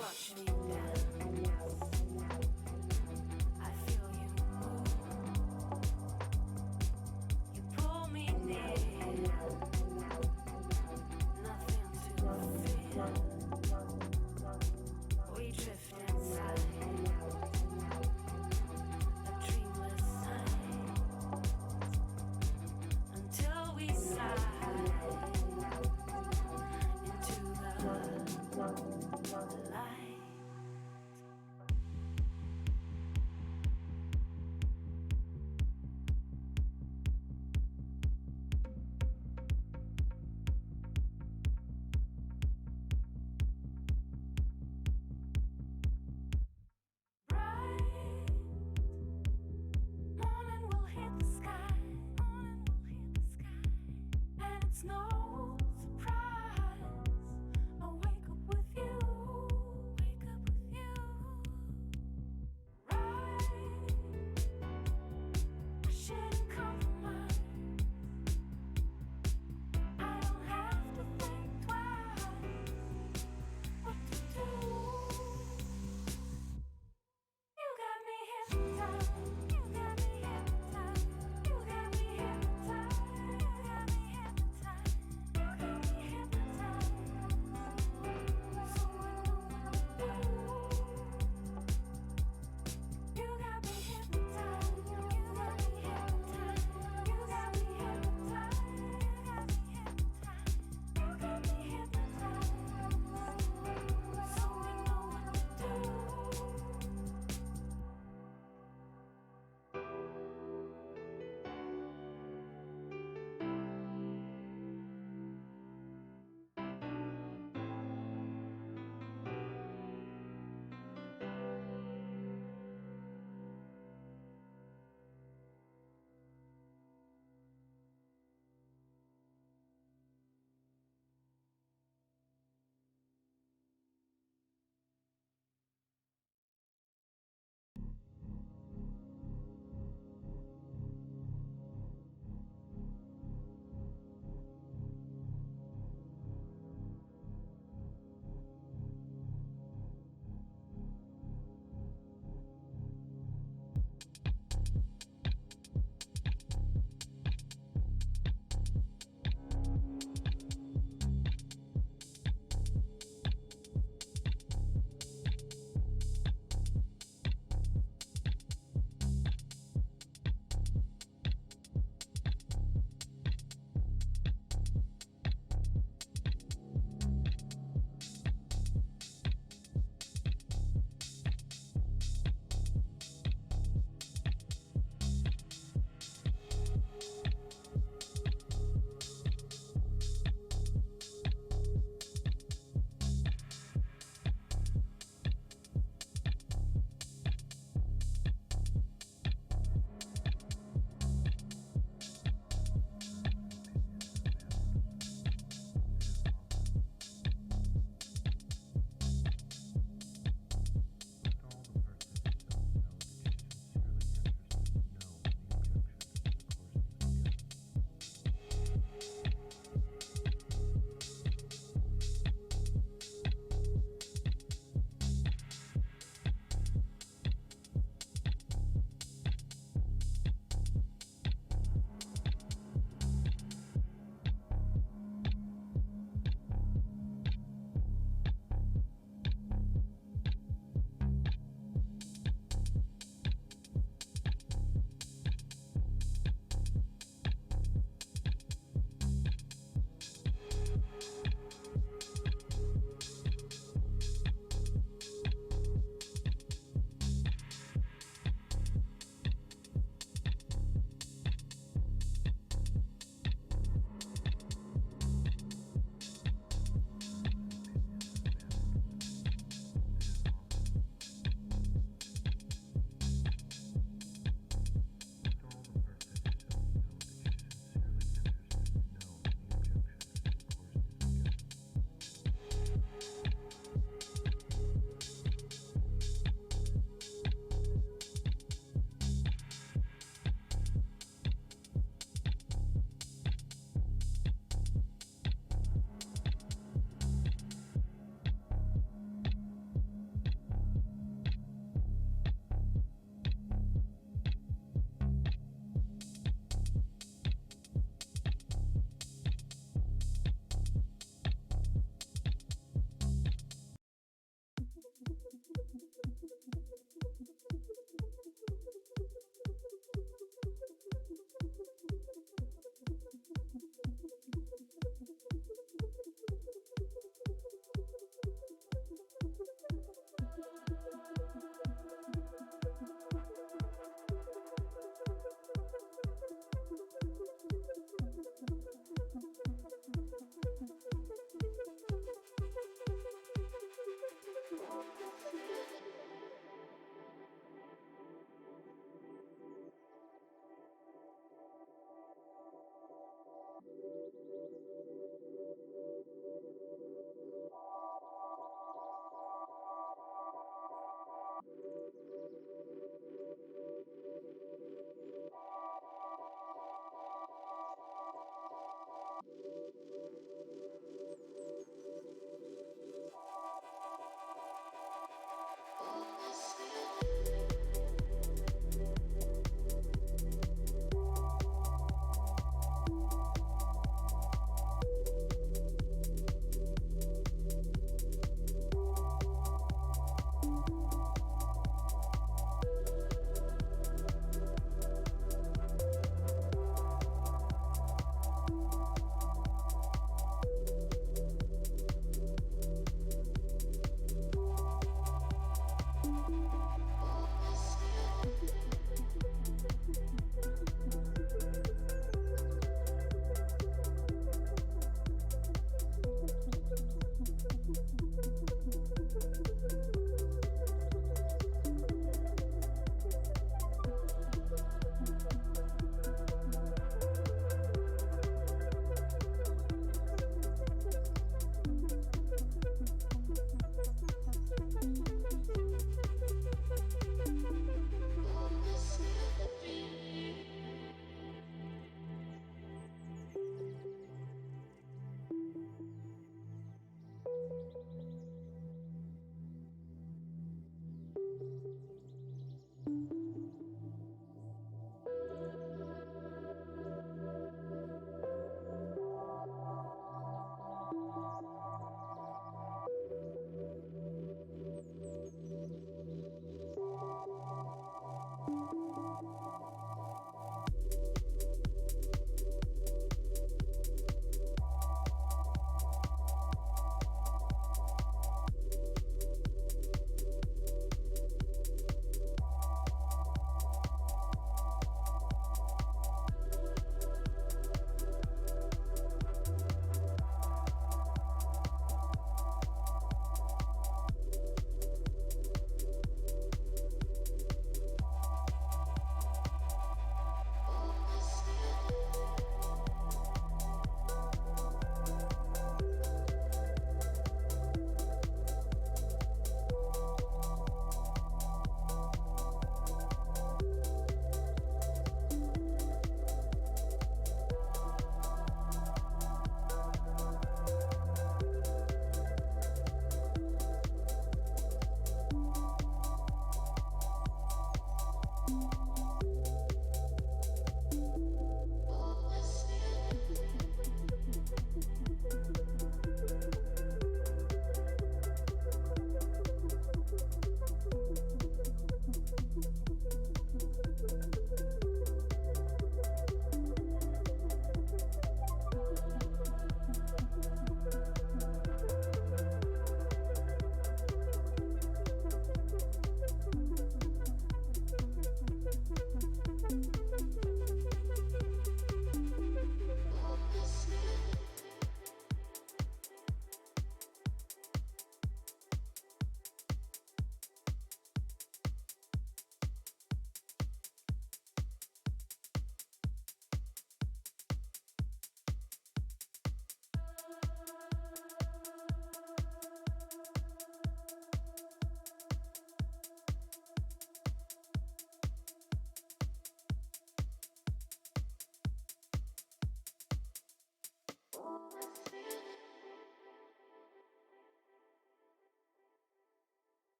watch me dance. I feel you move. You pull me near. Nothing to fear. We drift inside a dreamless night until we slide into the light.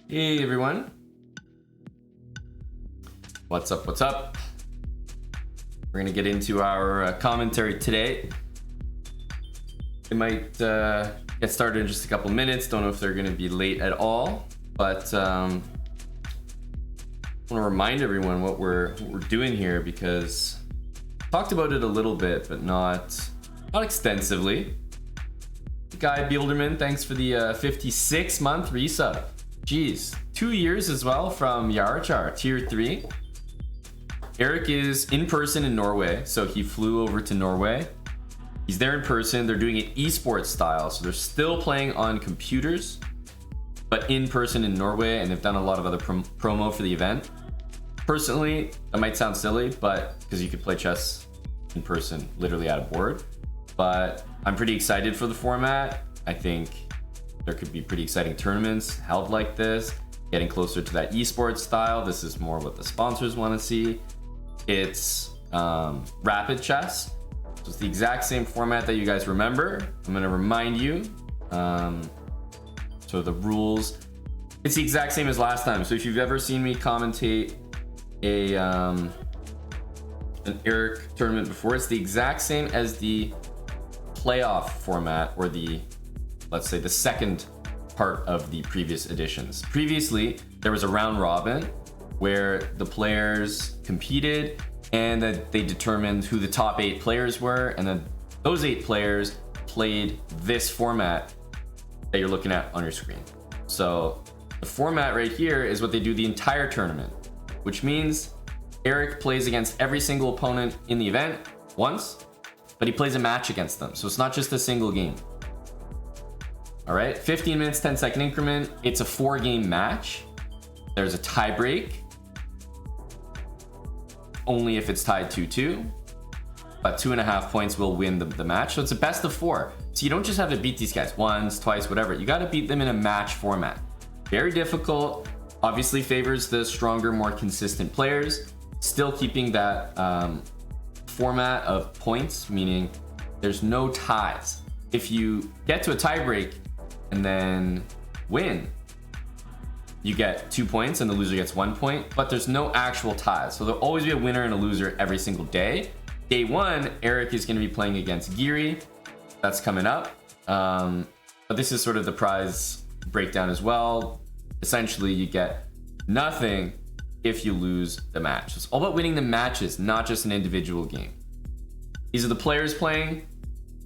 Hey everyone. What's up? What's up? We're gonna get into our commentary today. It might get started in just a couple minutes. Don't know if they're gonna be late at all, but I want to remind everyone what we're doing here, because I talked about it a little bit, but not extensively. Guy Bielderman, thanks for the 56-month resub. Jeez, 2 years as well from Yarchar, tier 3. Eric is in person in Norway, so he flew over to Norway. He's there in person. They're doing it esports style, so they're still playing on computers, but in person in Norway, and they've done a lot of other promo for the event. Personally, that might sound silly, but because you could play chess in person, literally at a board. But I'm pretty excited for the format. I think there could be pretty exciting tournaments held like this, getting closer to that esports style. This is more what the sponsors want to see. It's rapid chess. So it's the exact same format that you guys remember. I'm going to remind you. So the rules, it's the exact same as last time. So if you've ever seen me commentate an Eric tournament before, it's the exact same as the playoff format, or the, let's say, the second part of the previous editions. Previously, there was a round robin where the players competed and that they determined who the top 8 players were, and then those 8 players played this format that you're looking at on your screen. So the format right here is what they do the entire tournament, which means Eric plays against every single opponent in the event once, but he plays a match against them. So it's not just a single game. All right, 15 minutes, 10-second increment. It's a 4-game match. There's a tie break, only if it's tied 2-2, but 2.5 points will win the match. So it's a best of 4. So you don't just have to beat these guys once, twice, whatever. You got to beat them in a match format. Very difficult. Obviously favors the stronger, more consistent players. Still keeping that format of points, meaning there's no ties. If you get to a tie break and then win, you get 2 points and the loser gets 1 point, but there's no actual ties. So there'll always be a winner and a loser every single day. Day 1, Eric is going to be playing against Giri. That's coming up. But this is sort of the prize breakdown as well. Essentially, you get nothing if you lose the match. So it's all about winning the matches, not just an individual game. These are the players playing.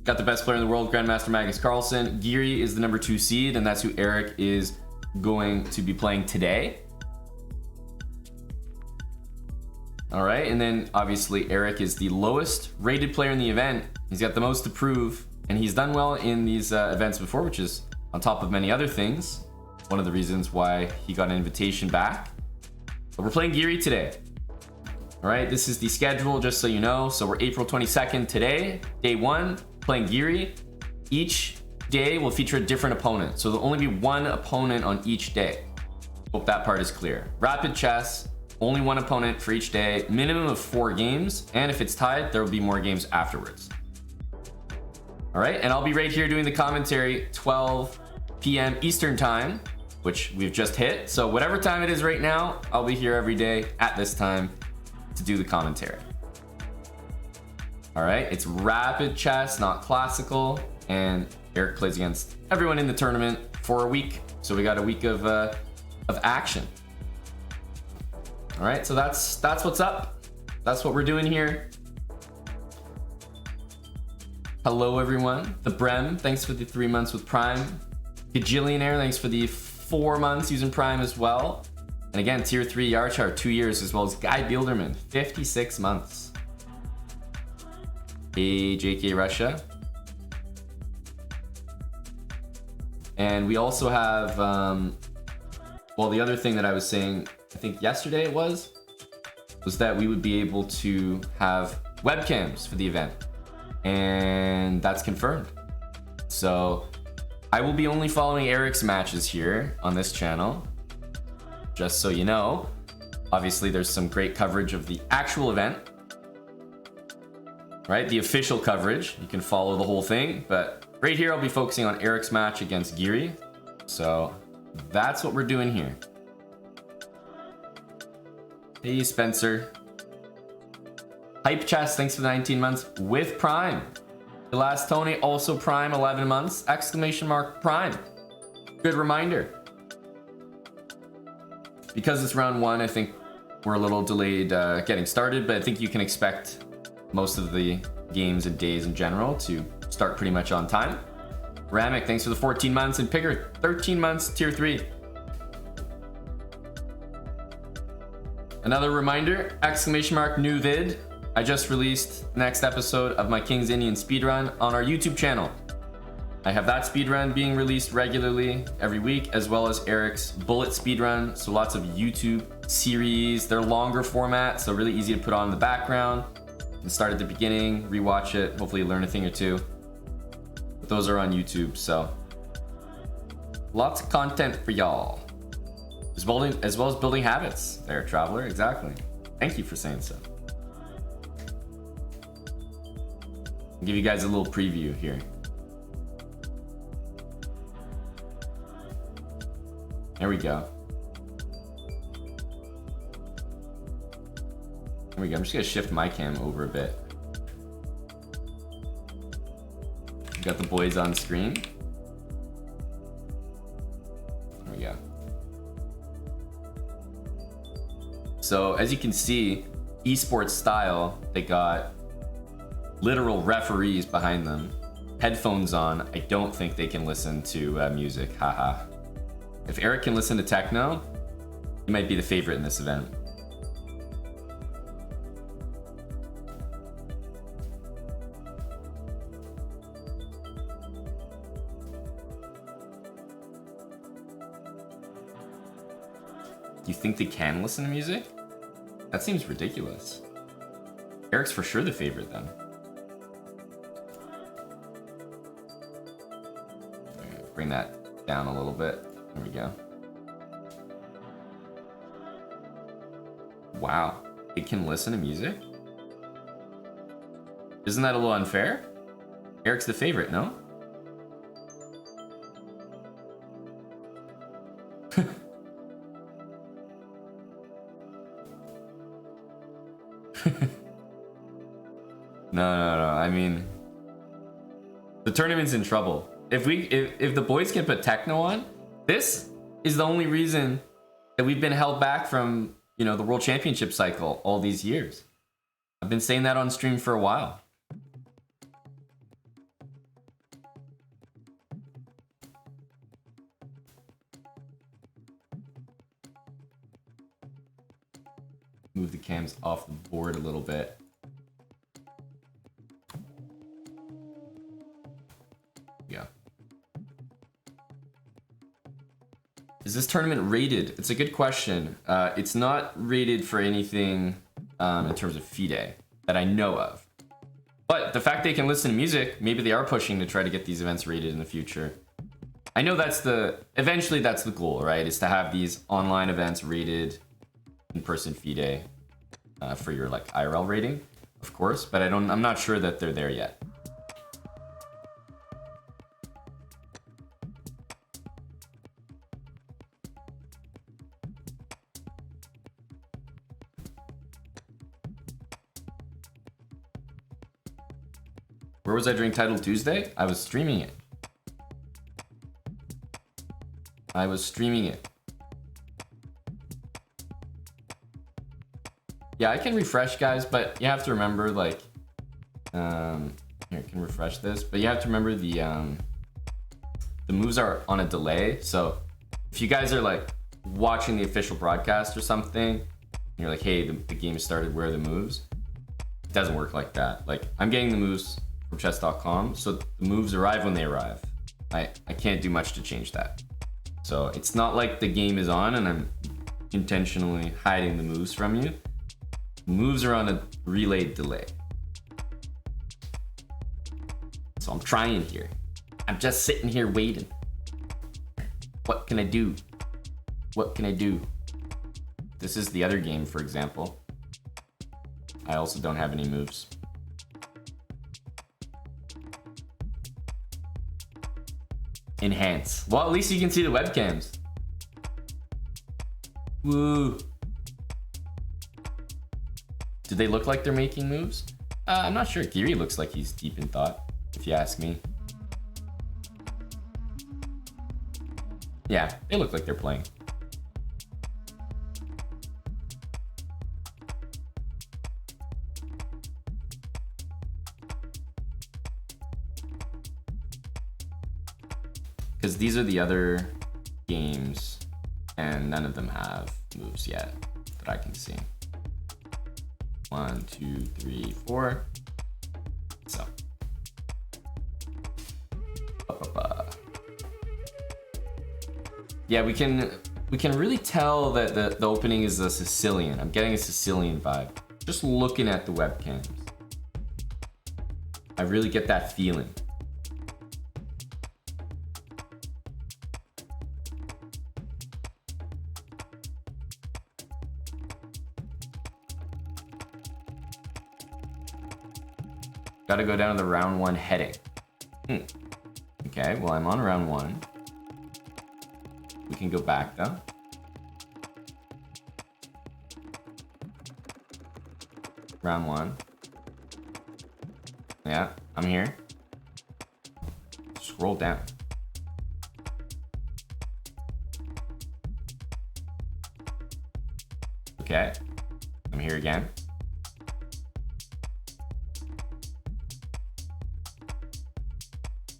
Got the best player in the world, Grandmaster Magnus Carlsen. Giri is the number 2 seed, and that's who Eric is going to be playing today. All right, and then obviously Eric is the lowest rated player in the event. He's got the most to prove, and he's done well in these events before, which is on top of many other things, one of the reasons why he got an invitation back. But we're playing Giri today. All right, this is the schedule, just so you know. So we're April 22nd today, day 1, playing Giri. Each day will feature a different opponent, so there'll only be one opponent on each day. Hope that part is clear. Rapid chess, only one opponent for each day, minimum of 4 games, and if it's tied, there will be more games afterwards. All right, and I'll be right here doing the commentary 12 p.m. Eastern time, which we've just hit. So whatever time it is right now, I'll be here every day at this time to do the commentary. All right, it's rapid chess, not classical, and Eric plays against everyone in the tournament for a week. So we got a week of action. All right, so that's what's up. That's what we're doing here. Hello, everyone. The Brem, thanks for the 3 months with Prime. Gajillionaire, thanks for the 4 months using Prime as well. And again, tier 3 Yarchar, 2 years, as well as Guy Bielderman, 56 months. Hey, JK Russia. And we also have, well, the other thing that I was saying, I think yesterday it was that we would be able to have webcams for the event. And that's confirmed. So I will be only following Eric's matches here on this channel, just so you know. Obviously, there's some great coverage of the actual event, right? The official coverage. You can follow the whole thing, but right here, I'll be focusing on Eric's match against Giri. So that's what we're doing here. Hey, Spencer. Hype Chest, thanks for the 19 months with Prime. The last Tony, also Prime, 11 months. Exclamation mark Prime. Good reminder. Because it's round one, I think we're a little delayed getting started, but I think you can expect most of the games and days in general to start pretty much on time. Ramic, thanks for the 14 months. And Pigger, 13 months, tier 3. Another reminder, exclamation mark new vid. I just released the next episode of my King's Indian speedrun on our YouTube channel. I have that speedrun being released regularly every week, as well as Eric's bullet speedrun. So lots of YouTube series. They're longer format, so really easy to put on in the background. You can start at the beginning, rewatch it, hopefully learn a thing or two. But those are on YouTube, so lots of content for y'all. As well as building habits there, Traveler, exactly. Thank you for saying so. I'll give you guys a little preview here. There we go. There we go. I'm just gonna shift my cam over a bit. Got the boys on screen. There we go. So as you can see, esports style, they got literal referees behind them, headphones on. I don't think they can listen to music, haha. If Eric can listen to techno, he might be the favorite in this event. You think they can listen to music? That seems ridiculous. Eric's for sure the favorite then. Bring that down a little bit. There we go. Wow, it can listen to music? Isn't that a little unfair? Eric's the favorite, no? No. I mean, the tournament's in trouble. If the boys can put techno on, this is the only reason that we've been held back from, you know, the World Championship cycle all these years. I've been saying that on stream for a while. Move the cams off the board a little bit. Yeah. Is this tournament rated? It's a good question. It's not rated for anything in terms of FIDE that I know of. But the fact they can listen to music, maybe they are pushing to try to get these events rated in the future. I know eventually that's the goal, right? Is to have these online events rated in-person FIDE for your like IRL rating, of course, but I'm not sure that they're there yet. Where was I during Title Tuesday? I was streaming it. Yeah, I can refresh, guys, but you have to remember, like, here, I can refresh this, but you have to remember the moves are on a delay. So if you guys are like watching the official broadcast or something, and you're like, hey, the game started, where are the moves? It doesn't work like that. Like, I'm getting the moves from chess.com, so the moves arrive when they arrive. I can't do much to change that. So it's not like the game is on and I'm intentionally hiding the moves from you. Moves are on a relayed delay. So I'm trying here. I'm just sitting here waiting. What can I do? What can I do? This is the other game, for example. I also don't have any moves. Enhance. Well, at least you can see the webcams. Woo. Do they look like they're making moves? I'm not sure. Giri looks like he's deep in thought, if you ask me. Yeah, they look like they're playing. Because these are the other games, and none of them have moves yet that I can see. 1, 2, 3, 4. So. Yeah, we can really tell that the opening is a Sicilian. I'm getting a Sicilian vibe. Just looking at the webcams. I really get that feeling. Gotta go down to the round 1 heading. Okay, well, I'm on round 1. We can go back though. Round 1. Yeah, I'm here. Scroll down. Okay, I'm here again.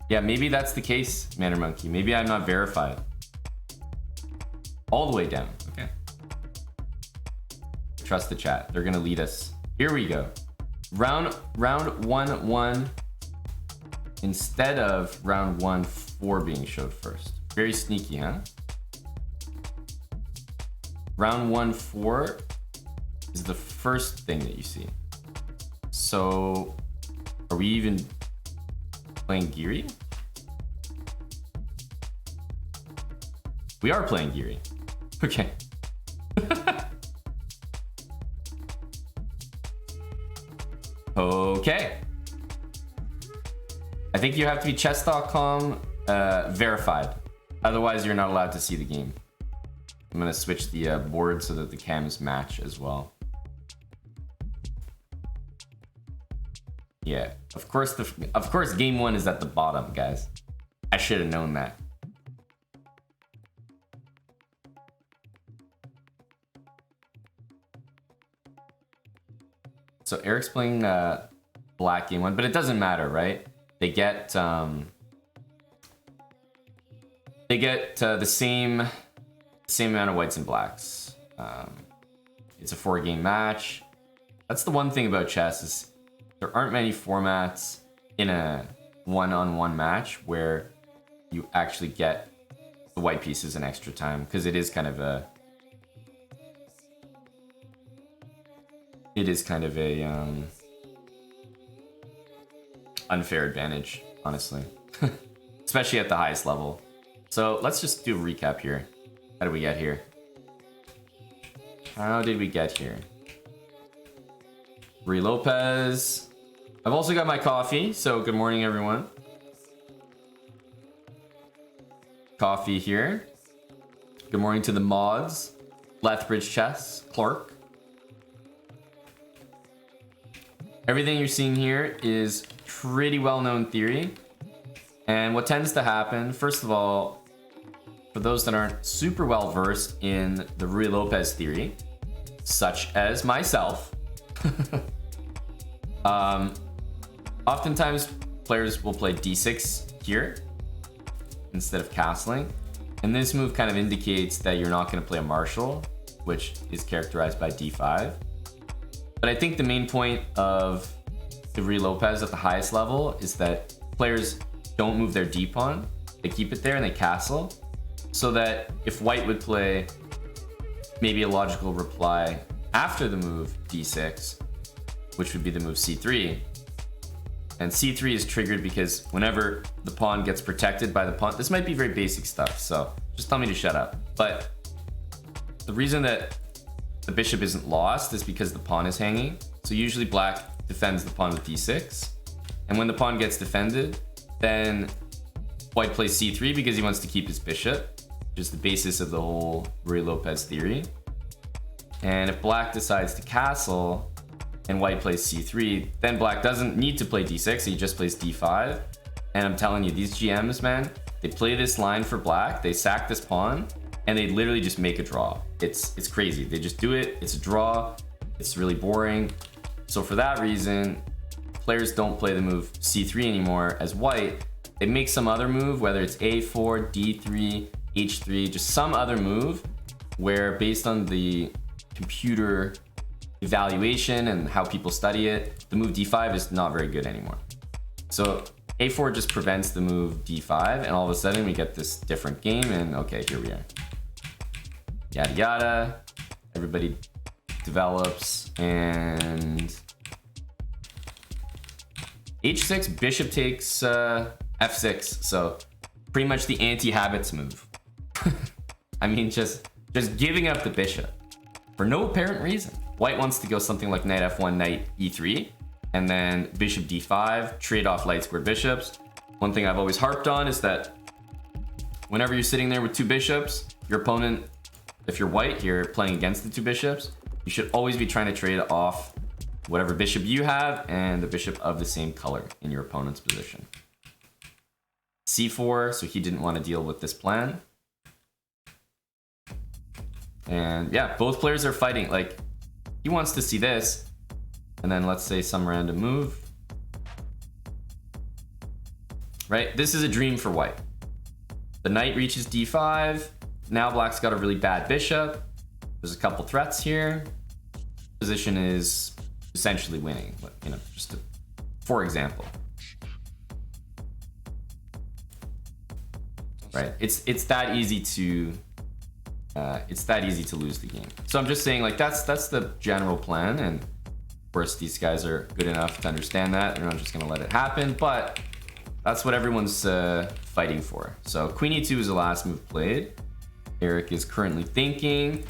Yeah, maybe that's the case, Manor Monkey. Maybe I'm not verified. All the way down. Okay. Trust the chat. They're gonna lead us. Here we go. Round 1 instead of round 1-4 being showed first. Very sneaky, huh? Round 1-4 is the first thing that you see. So, are we even playing Giri? We are playing Giri. Okay. Okay. I think you have to be chess.com verified. Otherwise, you're not allowed to see the game. I'm gonna switch the board so that the cams match as well. Yeah, of course game 1 is at the bottom, guys. I should have known that. So Eric's playing black game 1, but it doesn't matter, right? They get the same amount of whites and blacks. It's a 4-game match. That's the one thing about chess is there aren't many formats in a one-on-one match where you actually get the white pieces in extra time, because it is kind of a unfair advantage, honestly. Especially at the highest level. So let's just do a recap here. How did we get here? How did we get here? Brie Lopez. I've also got my coffee, so good morning, everyone. Coffee here. Good morning to the mods. Lethbridge Chess, Clark. Everything you're seeing here is pretty well-known theory. And what tends to happen, first of all, for those that aren't super well-versed in the Rui Lopez theory, such as myself, oftentimes players will play d6 here instead of castling. And this move kind of indicates that you're not going to play a marshal, which is characterized by d5. But I think the main point of the Rui Lopez at the highest level is that players don't move their d-pawn. They keep it there and they castle. So that if white would play maybe a logical reply after the move d6, which would be the move c3, and c3 is triggered because whenever the pawn gets protected by the pawn, this might be very basic stuff, so just tell me to shut up. But the reason that the bishop isn't lost is because the pawn is hanging. So usually black defends the pawn with d6. And when the pawn gets defended, then white plays c3 because he wants to keep his bishop, which is the basis of the whole Rui Lopez theory. And if black decides to castle, and white plays c3, then black doesn't need to play d6, he just plays d5. And I'm telling you, these GMs, man, they play this line for black, they sack this pawn, and they literally just make a draw. It's crazy. They just do it, it's a draw, it's really boring. So for that reason, players don't play the move c3 anymore as white. They make some other move, whether it's a4, d3, h3, just some other move where based on the computer evaluation and how people study it, the move d5 is not very good anymore. So a4 just prevents the move d5, and all of a sudden we get this different game, and okay, here we are. Yada yada, everybody develops, and h6, bishop takes f6, so pretty much the anti-habits move. I mean, just giving up the bishop for no apparent reason. White wants to go something like knight f1, knight e3, and then bishop d5, trade off light squared bishops. One thing I've always harped on is that whenever you're sitting there with two bishops, your opponent, if you're white here playing against the two bishops, you should always be trying to trade off whatever bishop you have and the bishop of the same color in your opponent's position. c4, so he didn't want to deal with this plan. And yeah, both players are fighting. Like, he wants to see this, and then let's say some random move. Right? This is a dream for white. The knight reaches d5. Now black's got a really bad bishop. There's a couple threats here. Position is essentially winning, but, you know, just for example. Right? It's that easy to lose the game. So I'm just saying, like, that's the general plan, and of course these guys are good enough to understand that. They're not just gonna let it happen, but that's what everyone's fighting for. So queen e2 is the last move played. Eric is currently thinking.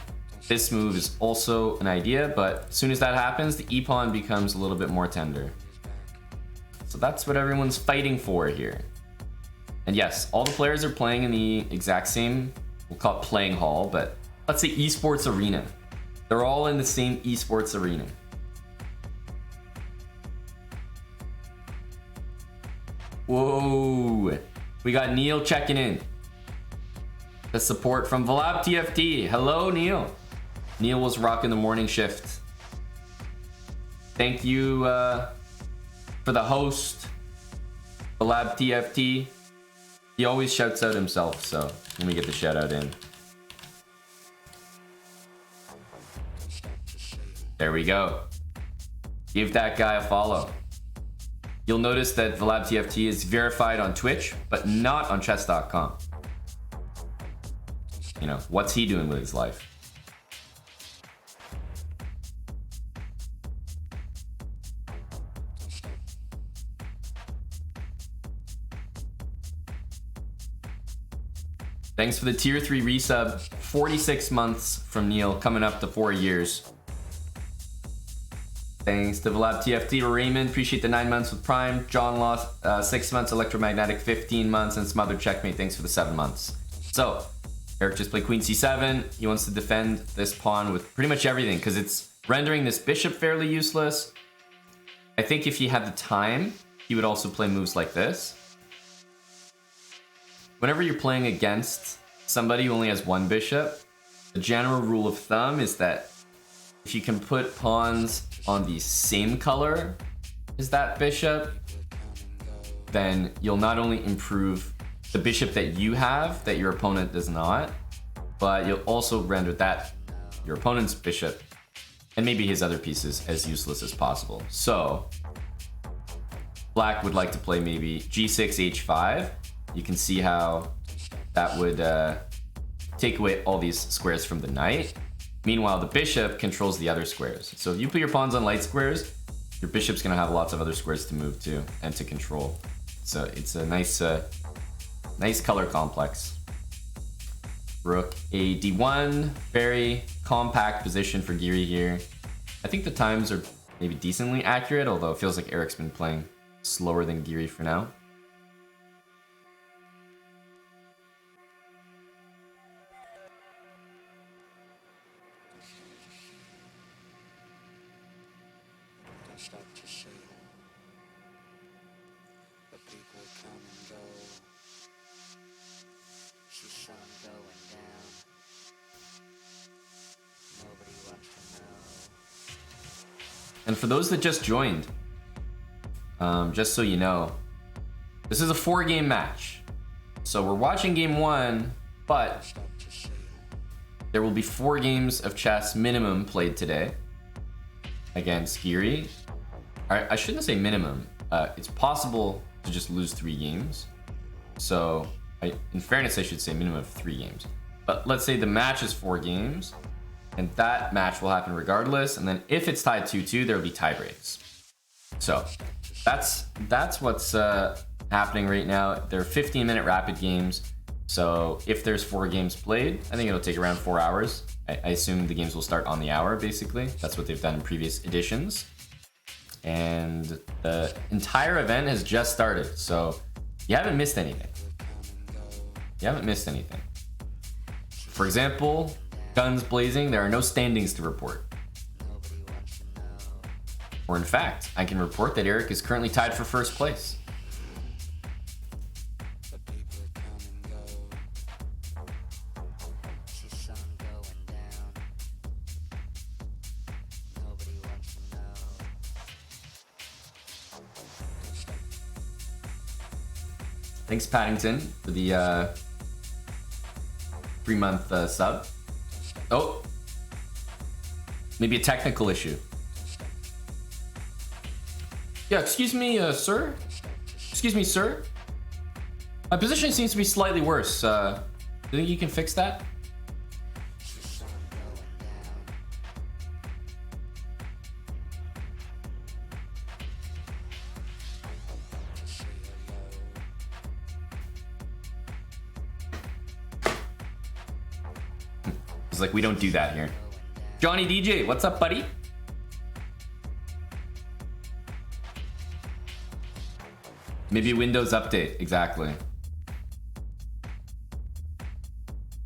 This move is also an idea, but as soon as that happens, the e-pawn becomes a little bit more tender. So that's what everyone's fighting for here. And yes, all the players are playing in the exact same, we'll call it playing hall, but let's say esports arena. They're all in the same esports arena. Whoa, we got Neil checking in. The support from Vlab TFT. Hello, Neil. Neil was rocking the morning shift. Thank you for the host, Vlab TFT. He always shouts out himself, so let me get the shout out in. There we go. Give that guy a follow. You'll notice that Vlab TFT is verified on Twitch, but not on chess.com. You know, what's he doing with his life? Thanks for the tier 3 resub. 46 months from Neil, coming up to 4 years. Thanks to Vlab TFT. Raymond, appreciate the 9 months with Prime. John lost 6 months. Electromagnetic, 15 months. And Smothered Checkmate, thanks for the 7 months. So, Eric just played queen c7. He wants to defend this pawn with pretty much everything because it's rendering this bishop fairly useless. I think if he had the time, he would also play moves like this. Whenever you're playing against somebody who only has one bishop, the general rule of thumb is that if you can put pawns on the same color as that bishop, then you'll not only improve the bishop that you have that your opponent does not, but you'll also render that your opponent's bishop and maybe his other pieces as useless as possible. So black would like to play maybe g6 h5. You can see how that would take away all these squares from the knight. Meanwhile, the bishop controls the other squares. So if you put your pawns on light squares, your bishop's gonna have lots of other squares to move to and to control. So it's a nice color complex. Rook a d1, very compact position for Giri here. I think the times are maybe decently accurate, although it feels like Eric's been playing slower than Giri for now. stop to see the people come and go. See sun going down. Nobody wants to know. And for those that just joined, just so you know, this is a 4-game match. So we're watching game 1, but Stop to see there will be 4 games of chess minimum played today against Geary. I shouldn't say minimum. It's possible to just lose 3 games. So in fairness, I should say minimum of 3 games. But let's say the match is 4 games, and that match will happen regardless. And then if it's tied 2-2, there will be tie breaks. So that's what's happening right now. They're 15-minute rapid games. So if there's 4 games played, I think it'll take around 4 hours. I assume the games will start on the hour, basically. That's what they've done in previous editions. And the entire event has just started. So you haven't missed anything. You haven't missed anything. For example, guns blazing, there are no standings to report. nobody wants to know. Or in fact, I can report that Eric is currently tied for first place. The people come and go. See sun going down. Nobody wants to know. Thanks, Paddington, for the 3-month sub. Oh, maybe a technical issue. Yeah, excuse me, sir. Excuse me, sir. My position seems to be slightly worse. Do you think you can fix that? It's like we don't do that here. Johnny DJ, what's up, buddy? Maybe Windows update, exactly.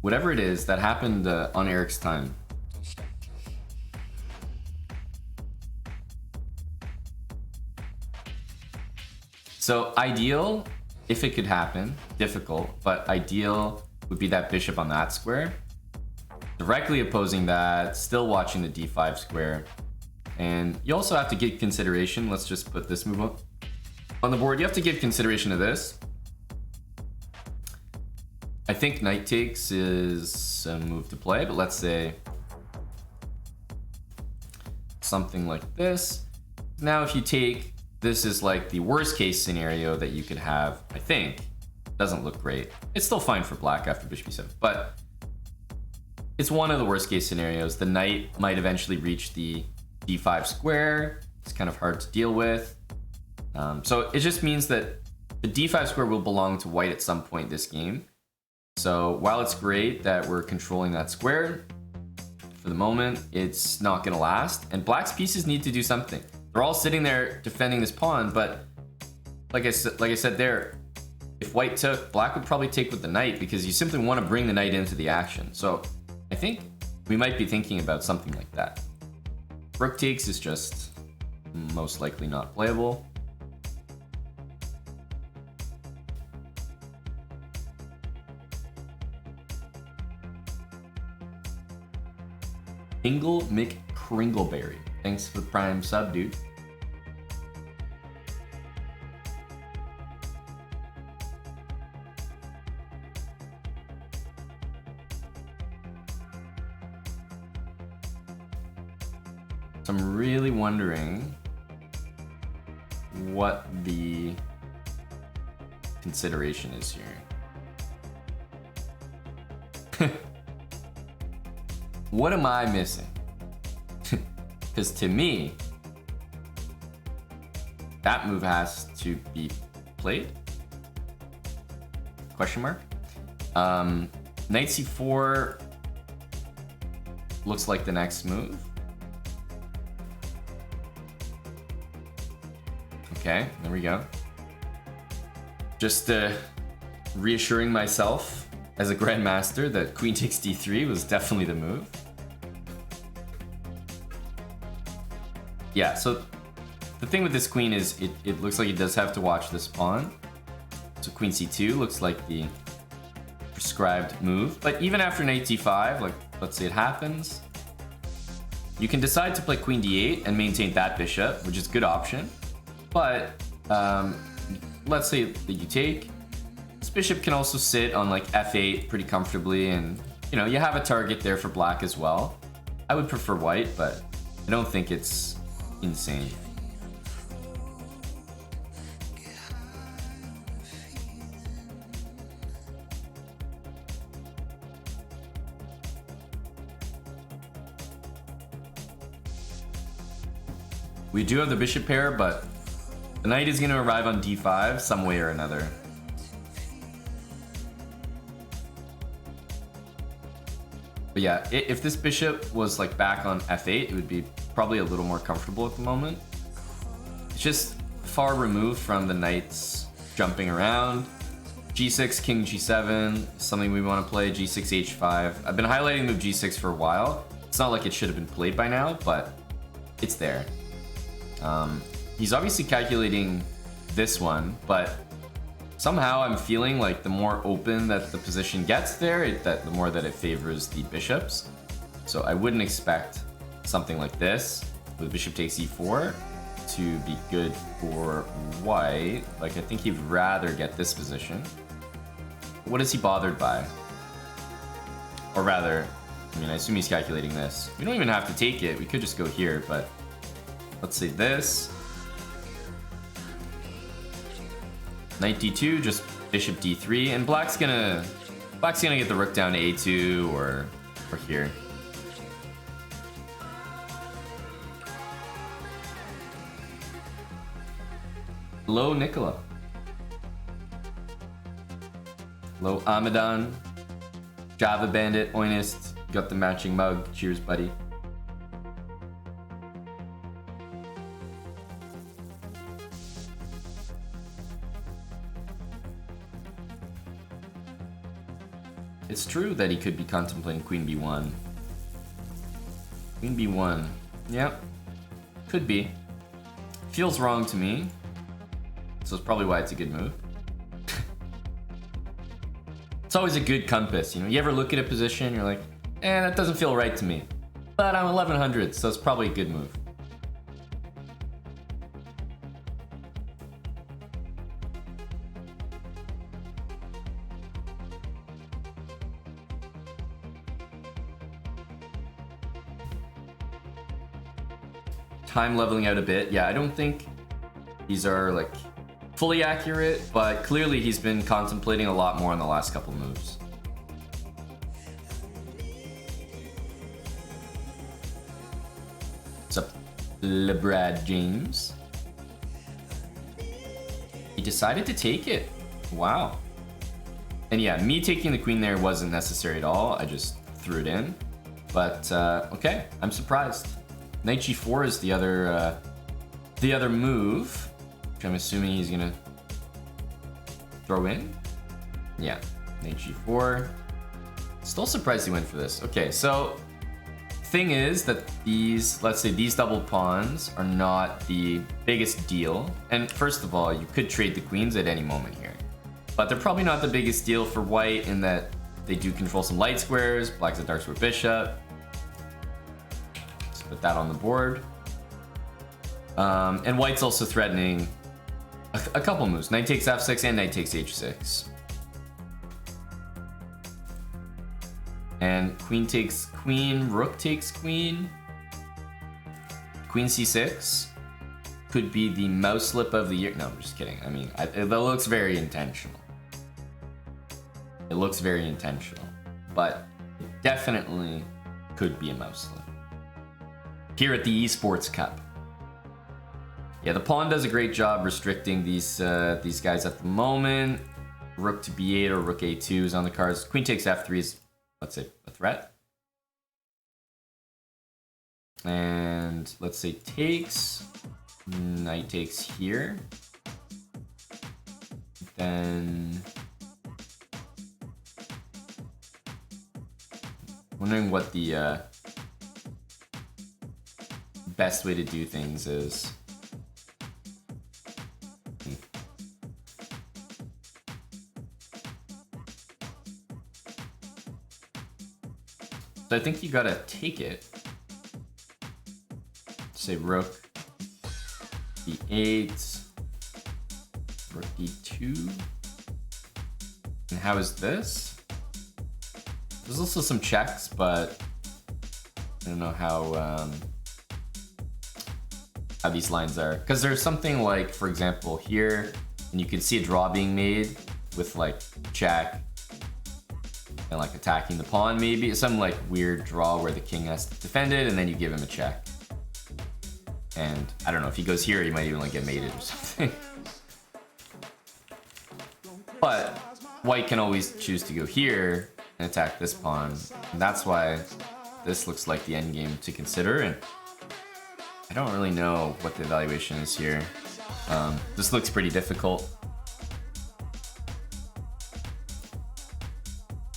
Whatever it is, that happened on Eric's time. So ideal, if it could happen, difficult, but ideal would be that bishop on that square. Directly opposing that, still watching the d5 square. And you also have to give consideration, let's just put this move up on the board. You have to give consideration to this. I think knight takes is a move to play, but let's say something like this. Now if you take, this is like the worst case scenario that you could have, I think. Doesn't look great. It's still fine for black after bishop e7, but it's one of the worst case scenarios. The knight might eventually reach the d5 square. It's kind of hard to deal with. So it just means that the d5 square will belong to white at some point this game. So while it's great that we're controlling that square, for the moment, it's not gonna last. And black's pieces need to do something. They're all sitting there defending this pawn, but like I said there, if white took, black would probably take with the knight because you simply want to bring the knight into the action. So I think we might be thinking about something like that. Rook takes is just most likely not playable. Ingle McCringleberry. Thanks for the prime sub, dude. So I'm really wondering what the consideration is here. What am I missing? Because to me, that move has to be played? Question mark? Knight c4 looks like the next move. Okay, there we go. Just reassuring myself as a grandmaster that queen takes d3 was definitely the move. Yeah, so The thing with this queen is it looks like it does have to watch this pawn. So queen c2 looks like the prescribed move. But even after knight d5, like let's say it happens, you can decide to play queen d8 and maintain that bishop, which is a good option. But let's say that you take, this bishop can also sit on like f8 pretty comfortably, and you know, you have a target there for black as well. I would prefer white, but I don't think it's insane. We do have the bishop pair, but the knight is going to arrive on d5 some way or another. But yeah, if this bishop was like back on f8, it would be probably a little more comfortable at the moment. It's just far removed from the knights jumping around. g6, king g7, something we want to play, g6, h5. I've been highlighting move g6 for a while. It's not like it should have been played by now, but it's there. He's obviously calculating this one, but somehow I'm feeling like the more open that the position gets there, the more that it favors the bishops. So I wouldn't expect something like this with bishop takes e4 to be good for white. Like, I think he'd rather get this position. What is he bothered by? Or rather, I mean, I assume he's calculating this. We don't even have to take it. We could just go here, but let's say this. Knight d2, just bishop d3, and black's gonna get the rook down to a2 or here. Hello, Nicola. Hello, Amadan. Java Bandit, Oinist, got the matching mug. Cheers, buddy. It's true that he could be contemplating queen b1. Queen b1. Yep. Could be. Feels wrong to me. So it's probably why it's a good move. It's always a good compass, you know? You ever look at a position, you're like, that doesn't feel right to me. But I'm 1100, so it's probably a good move. Time leveling out a bit. Yeah, I don't think these are like fully accurate, but clearly he's been contemplating a lot more in the last couple moves. What's up, LeBrad James? He decided to take it. Wow. And yeah, me taking the queen there wasn't necessary at all. I just threw it in. But okay, I'm surprised. Knight g4 is the other move, which I'm assuming he's gonna throw in. Yeah, knight g4. Still surprised he went for this. Okay, so thing is that these, let's say these double pawns are not the biggest deal. And first of all, you could trade the queens at any moment here, but they're probably not the biggest deal for white in that they do control some light squares. Black's a dark square bishop. Put that on the board. And white's also threatening a couple moves. Knight takes f6 and knight takes h6. And queen takes queen, rook takes queen. Queen c6 could be the mouse slip of the year. No, I'm just kidding. I mean, that looks very intentional. It looks very intentional. But it definitely could be a mouse slip. Here at the Esports Cup. Yeah, the pawn does a great job restricting these guys at the moment. Rook to b8 or rook a2 is on the cards. Queen takes f3 is, let's say, a threat. And let's say takes. Knight takes here. Then wondering what the best way to do things is. So I think you gotta take it. Say rook b8, rook d2. And how is this? There's also some checks, but I don't know how these lines are. Because there's something like, for example, here, and you can see a draw being made with like check and like attacking the pawn maybe. Some like weird draw where the king has to defend it and then you give him a check. And I don't know, if he goes here, he might even like get mated or something. But white can always choose to go here and attack this pawn. And that's why this looks like the endgame to consider. And I don't really know what the evaluation is here. This looks pretty difficult.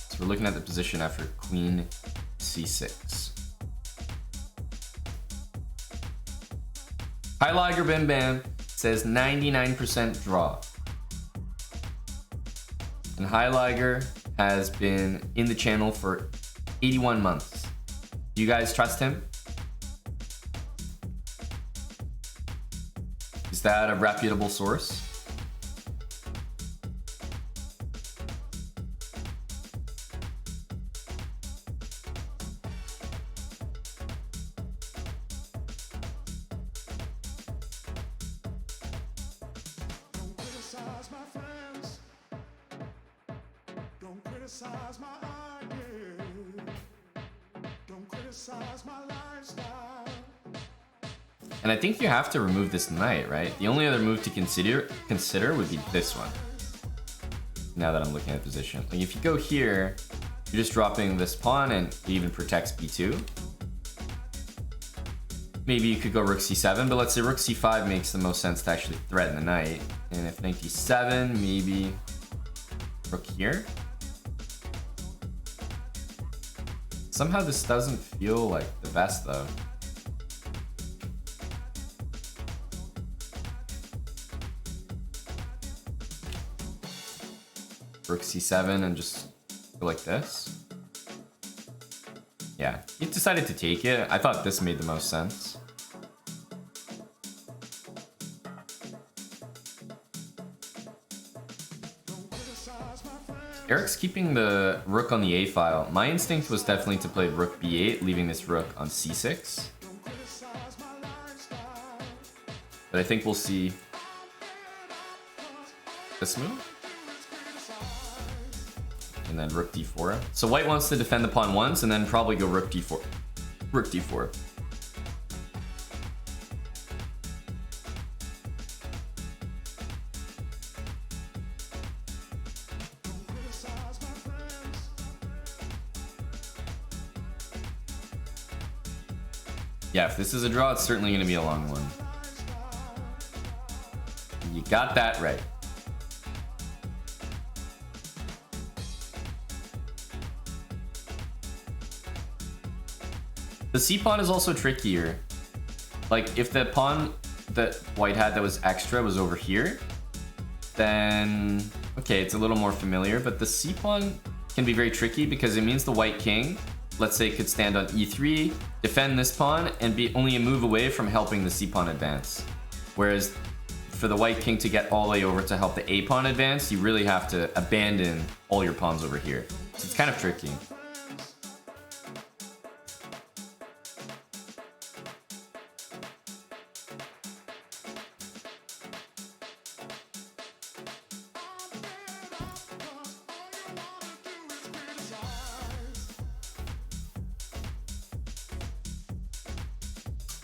So we're looking at the position after queen c6. Hi Liger Bim Bam says 99% draw. And Hi Liger has been in the channel for 81 months. Do you guys trust him? Is that a reputable source? And I think you have to remove this knight, right? The only other move to consider would be this one. Now that I'm looking at position. Like if you go here, you're just dropping this pawn and it even protects b2. Maybe you could go rook c7, but let's say rook c5 makes the most sense to actually threaten the knight. And if knight d7, maybe rook here. Somehow this doesn't feel like the best though. Rook c7 and just go like this. Yeah, he decided to take it. I thought this made the most sense. Eric's keeping the rook on the a file. My instinct was definitely to play rook b8, leaving this rook on c6. But I think we'll see this move. And then rook d4. So white wants to defend the pawn once and then probably go rook d4. Rook d4. Yeah, if this is a draw, it's certainly going to be a long one. You got that right. The c pawn is also trickier. Like if the pawn that white had that was extra was over here, then okay, it's a little more familiar, but the c pawn can be very tricky because it means the white king, let's say, could stand on e3, defend this pawn, and be only a move away from helping the c pawn advance. Whereas for the white king to get all the way over to help the a pawn advance, you really have to abandon all your pawns over here. So it's kind of tricky.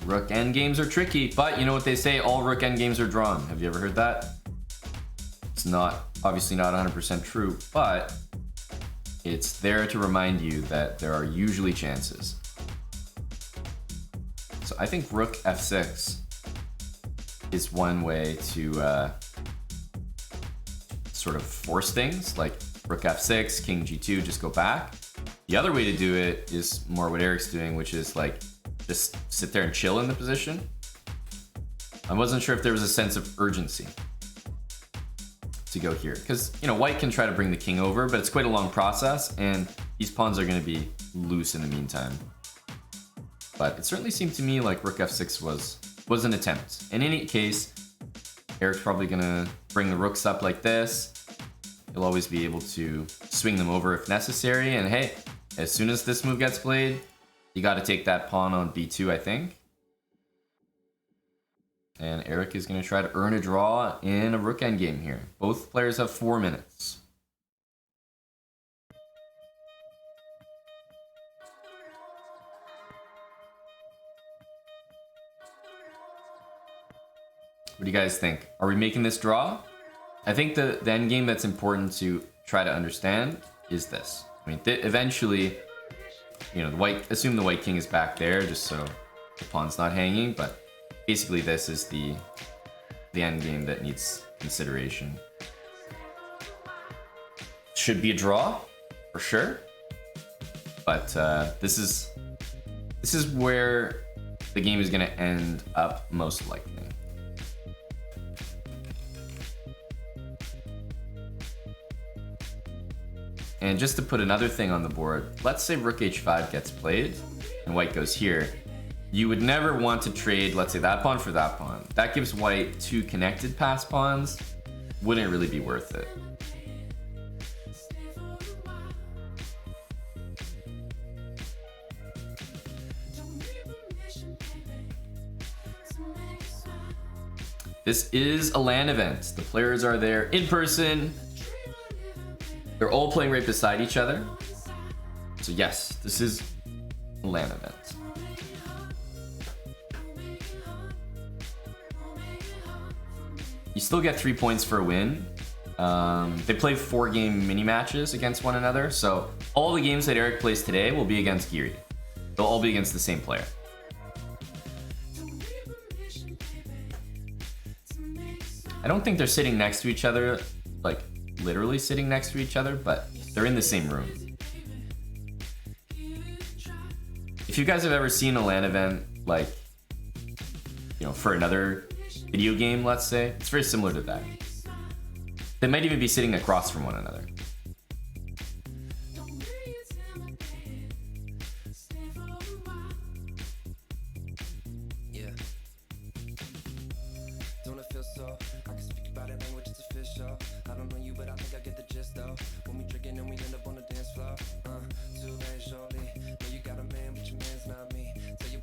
Rook endgames are tricky, but you know what they say, all rook endgames are drawn. Have you ever heard that? It's not, obviously not 100% true, but it's there to remind you that there are usually chances. So I think rook f6 is one way to sort of force things, like rook f6, king g2, just go back. The other way to do it is more what Eric's doing, which is like just sit there and chill in the position. I wasn't sure if there was a sense of urgency to go here because, you know, white can try to bring the king over, but it's quite a long process, and these pawns are going to be loose in the meantime. But it certainly seemed to me like rook f6 was an attempt. In any case, Eric's probably going to bring the rooks up like this. He'll always be able to swing them over if necessary. And hey, as soon as this move gets played, you got to take that pawn on b2, I think. And Eric is going to try to earn a draw in a rook endgame here. Both players have 4 minutes. What do you guys think? Are we making this draw? I think the end game that's important to try to understand is this. I mean, eventually, you know, assume the white king is back there just so the pawn's not hanging, but basically this is the end game that needs consideration. Should be a draw, for sure. But this is where the game is going to end up most likely. And just to put another thing on the board, let's say rook h5 gets played and white goes here. You would never want to trade, let's say, that pawn for that pawn. That gives white 2 connected pass pawns. Wouldn't really be worth it. This is a LAN event. The players are there in person. They're all playing right beside each other. So yes, this is a LAN event. You still get 3 points for a win. They play 4-game mini matches against one another. So all the games that Eric plays today will be against Giri. They'll all be against the same player. I don't think they're sitting next to each other, like literally sitting next to each other, but they're in the same room. If you guys have ever seen a LAN event, like, you know, for another video game, let's say, it's very similar to that. They might even be sitting across from one another.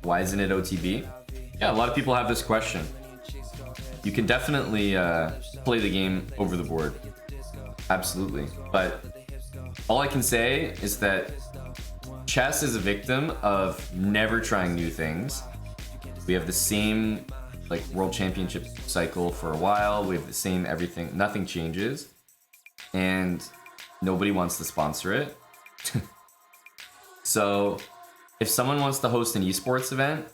Why isn't it OTB? Yeah, a lot of people have this question. You can definitely play the game over the board. Absolutely. But all I can say is that chess is a victim of never trying new things. We have the same like world championship cycle for a while. We have the same everything. Nothing changes. And nobody wants to sponsor it. So if someone wants to host an esports event,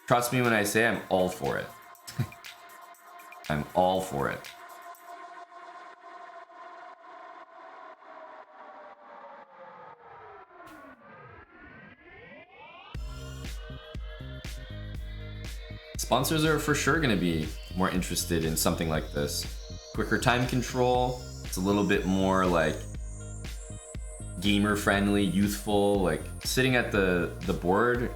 trust me when I say I'm all for it. I'm all for it. Sponsors are for sure going to be more interested in something like this. Quicker time control. It's a little bit more like gamer friendly, youthful, like sitting at the board.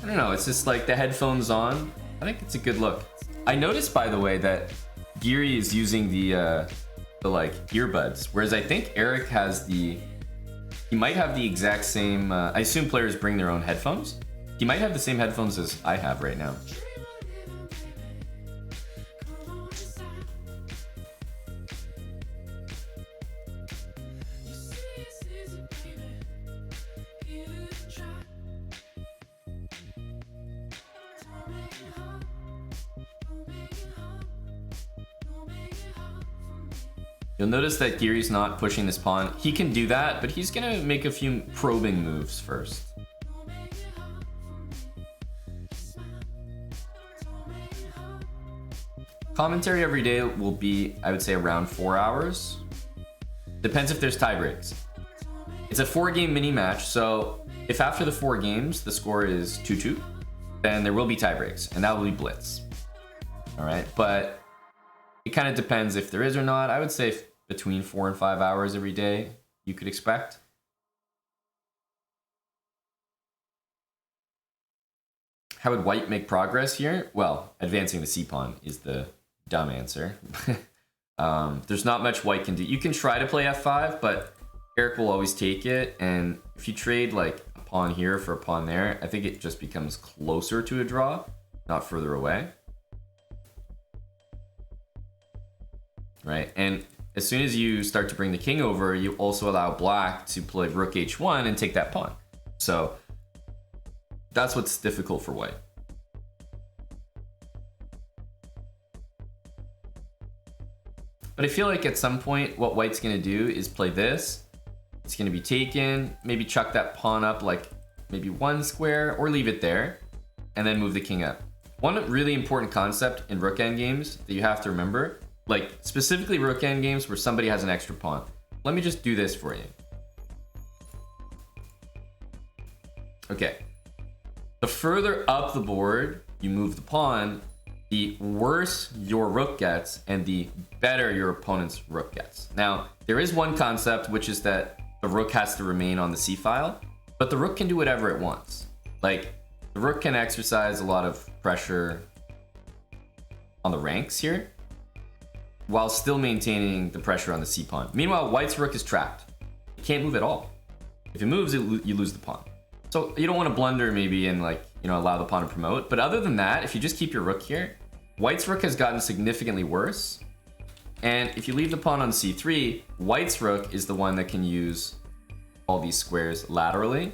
I don't know, it's just like the headphones on. I think it's a good look. I noticed, by the way, that Giri is using the like earbuds, whereas I think Eric has he might have the exact same, I assume players bring their own headphones. He might have the same headphones as I have right now. You'll notice that Giri's not pushing this pawn. He can do that, but he's gonna make a few probing moves first. Commentary every day will be, I would say, around 4 hours. Depends if there's tie breaks. It's a 4-game mini match, so if after the 4 games the score is 2-2, then there will be tie breaks, and that will be blitz. All right, but it kind of depends if there is or not. I would say between 4 and 5 hours every day you could expect. how would white make progress here? Well, advancing the c-pawn is the dumb answer. There's not much white can do. You can try to play f5, but Eric will always take it. And if you trade like a pawn here for a pawn there, I think it just becomes closer to a draw, not further away. Right, and as soon as you start to bring the king over, you also allow black to play rook h1 and take that pawn. So that's what's difficult for white. But I feel like at some point, what white's gonna do is play this. It's gonna be taken, maybe chuck that pawn up like maybe one square or leave it there and then move the king up. One really important concept in rook endgames that you have to remember, like specifically rook endgames where somebody has an extra pawn. Let me just do this for you. Okay. The further up the board you move the pawn, the worse your rook gets and the better your opponent's rook gets. Now, there is one concept, which is that the rook has to remain on the c file, but the rook can do whatever it wants. Like, the rook can exercise a lot of pressure on the ranks here while still maintaining the pressure on the c pawn. Meanwhile, white's rook is trapped. It can't move at all. If it moves, you lose the pawn. So you don't want to blunder maybe and like, you know, allow the pawn to promote. But other than that, if you just keep your rook here, white's rook has gotten significantly worse. And if you leave the pawn on c3, white's rook is the one that can use all these squares laterally.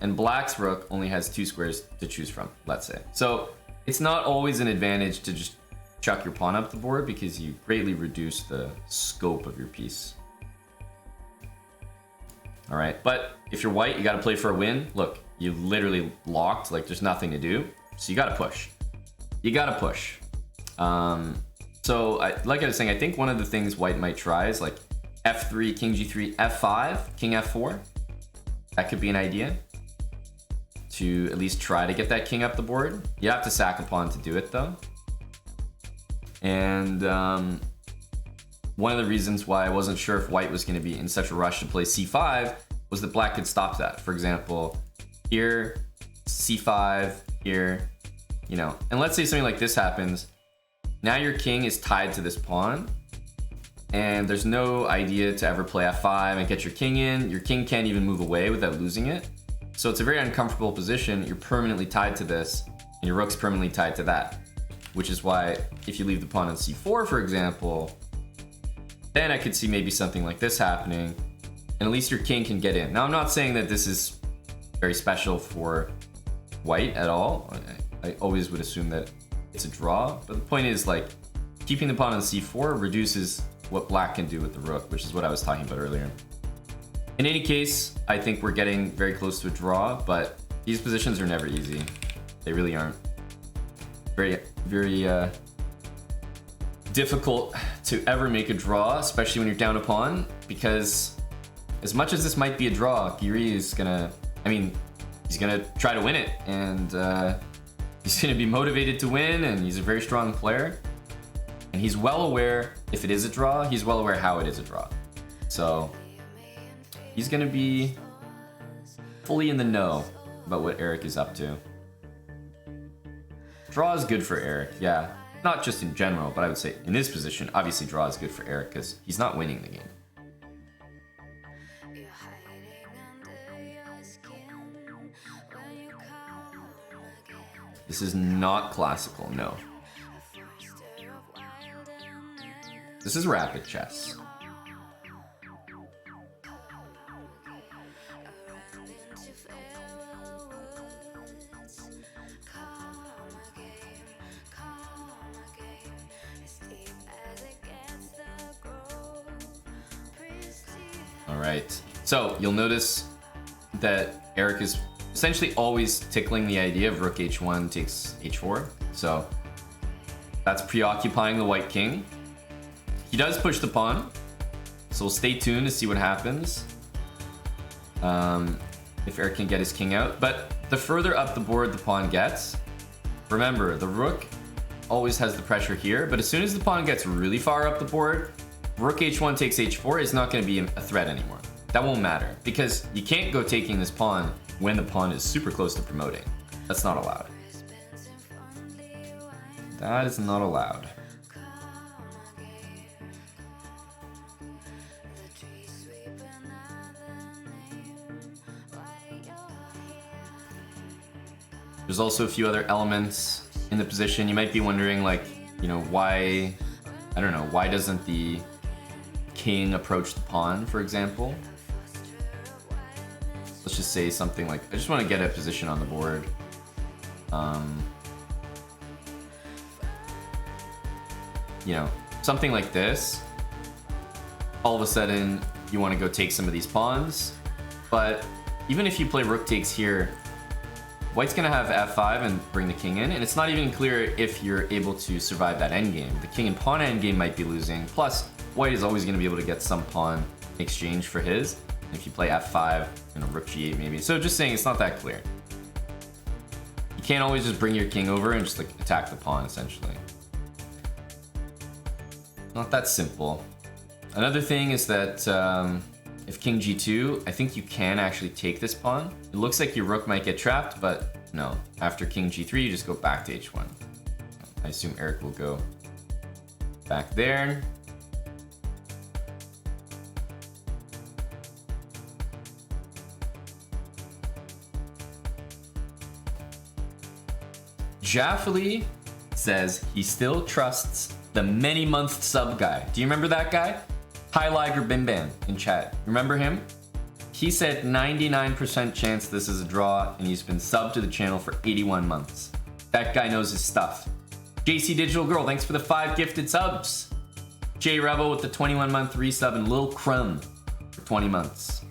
And black's rook only has 2 squares to choose from, let's say. So it's not always an advantage to just chuck your pawn up the board because you greatly reduce the scope of your piece. All right, but if you're white, you got to play for a win. Look, you literally locked, like there's nothing to do. So you got to push. You got to push. So like I was saying, I think one of the things white might try is like f3, king g3, f5, king f4. That could be an idea to at least try to get that king up the board. You have to sack a pawn to do it though. And one of the reasons why I wasn't sure if white was going to be in such a rush to play c5 was that black could stop that. For example, here, c5, here, you know. And let's say something like this happens. Now your king is tied to this pawn, and there's no idea to ever play f5 and get your king in. Your king can't even move away without losing it. So it's a very uncomfortable position. You're permanently tied to this, and your rook's permanently tied to that. Which is why if you leave the pawn on c4, for example, then I could see maybe something like this happening, and at least your king can get in. Now, I'm not saying that this is very special for white at all. I always would assume that it's a draw, but the point is like keeping the pawn on c4 reduces what black can do with the rook, which is what I was talking about earlier. In any case, I think we're getting very close to a draw, but these positions are never easy. They really aren't. Very, very difficult to ever make a draw, especially when you're down a pawn, because as much as this might be a draw, Giri is gonna, I mean, he's gonna try to win it, and he's gonna be motivated to win, and he's a very strong player. And he's well aware, if it is a draw, he's well aware how it is a draw. So he's gonna be fully in the know about what Eric is up to. Draw is good for Eric, yeah. Not just in general, but I would say in this position, obviously draw is good for Eric because he's not winning the game. This is not classical, no. This is rapid chess. All right, so you'll notice that Eric is essentially always tickling the idea of rook h1 takes h4. So that's preoccupying the white king. He does push the pawn, so we'll stay tuned to see what happens. If Eric can get his king out. But the further up the board the pawn gets, remember, the rook always has the pressure here, but as soon as the pawn gets really far up the board, rook h1 takes h4 is not going to be a threat anymore. That won't matter, because you can't go taking this pawn when the pawn is super close to promoting. That's not allowed. That is not allowed. There's also a few other elements in the position. You might be wondering, like, you know, why, I don't know, why doesn't the king approach the pawn, for example? Let's just say something like, I just want to get a position on the board. You know, something like this. All of a sudden, you want to go take some of these pawns. But even if you play rook takes here, white's gonna have f5 and bring the king in, and it's not even clear if you're able to survive that endgame. The king and pawn endgame might be losing, plus white is always gonna be able to get some pawn in exchange for his. If you play f5, you know, rook g8 maybe. So just saying, it's not that clear. You can't always just bring your king over and just like attack the pawn, essentially. Not that simple. Another thing is that if king g2, I think you can actually take this pawn. It looks like your rook might get trapped, but no. After king g3, you just go back to h1. I assume Eric will go back there. Jaffley says he still trusts the many-month sub guy. Do you remember that guy? Hi Liger Bim Bam in chat. Remember him? He said 99% chance this is a draw, and he's been subbed to the channel for 81 months. That guy knows his stuff. JC Digital Girl, thanks for the 5 gifted subs. J Rebel with the 21-month resub, and Lil Crumb for 20 months.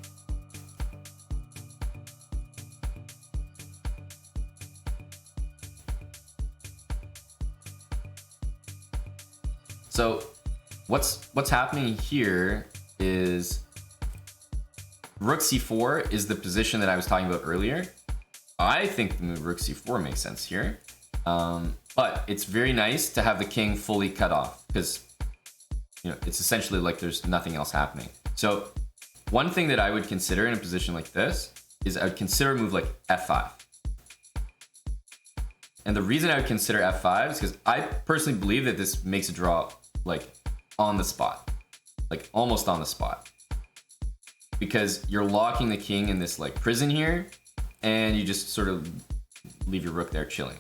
So what's happening here is rook c4 is the position that I was talking about earlier. I think the move rook c4 makes sense here, but it's very nice to have the king fully cut off because, you know, it's essentially like there's nothing else happening. So one thing that I would consider in a position like this is I would consider a move like f5. And the reason I would consider f5 is because I personally believe that this makes a draw like on the spot, like almost on the spot, because you're locking the king in this like prison here, and you just sort of leave your rook there chilling.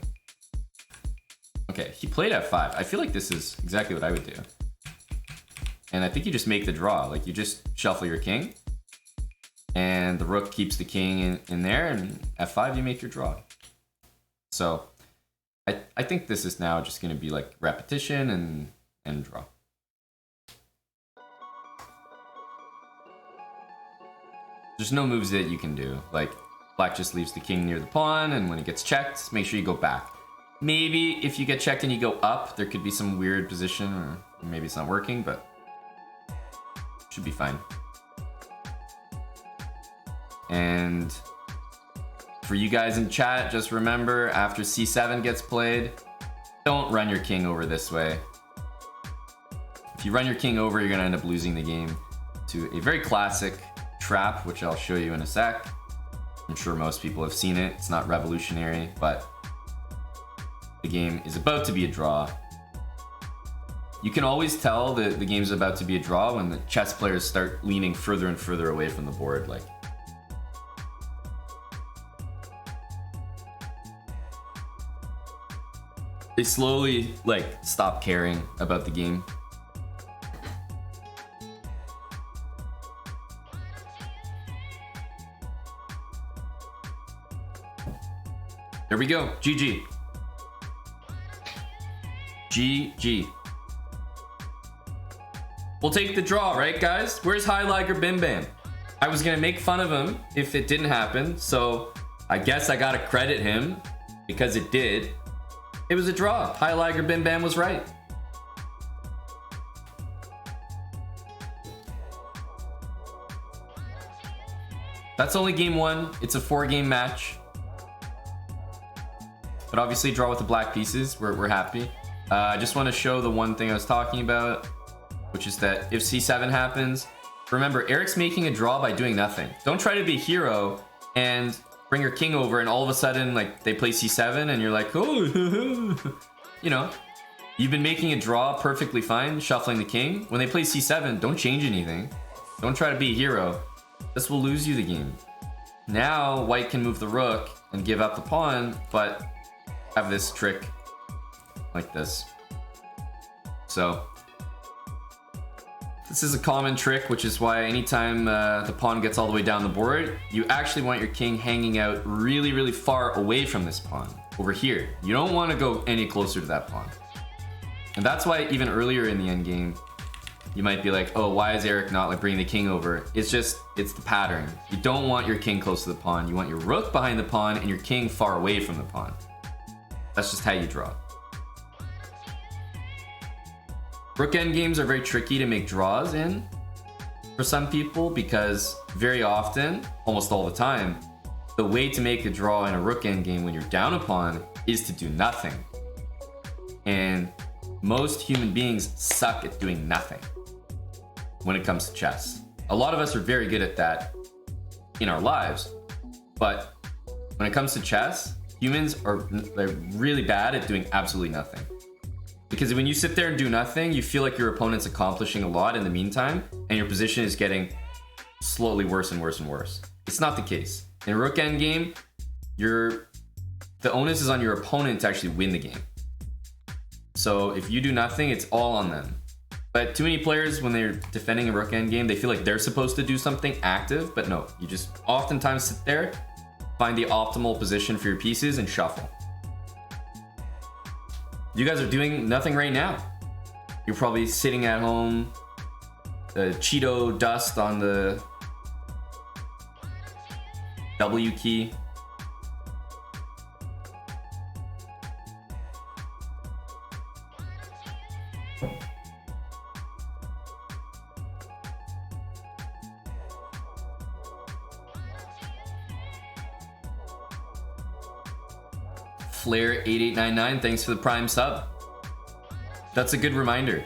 Okay, he played f5. I feel like this is exactly what I would do, and I think you just make the draw. Like you just shuffle your king, and the rook keeps the king in there, and f5 you make your draw. So I think this is now just going to be like repetition and draw. There's no moves that you can do. Like black just leaves the king near the pawn, and when it gets checked, make sure you go back. Maybe if you get checked and you go up, there could be some weird position, or maybe it's not working, but should be fine. And for you guys in chat, just remember, after c7 gets played, don't run your king over this way. If you run your king over, you're gonna end up losing the game to a very classic trap, which I'll show you in a sec. I'm sure most people have seen it. It's not revolutionary, but the game is about to be a draw. You can always tell that the game's about to be a draw when the chess players start leaning further and further away from the board. Like, they slowly like stop caring about the game. There we go. GG. GG. We'll take the draw, right, guys? Where's High Liger Bim Bam? I was gonna make fun of him if it didn't happen, so I guess I gotta credit him because it did. It was a draw. High Liger Bim Bam was right. That's only game 1. It's a 4-game match. But obviously draw with the black pieces. We're happy. I just want to show the one thing I was talking about, which is that if c7 happens, remember, Eric's making a draw by doing nothing. Don't try to be a hero and bring your king over and all of a sudden like they play c7 and you're like, oh, you know, You've been making a draw perfectly fine, shuffling the king. When they play c7, don't change anything. Don't try to be a hero. This will lose you the game. Now, white can move the rook and give up the pawn, but have this trick like this. So, this is a common trick, which is why anytime the pawn gets all the way down the board, you actually want your king hanging out really, really far away from this pawn, over here. You don't want to go any closer to that pawn. And that's why even earlier in the endgame, you might be like, oh, why is Eric not like bringing the king over? It's the pattern. You don't want your king close to the pawn. You want your rook behind the pawn and your king far away from the pawn. That's just how you draw. Rook endgames are very tricky to make draws in for some people because very often, almost all the time, the way to make a draw in a rook endgame when you're down a pawn is to do nothing. And most human beings suck at doing nothing when it comes to chess. A lot of us are very good at that in our lives, but when it comes to chess, humans they're really bad at doing absolutely nothing. Because when you sit there and do nothing, you feel like your opponent's accomplishing a lot in the meantime, and your position is getting slowly worse and worse and worse. It's not the case. In a rook endgame, the onus is on your opponent to actually win the game. So if you do nothing, it's all on them. But too many players, when they're defending a rook endgame, they feel like they're supposed to do something active, but no. You just oftentimes sit there, find the optimal position for your pieces, and shuffle. You guys are doing nothing right now. You're probably sitting at home, the Cheeto dust on the W key. Flair8899, thanks for the prime sub. That's a good reminder.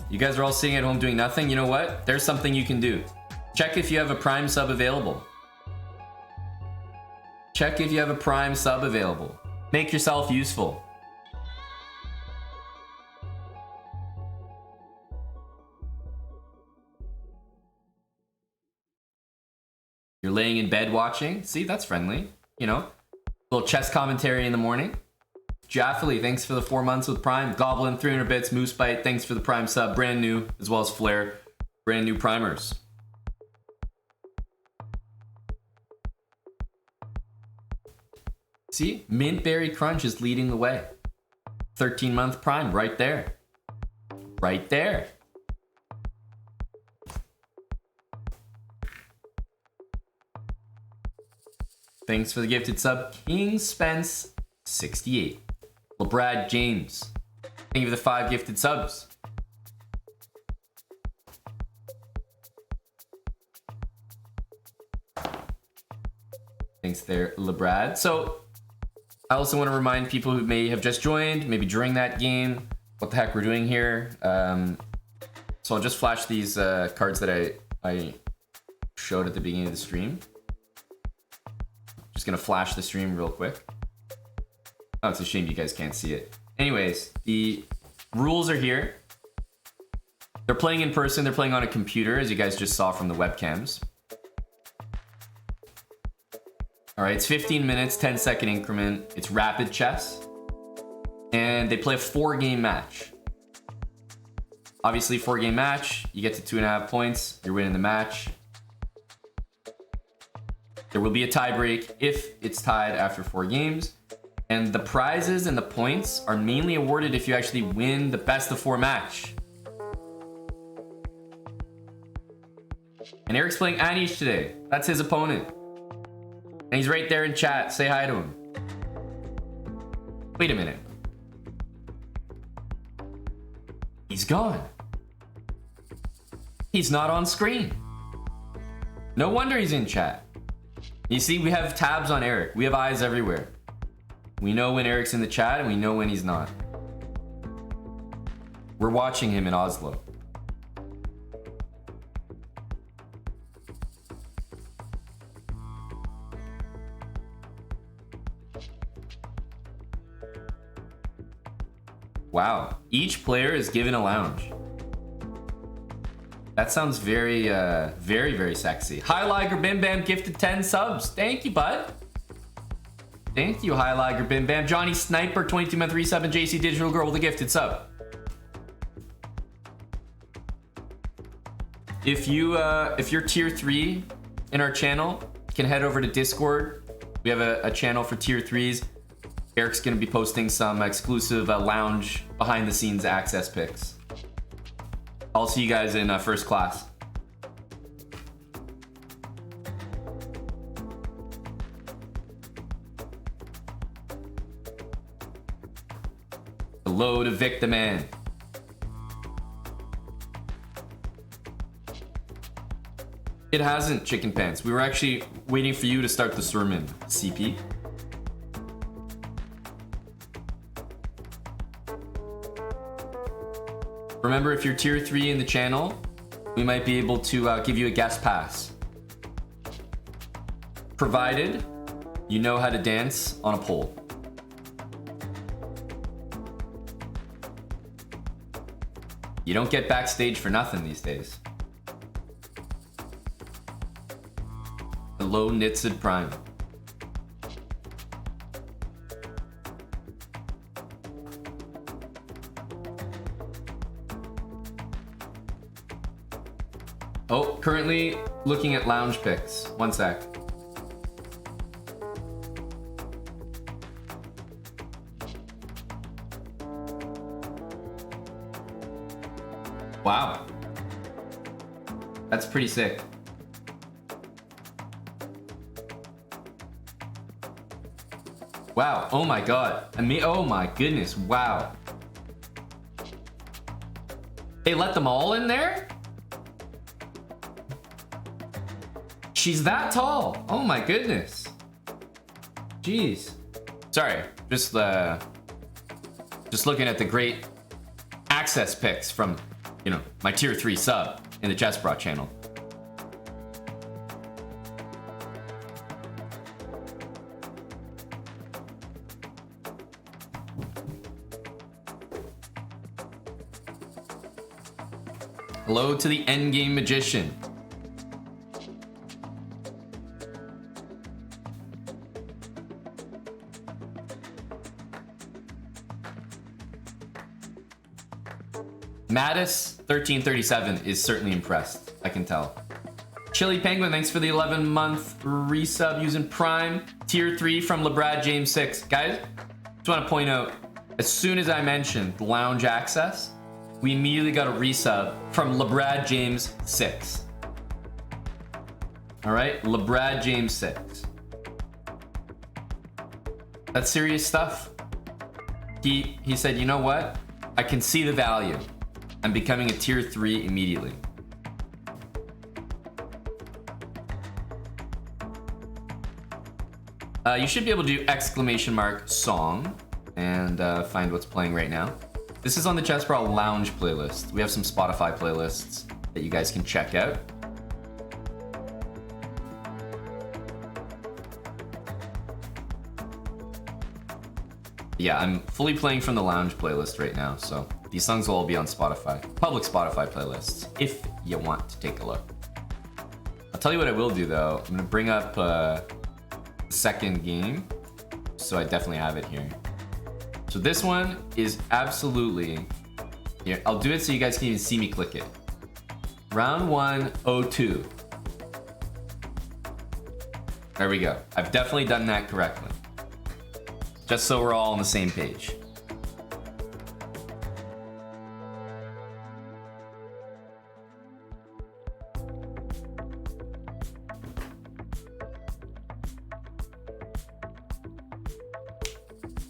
You guys are all sitting at home doing nothing. You know what? There's something you can do. Check if you have a prime sub available. Check if you have a prime sub available. Make yourself useful. You're laying in bed watching. See, that's friendly. You know, little chess commentary in the morning. Jaffley, thanks for the 4 months with Prime. Goblin, 300 bits. Moose Bite, thanks for the Prime sub. Brand new, as well as Flair. Brand new primers. See, Mintberry Crunch is leading the way. 13-month Prime, right there. Right there. Thanks for the gifted sub. King Spence 68. LeBrad James. Thank you for the 5 gifted subs. Thanks there, LeBrad. So I also want to remind people who may have just joined, maybe during that game, what the heck we're doing here. So I'll just flash these cards that I showed at the beginning of the stream. Just gonna flash the stream real quick. Oh, it's a shame you guys can't see it. Anyways, the rules are here. They're playing in person, they're playing on a computer, as you guys just saw from the webcams. All right, it's 15 minutes, 10-second increment. It's rapid chess. And they play a 4-game match. Obviously, 4-game match, you get to 2.5 points, you're winning the match. There will be a tie break if it's tied after 4 games. And the prizes and the points are mainly awarded if you actually win the best of 4 match. And Eric's playing Anish today. That's his opponent. And he's right there in chat. Say hi to him. Wait a minute. He's gone. He's not on screen. No wonder he's in chat. You see, we have tabs on Eric. We have eyes everywhere. We know when Eric's in the chat and we know when he's not. We're watching him in Oslo. Wow. Each player is given a lounge. That sounds very, very sexy. Hi, Liger Bim Bam gifted 10 subs. Thank you, bud. Thank you, Hi, Liger Bim Bam. Johnny Sniper, 22-month resub, and JC Digital Girl with a gifted sub. If you're tier 3 in our channel, you can head over to Discord. We have a channel for tier 3s. Eric's gonna be posting some exclusive lounge behind the scenes access pics. I'll see you guys in first class. Hello to Victor Man. It hasn't, Chicken Pants. We were actually waiting for you to start the sermon, CP. Remember, if you're tier 3 in the channel, we might be able to give you a guest pass. Provided you know how to dance on a pole. You don't get backstage for nothing these days. Hello, Nitsid Prime. Oh, currently looking at lounge picks. One sec. Wow. That's pretty sick. Wow. Oh my god. Oh my goodness. Wow. They let them all in there? She's that tall. Oh my goodness. Jeez. Sorry. Just looking at the great access picks from, you know, my tier 3 sub in the chessbrah channel. Hello to the endgame magician. Mattis 1337 is certainly impressed. I can tell. Chili Penguin, thanks for the 11-month resub using Prime. Tier 3 from LeBrad James 6. Guys, just want to point out, as soon as I mentioned lounge access, we immediately got a resub from LeBrad James 6. All right, LeBrad James 6. That's serious stuff. He said, you know what? I can see the value. I'm becoming a tier 3 immediately. You should be able to do ! song and find what's playing right now. This is on the chessbrah lounge playlist. We have some Spotify playlists that you guys can check out. Yeah, I'm fully playing from the lounge playlist right now, so these songs will all be on Spotify. Public Spotify playlists, if you want to take a look. I'll tell you what I will do though. I'm gonna bring up the second game, so I definitely have it here. So this one is absolutely, here, I'll do it so you guys can even see me click it. Round 1, 02. There we go. I've definitely done that correctly. Just so we're all on the same page.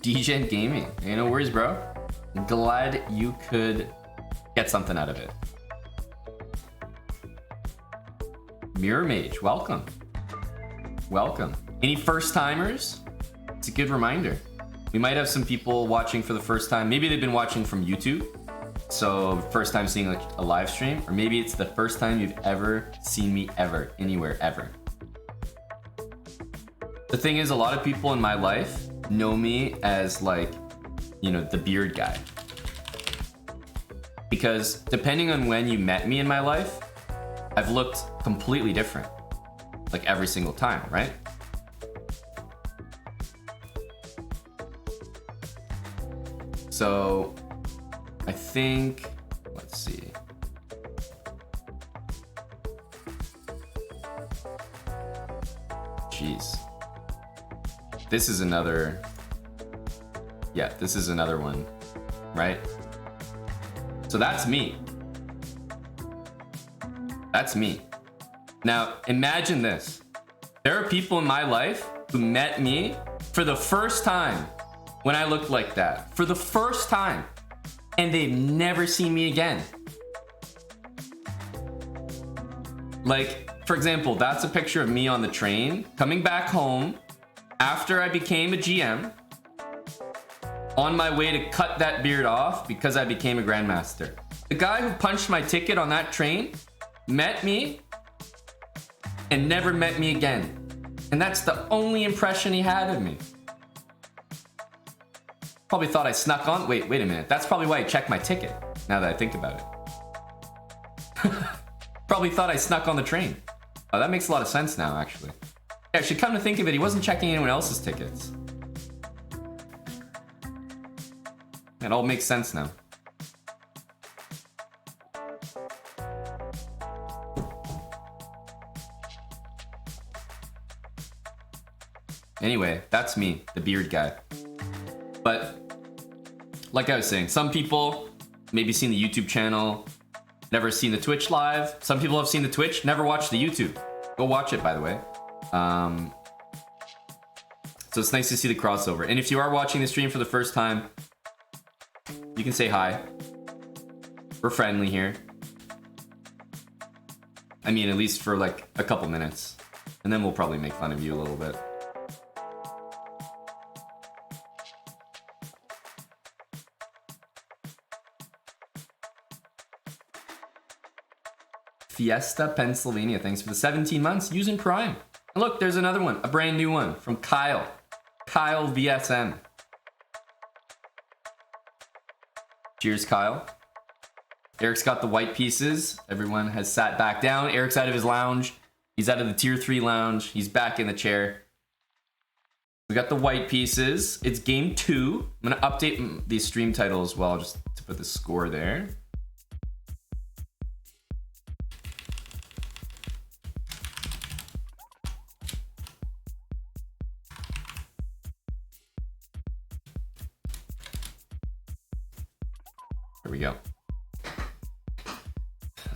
DGen Gaming, hey, no worries, bro. I'm glad you could get something out of it. Mirror Mage, welcome. Welcome. Any first timers? It's a good reminder. We might have some people watching for the first time. Maybe they've been watching from YouTube, so first time seeing like a live stream, or maybe it's the first time you've ever seen me ever, anywhere, ever. The thing is, a lot of people in my life know me as like, you know, the beard guy. because depending on when you met me in my life, I've looked completely different. Like every single time, right? So I think, let's see. Jeez. This is another, yeah, this is another one, right? So that's me. That's me. Now, imagine this. There are people in my life who met me for the first time when I looked like that. For the first time. And they've never seen me again. Like, for example, that's a picture of me on the train, coming back home after I became a GM, on my way to cut that beard off because I became a Grandmaster. The guy who punched my ticket on that train met me and never met me again. And that's the only impression he had of me. Probably thought I snuck on. Wait a minute. That's probably why he checked my ticket, now that I think about it. Probably thought I snuck on the train. Oh, that makes a lot of sense now, actually. Yeah, actually, come to think of it, he wasn't checking anyone else's tickets. It all makes sense now. Anyway, that's me, the beard guy. But like I was saying, some people maybe seen the YouTube channel, never seen the Twitch live. Some people have seen the Twitch, never watched the YouTube. Go watch it, by the way. So it's nice to see the crossover. And if you are watching the stream for the first time, you can say hi. We're friendly here. I mean, at least for like a couple minutes. And then we'll probably make fun of you a little bit. Fiesta, Pennsylvania. Thanks for the 17 months using Prime. And look, there's another one, a brand new one from Kyle. Kyle VSM. Cheers, Kyle. Eric's got the white pieces. Everyone has sat back down. Eric's out of his lounge. He's out of the tier 3 lounge. He's back in the chair. We got the white pieces. It's game 2. I'm going to update the stream title as well, just to put the score there. There we go.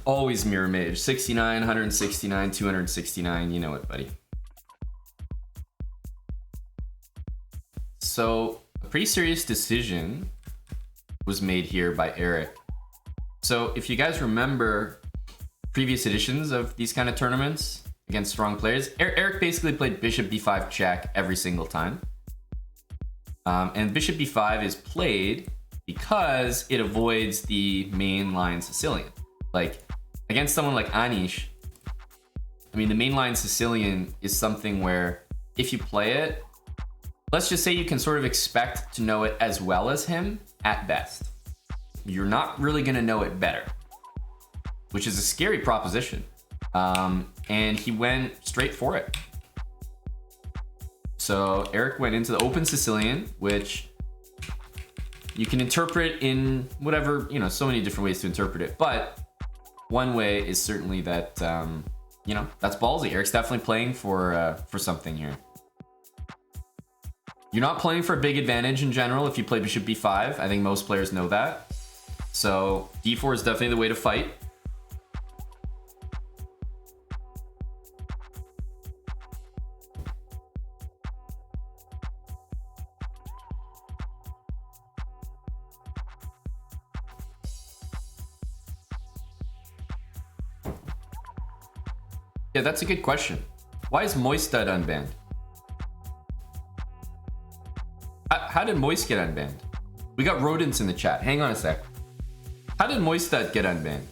Always mirror mage. 69, 169, 269. You know it, buddy. So, a pretty serious decision was made here by Eric. So, if you guys remember previous editions of these kind of tournaments against strong players, Eric basically played bishop b5 check every single time. And bishop b5 is played because it avoids the main line Sicilian. Like, against someone like Anish, I mean, the main line Sicilian is something where if you play it, let's just say you can sort of expect to know it as well as him at best. You're not really gonna know it better, which is a scary proposition. And he went straight for it. So Eric went into the open Sicilian, which you can interpret in whatever, you know, so many different ways to interpret it. But one way is certainly that, you know, that's ballsy. Eric's definitely playing for something here. You're not playing for a big advantage in general if you play bishop b5. I think most players know that. So d4 is definitely the way to fight. Yeah, that's a good question. Why is Moistad unbanned? How did Moist get unbanned? We got rodents in the chat. Hang on a sec. How did Moistad get unbanned?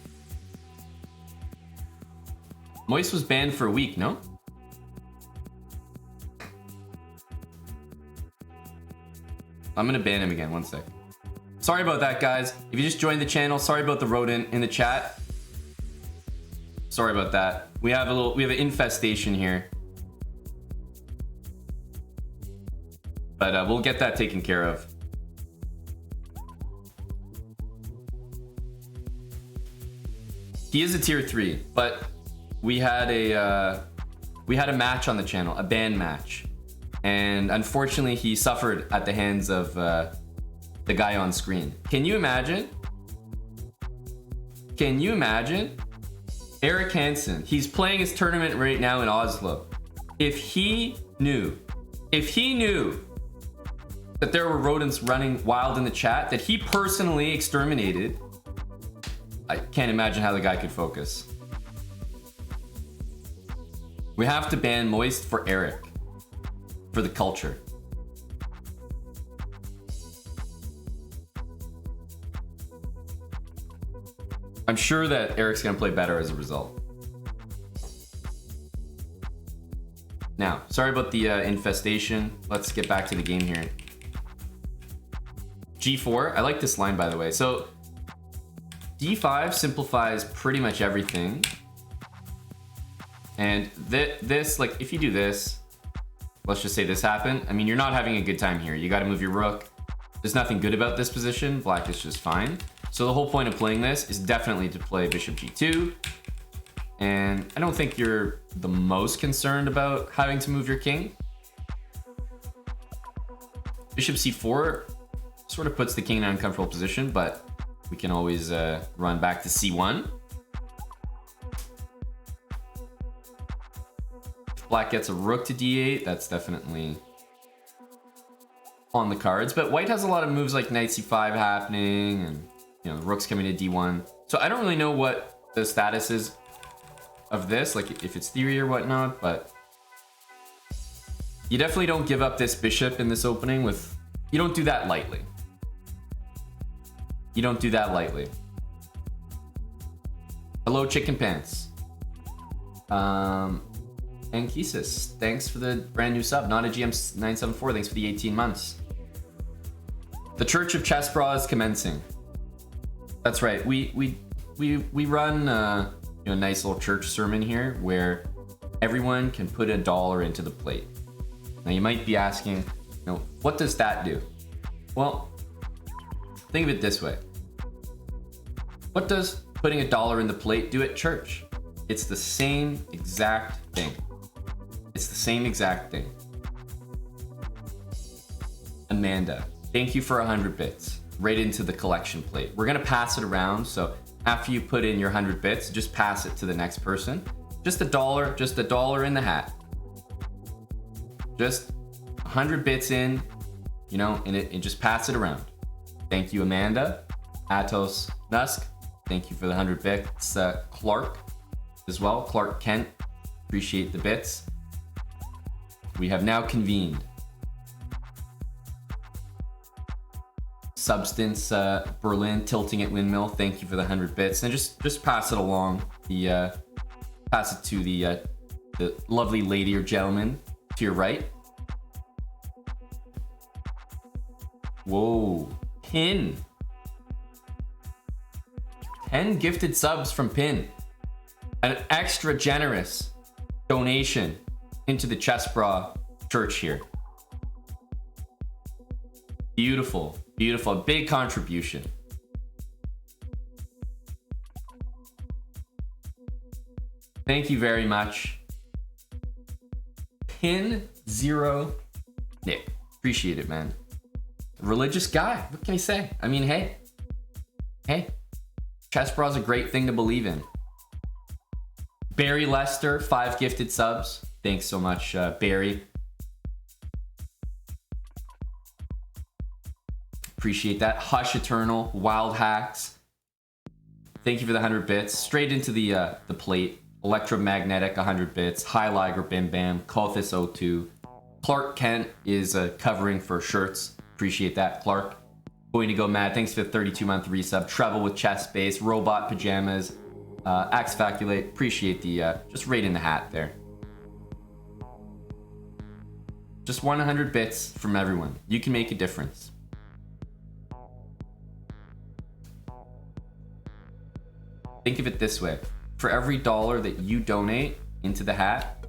Moist was banned for a week, no? I'm gonna ban him again, one sec. Sorry about that, guys. If you just joined the channel, sorry about the rodent in the chat. Sorry about that. We have an infestation here. But we'll get that taken care of. He is a tier 3, but we had a match on the channel, a ban match. And unfortunately, he suffered at the hands of the guy on screen. Can you imagine? Can you imagine? Eric Hansen, he's playing his tournament right now in Oslo. If he knew that there were rodents running wild in the chat that he personally exterminated, I can't imagine how the guy could focus. We have to ban Moist for Eric. For the culture. I'm sure that Eric's gonna play better as a result. Now, sorry about the infestation. Let's get back to the game here. G4, I like this line, by the way. So D5 simplifies pretty much everything. And this, like, if you do this, let's just say this happened. I mean, you're not having a good time here. You got to move your rook. There's nothing good about this position. Black is just fine. So the whole point of playing this is definitely to play bishop g2. And I don't think you're the most concerned about having to move your king. Bishop c4 sort of puts the king in an uncomfortable position, but we can always run back to c1. If black gets a rook to d8, that's definitely on the cards. But white has a lot of moves like knight c5 happening, and you know, the rook's coming to d1. So I don't really know what the status is of this, like if it's theory or whatnot, but you definitely don't give up this bishop in this opening with, you don't do that lightly. You don't do that lightly. Hello, Chicken Pants. And Kisis, thanks for the brand new sub. Not a GM974, thanks for the 18 months. The Church of chessbrah is commencing. That's right. We run you know, a nice little church sermon here where everyone can put $1 into the plate. Now you might be asking, you know, what does that do? Well, think of it this way. What does putting $1 in the plate do at church? It's the same exact thing. It's the same exact thing. Amanda, thank you for 100 bits. Right into the collection plate. We're gonna pass it around, so after you put in your 100 bits, just pass it to the next person. Just $1 in the hat. Just 100 bits in, you know, and just pass it around. Thank you, Amanda. Atos Nusk, thank you for the 100 bits. Clark as well, Clark Kent, appreciate the bits. We have now convened. Substance Berlin, tilting at windmill, thank you for the 100 bits. And just pass it along. Pass it to the lovely lady or gentleman to your right. Whoa, Pin. 10 gifted subs from Pin. An extra generous donation into the chessbrah church here. Beautiful, beautiful, big contribution. Thank you very much. Pin 0 Nick, appreciate it, man. Religious guy, what can I say? I mean, hey, chessbrah is a great thing to believe in. Barry Lester, 5 gifted subs. Thanks so much, Barry. Appreciate that. Hush Eternal, Wild Hacks. Thank you for the 100 bits. Straight into the plate. Electromagnetic, 100 bits. High Liger, Bim Bam. Kothis 02. Clark Kent is covering for shirts. Appreciate that, Clark. Going to go mad. Thanks for the 32-month resub. Trouble with Chess Base. Robot Pajamas. Axe Faculate. Appreciate the just right in the hat there. Just 100 bits from everyone. You can make a difference. Think of it this way. For every dollar that you donate into the hat,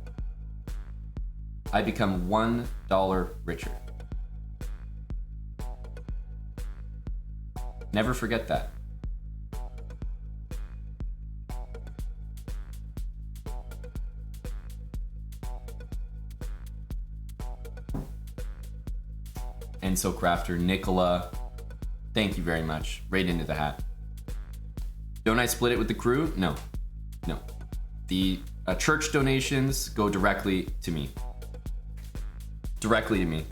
I become $1 richer. Never forget that. And so Crafter, Nicola, thank you very much. Right into the hat. Don't I split it with the crew? No. No. The church donations go directly to me. Directly to me.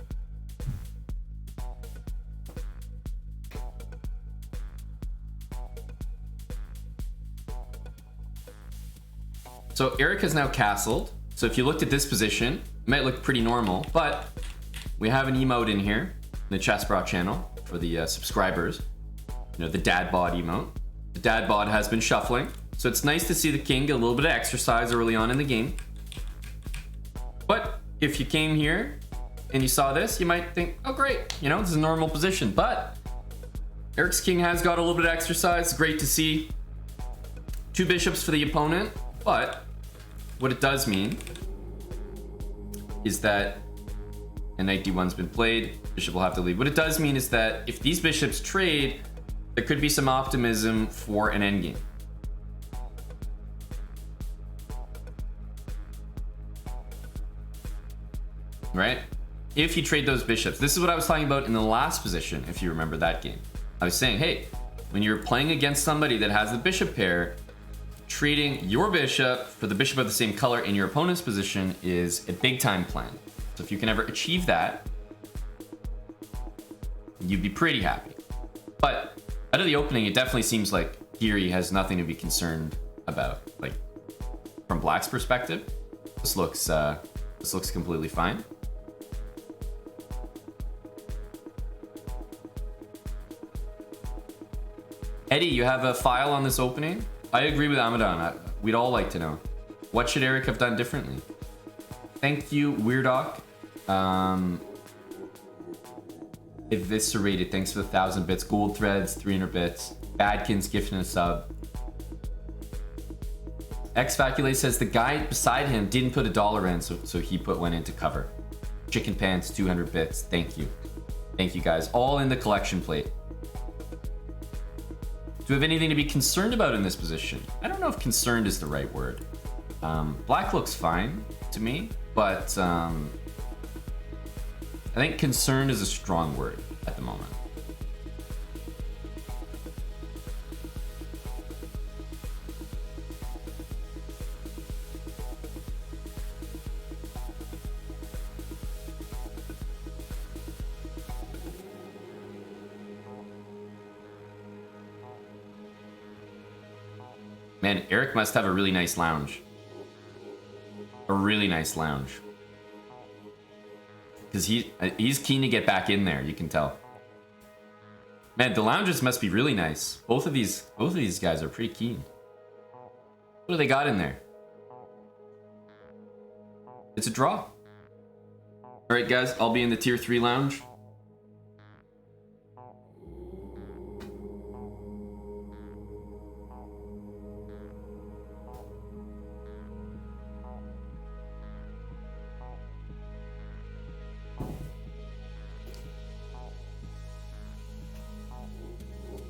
So Eric has now castled. So if you looked at this position, it might look pretty normal, but we have an emote in here, in the chessbrah channel for the subscribers. You know, the dad bod emote. The dad bod has been shuffling. So it's nice to see the king get a little bit of exercise early on in the game. But if you came here and you saw this, you might think, oh great, you know, this is a normal position. But Eric's king has got a little bit of exercise. Great to see. 2 bishops for the opponent, but what it does mean is that a knight d1's been played, bishop will have to leave. What it does mean is that if these bishops trade, there could be some optimism for an endgame. Right? If you trade those bishops, this is what I was talking about in the last position, if you remember that game. I was saying, hey, when you're playing against somebody that has the bishop pair, trading your bishop for the bishop of the same color in your opponent's position is a big time plan. So if you can ever achieve that, you'd be pretty happy. But out of the opening, it definitely seems like Geary has nothing to be concerned about. Like, from Black's perspective, this looks completely fine. Eddie, you have a file on this opening? I agree with Amadon. We'd all like to know. What should Eric have done differently? Thank you, Weirdoc. Eviscerated, thanks for the 1,000 bits. Gold Threads, 300 bits. Badkins gifting a sub. Xfaculae says the guy beside him didn't put $1 in, so he put one in to cover. Chicken Pants, 200 bits. Thank you. Thank you guys. All in the collection plate. Do we have anything to be concerned about in this position? I don't know if concerned is the right word. Black looks fine to me, but I think concerned is a strong word at the moment. Man, Eric must have a really nice lounge. A really nice lounge. Because he's keen to get back in there, you can tell. Man, the lounges must be really nice. Both of these guys are pretty keen. What do they got in there? It's a draw. Alright guys, I'll be in the tier 3 lounge.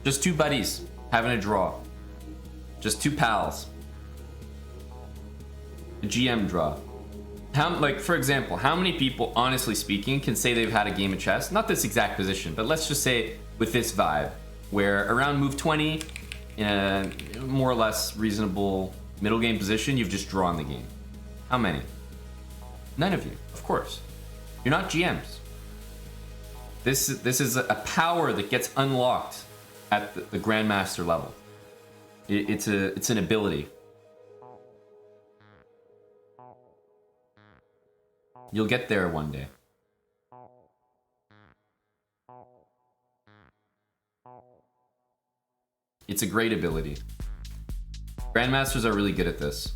Just 2 buddies having a draw. Just 2 pals. A GM draw. Like, for example, how many people, honestly speaking, can say they've had a game of chess? Not this exact position, but let's just say with this vibe, where around move 20, in a more or less reasonable middle game position, you've just drawn the game. How many? None of you, of course. You're not GMs. This is a power that gets unlocked at the Grandmaster level. It's an ability. You'll get there one day. It's a great ability. Grandmasters are really good at this.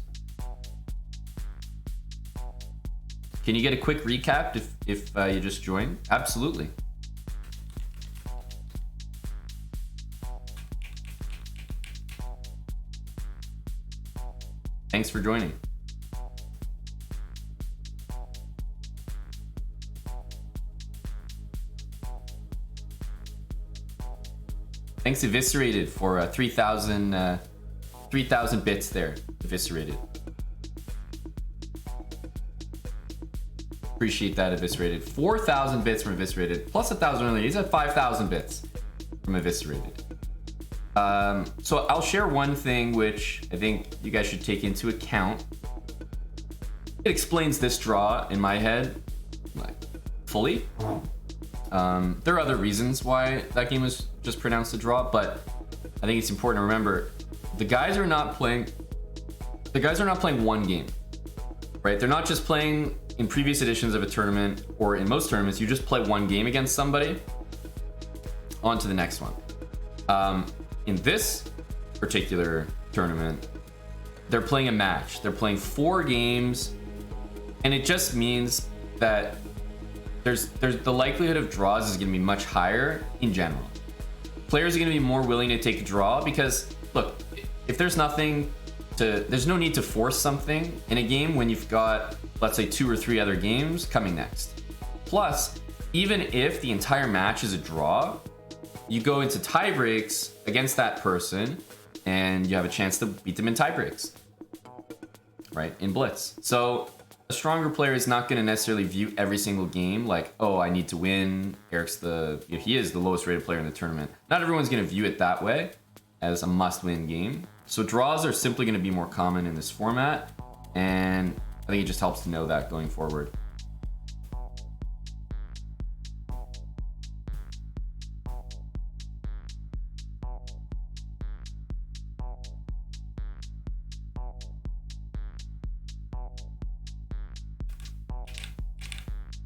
Can you get a quick recap if you just joined? Absolutely. Thanks for joining. Thanks Eviscerated for 3,000 bits there. Eviscerated. Appreciate that, Eviscerated. 4,000 bits from Eviscerated, plus 1,000 earlier. He's at 5,000 bits from Eviscerated. So I'll share one thing which I think you guys should take into account. It explains this draw in my head, like, fully. There are other reasons why that game was just pronounced a draw, but I think it's important to remember the guys are not playing one game, right? They're not just playing in previous editions of a tournament, or in most tournaments, you just play one game against somebody, on to the next one. In this particular tournament, they're playing a match. They're playing 4 games, and it just means that there's the likelihood of draws is going to be much higher in general. Players are going to be more willing to take a draw because, look, if there's no need to force something in a game when you've got, let's say, 2 or 3 other games coming next. Plus, even if the entire match is a draw, you go into tie breaks against that person and you have a chance to beat them in tie breaks, right? In Blitz. So a stronger player is not going to necessarily view every single game like, oh, I need to win. Eric's he is the lowest rated player in the tournament. Not everyone's going to view it that way as a must-win game. So draws are simply going to be more common in this format, and I think it just helps to know that going forward.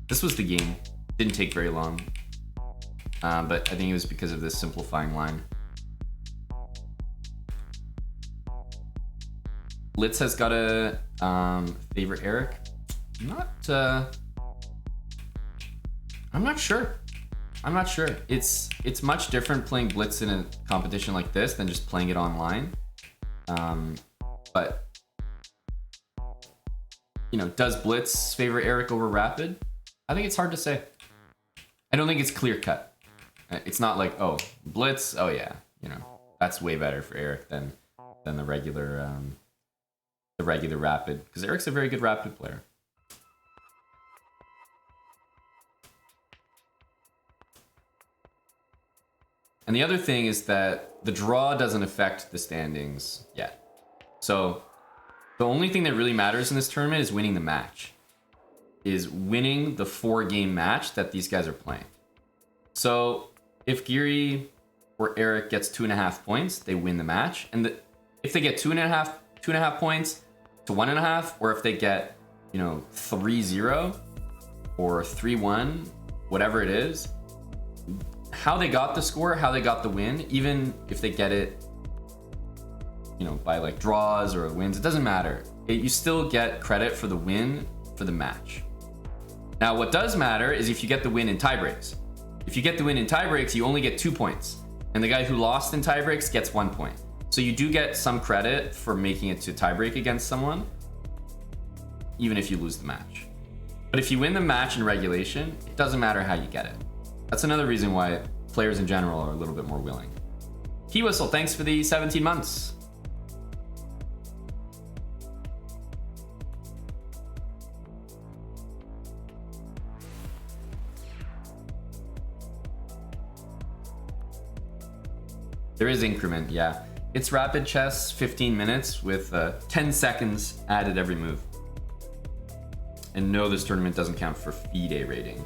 This was the game. Didn't take very long, but I think it was because of this simplifying line. Litz has got a favorite Eric. I'm not sure. It's much different playing Blitz in a competition like this than just playing it online. But you know, does Blitz favor Eric over Rapid? I think it's hard to say. I don't think it's clear cut. It's not like, oh, Blitz, oh yeah, you know, that's way better for Eric than the regular Rapid, because Eric's a very good Rapid player. And the other thing is that the draw doesn't affect the standings yet. So the only thing that really matters in this tournament is winning the match. Is winning the 4-game match that these guys are playing. So if Geary or Eric gets 2.5 points, they win the match. And if they get 2.5 points to 1.5, or if they get, you know, 3-0 or 3-1, whatever it is, how they got the score, how they got the win, even if they get it, you know, by like draws or wins, it doesn't matter. You still get credit for the win for the match. Now, what does matter is if you get the win in tie breaks. If you get the win in tie breaks, you only get 2 points. And the guy who lost in tie breaks gets 1 point. So you do get some credit for making it to tie break against someone, even if you lose the match. But if you win the match in regulation, it doesn't matter how you get it. That's another reason why players in general are a little bit more willing. Key Whistle, thanks for the 17 months. There is increment, yeah. It's rapid chess, 15 minutes with 10 seconds added every move. And no, this tournament doesn't count for FIDE rating.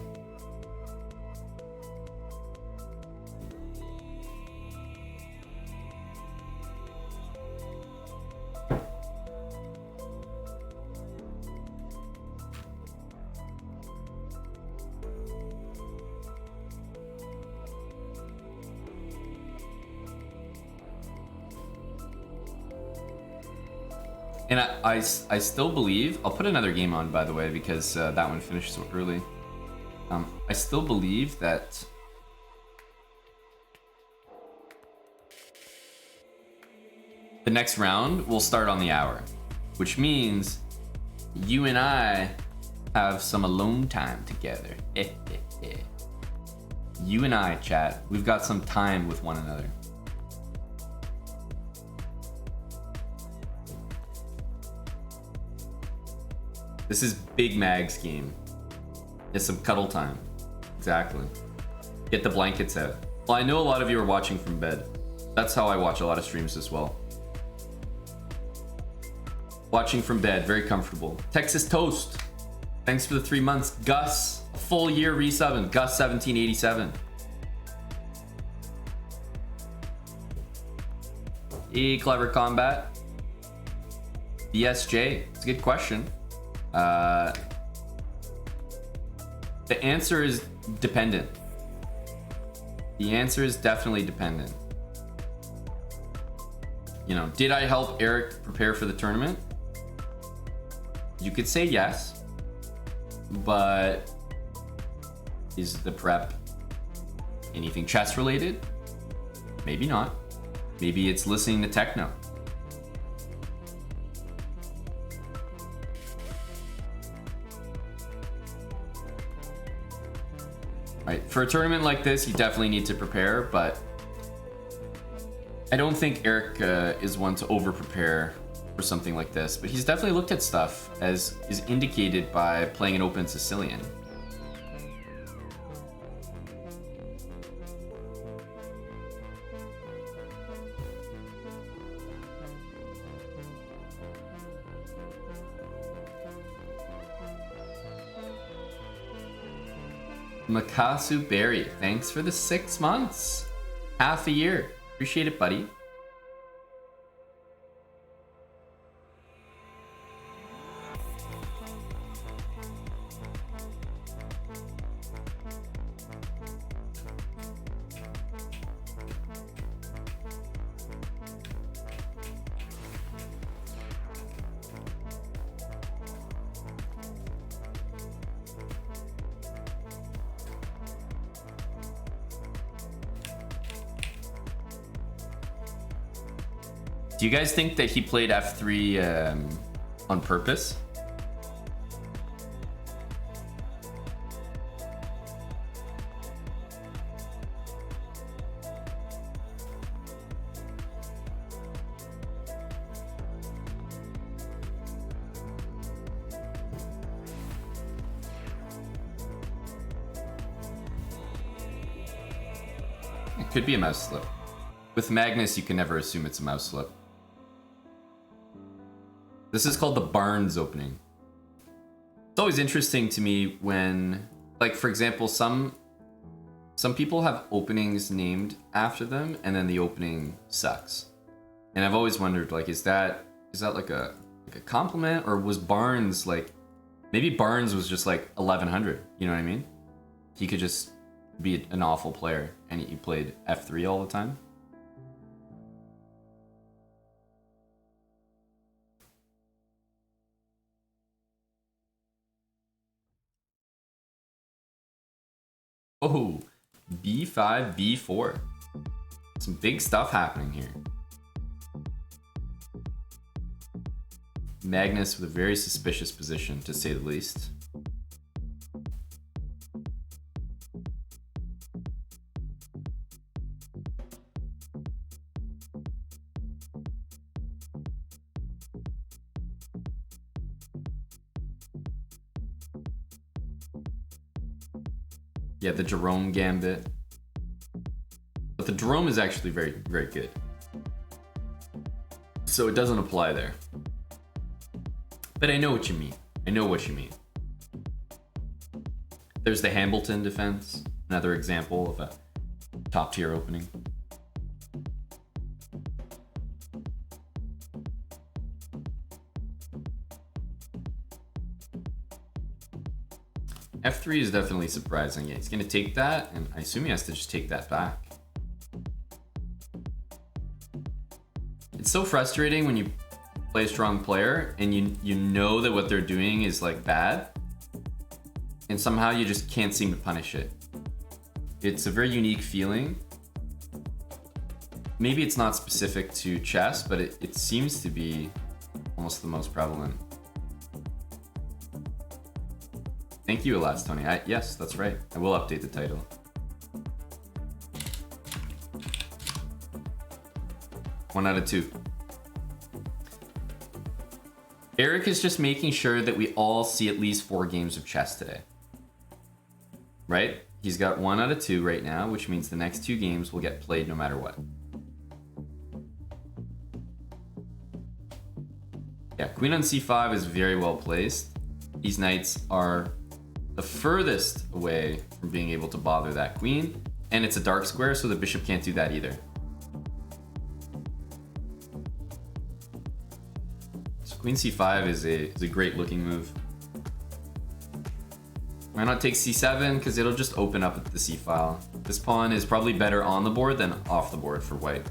And I still believe, I'll put another game on, by the way, because that one finished so early. I still believe that the next round will start on the hour. which means you and I have some alone time together. You and I, chat, we've got some time with one another. This is Big Mag's game. It's some cuddle time. Exactly. Get the blankets out. Well, I know a lot of you are watching from bed. That's how I watch a lot of streams as well. Watching from bed, very comfortable. Texas Toast, thanks for the 3 months. Gus, a full year resubbing. Gus 1787. Clever Combat. BSJ, it's a good question. The answer is dependent. The answer is definitely dependent. You know, did I help Eric prepare for the tournament? You could say yes, but is the prep anything chess related? Maybe not. Maybe it's listening to techno. Right, for a tournament like this, you definitely need to prepare, but I don't think Eric is one to over-prepare for something like this, but he's definitely looked at stuff, as is indicated by playing an Open Sicilian. Makasu Berry, thanks for the 6 months. Half a year. Appreciate it, buddy. Do you guys think that he played f3 on purpose? It could be a mouse slip. With Magnus, you can never assume it's a mouse slip. This is called the Barnes opening. It's always interesting to me when, like, for example, some people have openings named after them and then the opening sucks. And I've always wondered, like, is that like a compliment, or was Barnes like, maybe Barnes was just like 1100, you know what I mean? He could just be an awful player and he played f3 all the time. Oh, b5, b4. Some big stuff happening here. Magnus with a very suspicious position, to say the least. Yeah, the Jerome gambit. But the Jerome is actually very, very good. So it doesn't apply there. But I know what you mean. I know what you mean. There's the Hambleton defense, another example of a top tier opening. f3 is definitely surprising. Yeah, he's going to take that, and I assume he has to just take that back. It's so frustrating when you play a strong player and you know that what they're doing is like bad, and somehow you just can't seem to punish it. It's a very unique feeling. Maybe it's not specific to chess, but it seems to be almost the most prevalent. Thank you, Alas Tony. Yes, that's right. I will update the title. One out of two. Eric is just making sure that we all see at least 4 games of chess today. Right? He's got 1 out of 2 right now, which means the next 2 games will get played no matter what. Yeah, queen on c5 is very well placed. These knights are the furthest away from being able to bother that queen, and it's a dark square, so the bishop can't do that either. So queen c5 is a great looking move. Why not take c7? Because it'll just open up the c file. This pawn is probably better on the board than off the board for white.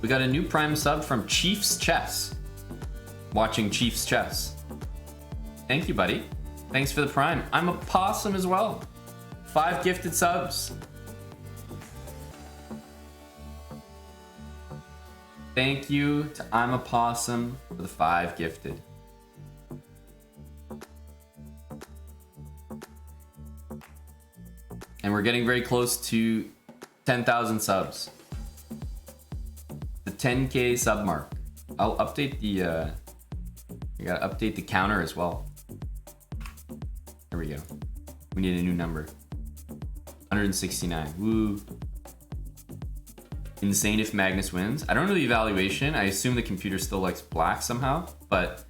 We got a new Prime sub from Chiefs Chess. Watching Chiefs Chess. Thank you, buddy. Thanks for the Prime. I'm a possum as well. 5 gifted subs. Thank you to I'm a Possum for the 5 gifted. And we're getting very close to 10,000 subs. The 10K sub mark. I'll update the I gotta update the counter as well. There we go. We need a new number. 169. Woo. Insane if Magnus wins. I don't know the evaluation. I assume the computer still likes black somehow, but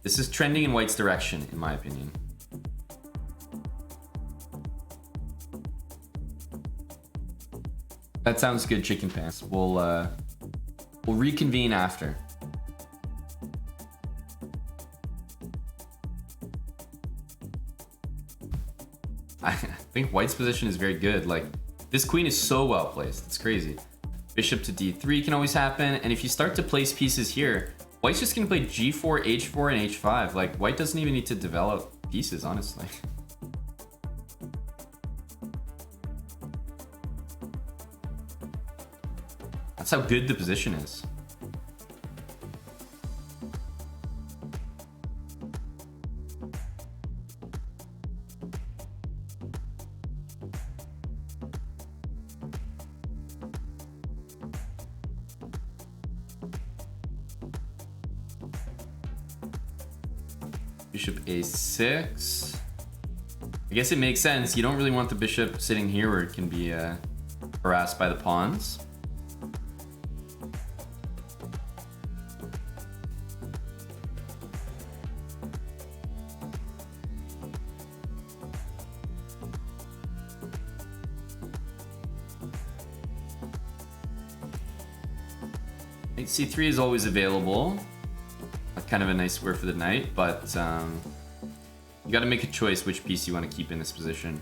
this is trending in white's direction, in my opinion. That sounds good, Chicken Pants. We'll reconvene after. I think white's position is very good. Like, this queen is so well placed. It's crazy. Bishop to d3 can always happen, and if you start to place pieces here, white's just gonna play g4, h4, and h5. Like, white doesn't even need to develop pieces, honestly. That's how good the position is. Bishop a6. I guess it makes sense. You don't really want the bishop sitting here where it can be harassed by the pawns. Knight c3 is always available. Kind of a nice square for the knight, but you got to make a choice which piece you want to keep in this position.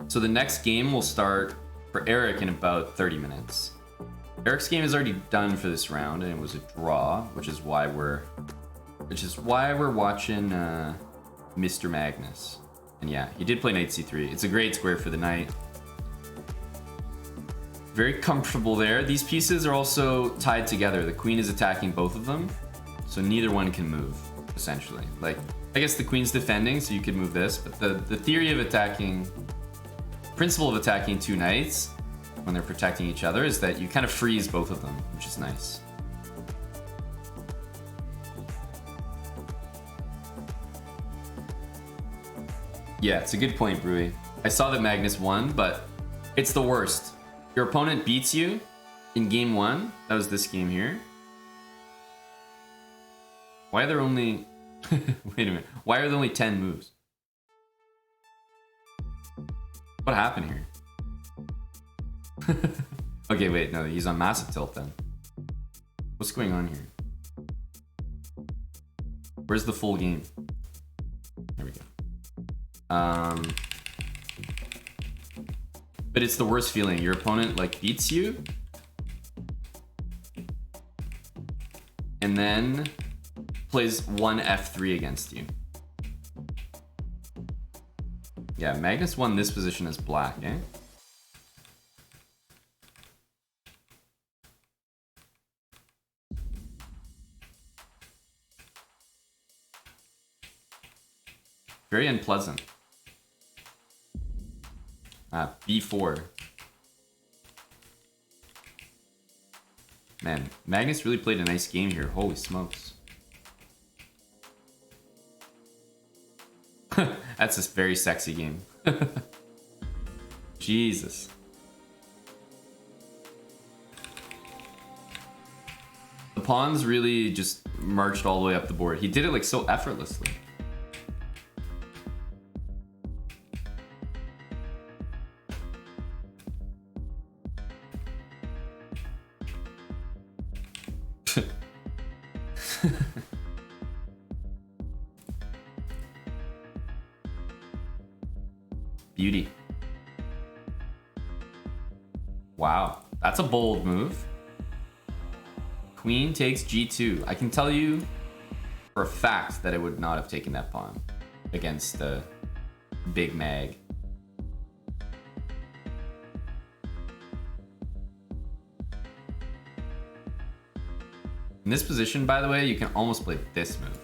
So the next game will start for Eric in about 30 minutes. Eric's game is already done for this round, and it was a draw, which is why we're watching Mr. Magnus. And yeah, he did play knight c3. It's a great square for the knight. Very comfortable there. These pieces are also tied together. The queen is attacking both of them, so neither one can move, essentially. Like, I guess the queen's defending, so you could move this, but the theory of attacking, principle of attacking 2 knights when they're protecting each other is that you kind of freeze both of them, which is nice. Yeah, it's a good point, Brewy. I saw that Magnus won, but it's the worst. Your opponent beats you in game 1. That was this game here. Why are there only... Wait a minute. Why are there only 10 moves? What happened here? Okay, wait, no, he's on massive tilt then. What's going on here? Where's the full game? There we go. But it's the worst feeling. Your opponent like beats you, and then plays one f3 against you. Yeah, Magnus won this position as black, eh? Very unpleasant. B4. Man, Magnus really played a nice game here. Holy smokes. That's a very sexy game. Jesus. The pawns really just marched all the way up the board. He did it like so effortlessly. Beauty. Wow, that's a bold move. Queen takes g2. I can tell you for a fact that I would not have taken that pawn against the big mag. In this position, by the way, you can almost play this move.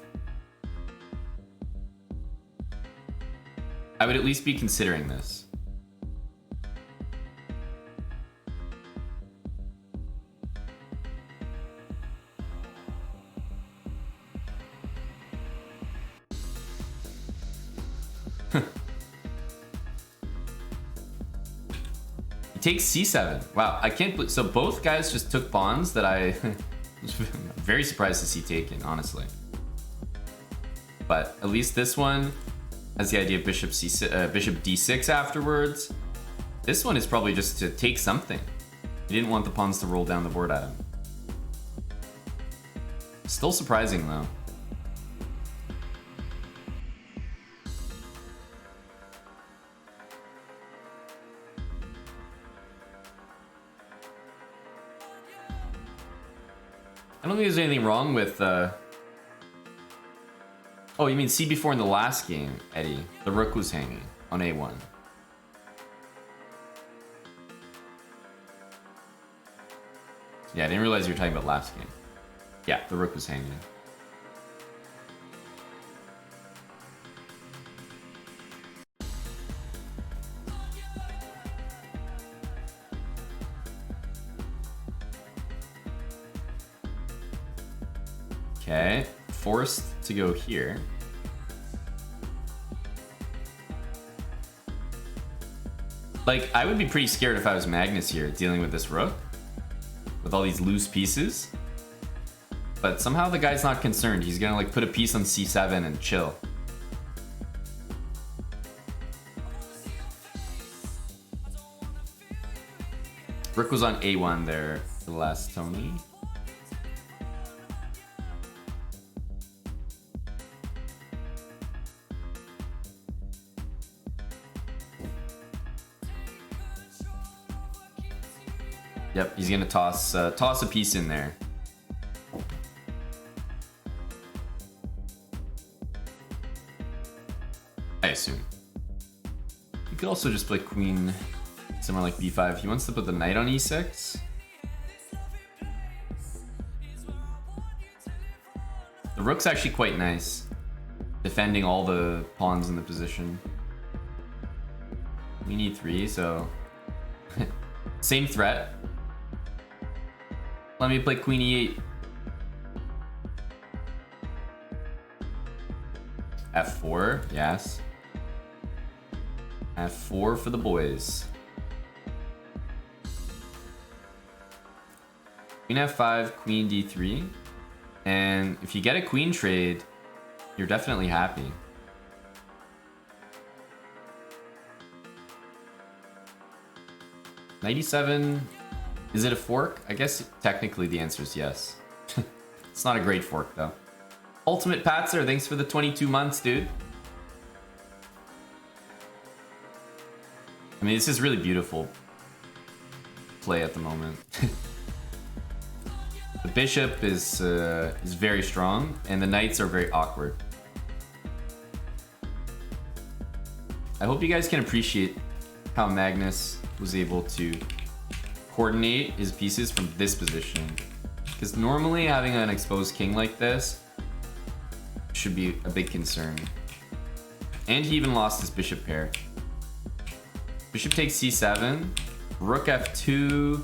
I would at least be considering this. He takes c7. Wow, I can't believe. So both guys just took pawns that I was very surprised to see taken, honestly. But at least this one has the idea of bishop d6 afterwards. This one is probably just to take something. He didn't want the pawns to roll down the board at him. Still surprising though. I don't think there's anything wrong with Oh, you mean CB4 in the last game, Eddie? The rook was hanging on A1. Yeah, I didn't realize you were talking about last game. Yeah, the rook was hanging. Okay, forced to go here. Like, I would be pretty scared if I was Magnus here, dealing with this rook. With all these loose pieces. But somehow the guy's not concerned. He's gonna like put a piece on c7 and chill. Rook was on a1 there for the last Tony. Yep, he's gonna toss a piece in there. I assume. You could also just play queen somewhere like b5. He wants to put the knight on e6. The rook's actually quite nice, defending all the pawns in the position. We need 3, so same threat. Let me play queen e8. f4, yes. f4 for the boys. Queen f5, queen d3. And if you get a queen trade, you're definitely happy. Knight e7. Is it a fork? I guess technically the answer is yes. It's not a great fork though. Ultimate Patzer, thanks for the 22 months, dude. I mean, this is really beautiful play at the moment. The bishop is very strong, and the knights are very awkward. I hope you guys can appreciate how Magnus was able to coordinate his pieces from this position. Because normally having an exposed king like this should be a big concern. And he even lost his bishop pair. Bishop takes c7, rook f2,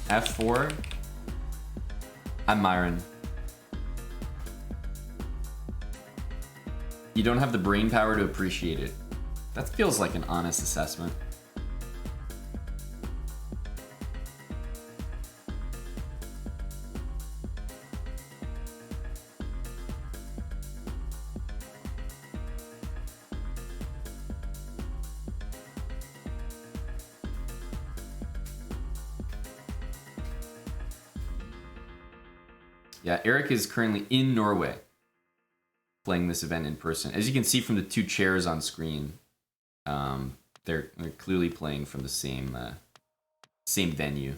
f4. I'm Myron. You don't have the brain power to appreciate it. That feels like an honest assessment. Yeah, Eric is currently in Norway playing this event in person. As you can see from the two chairs on screen, they're clearly playing from the same venue.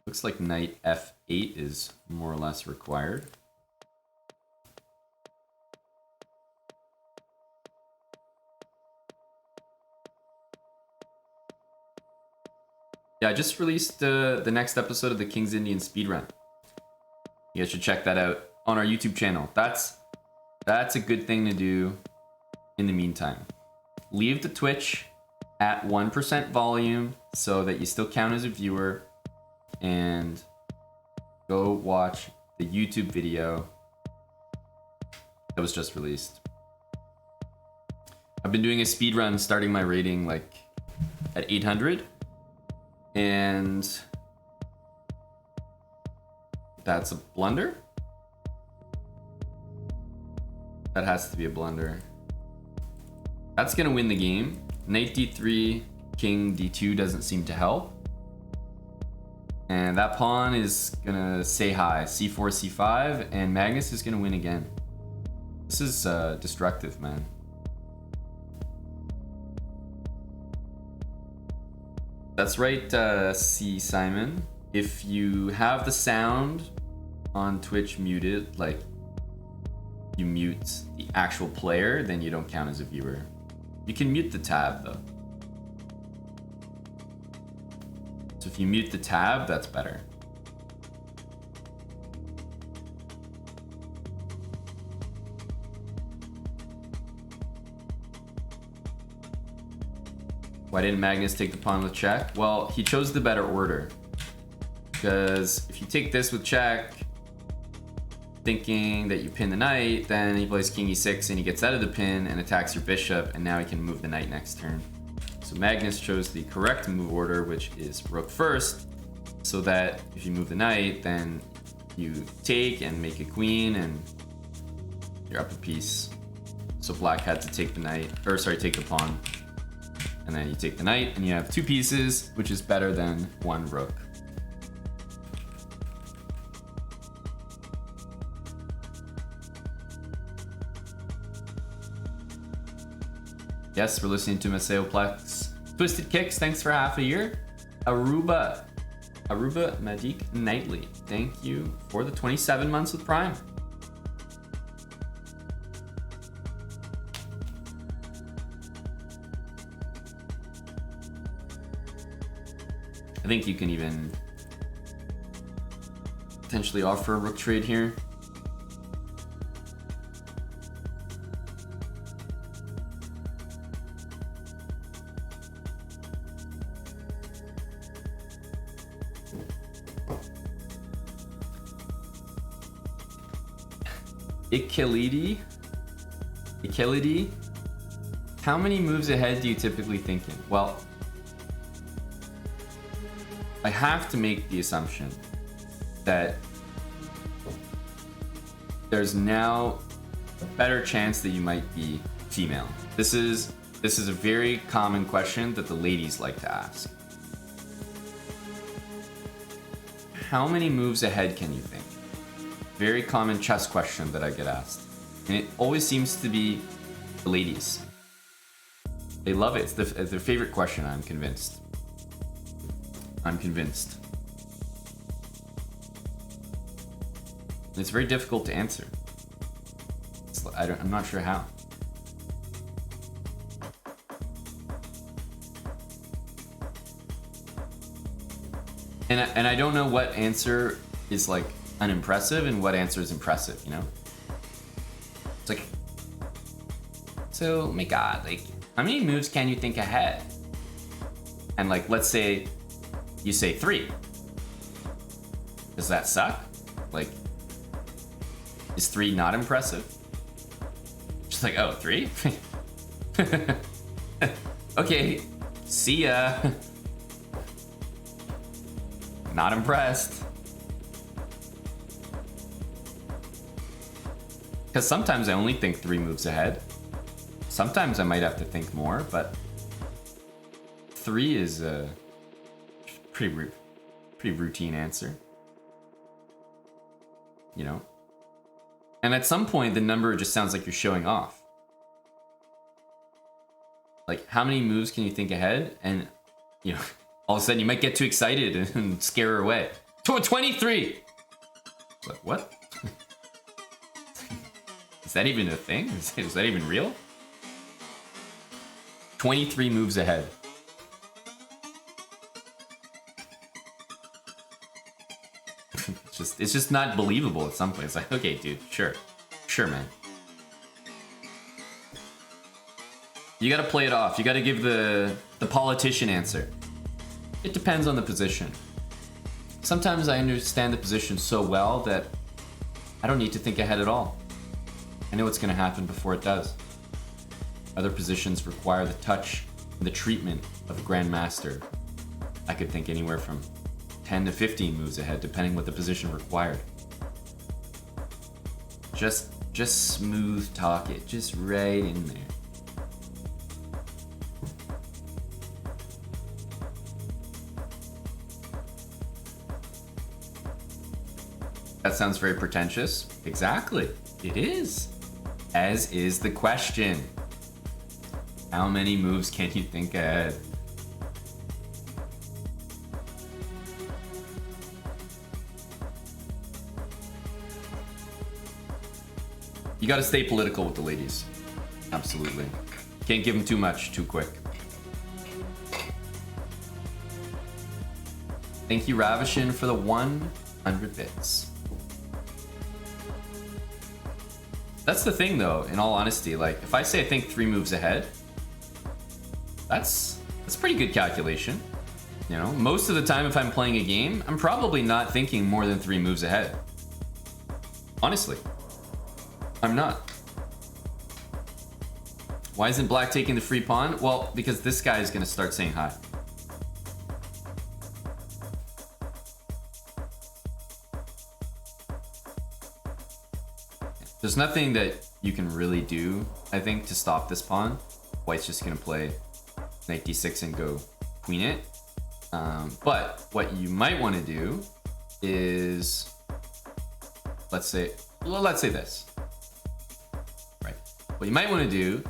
Looks like knight f8 is more or less required. Yeah, I just released the next episode of the King's Indian speedrun. You guys should check that out on our YouTube channel. That's a good thing to do in the meantime. Leave the Twitch at 1% volume so that you still count as a viewer, and go watch the YouTube video that was just released. I've been doing a speedrun starting my rating like at 800. And that's a blunder? That has to be a blunder. That's gonna win the game. Knight d3, king d2 doesn't seem to help. And that pawn is gonna say hi. c4, c5, and Magnus is gonna win again. This is destructive, man. That's right, C. Simon. If you have the sound on Twitch muted, like you mute the actual player, then you don't count as a viewer. You can mute the tab though. So if you mute the tab, that's better. Why didn't Magnus take the pawn with check? Well, he chose the better order. Because if you take this with check, thinking that you pin the knight, then he plays king e6 and he gets out of the pin and attacks your bishop, and now he can move the knight next turn. So Magnus chose the correct move order, which is rook first, so that if you move the knight, then you take and make a queen and you're up a piece. So black had to take the knight, or sorry, take the pawn. And then you take the knight and you have two pieces, which is better than one rook. Yes, we're listening to Maceoplex. Twisted Kicks, thanks for half a year. Aruba Magic Nightly, thank you for the 27 months with Prime. I think you can even potentially offer a rook trade here. Ikilidi, how many moves ahead do you typically think in? Well, I have to make the assumption that there's now a better chance that you might be female. This is a very common question that the ladies like to ask. How many moves ahead can you think? very common chess question that I get asked. And it always seems to be the ladies. They love it. It's their favorite question, I'm convinced. I'm convinced. It's very difficult to answer. I'm not sure how. And I don't know what answer is like unimpressive and what answer is impressive, you know? It's like, so, oh my god, like, how many moves can you think ahead? And like, let's say you say 3. Does that suck? Like, is 3 not impressive? Just like, oh, 3? Okay, see ya. Not impressed. Because sometimes I only think 3 moves ahead. Sometimes I might have to think more, but 3 is a pretty routine answer. You know? And at some point, the number just sounds like you're showing off. Like, how many moves can you think ahead? And, you know, all of a sudden you might get too excited and scare her away. 23! Like, what? Is that even a thing? Is that even real? 23 moves ahead. It's just not believable at some point. It's like, okay, dude, sure, man. You gotta play it off. You gotta give the politician answer. It depends on the position. Sometimes I understand the position so well that I don't need to think ahead at all. I know what's gonna happen before it does. Other positions require the touch and the treatment of a grandmaster. I could think anywhere from 10 to 15 moves ahead, depending what the position required. Just smooth talk it, just right in there. That sounds very pretentious. Exactly, it is. As is the question. How many moves can you think ahead? You gotta stay political with the ladies. Absolutely. Can't give them too much too quick. Thank you, Ravishin, for the 100 bits. That's the thing, though, in all honesty. Like, if I say I think 3 moves ahead, that's a pretty good calculation. You know, most of the time if I'm playing a game, I'm probably not thinking more than 3 moves ahead. Honestly. I'm not. Why isn't black taking the free pawn? Well, because this guy is gonna start saying hi. There's nothing that you can really do, I think, to stop this pawn. White's just gonna play knight d6 and go queen it. But what you might want to do is, let's say this. Right. What you might want to do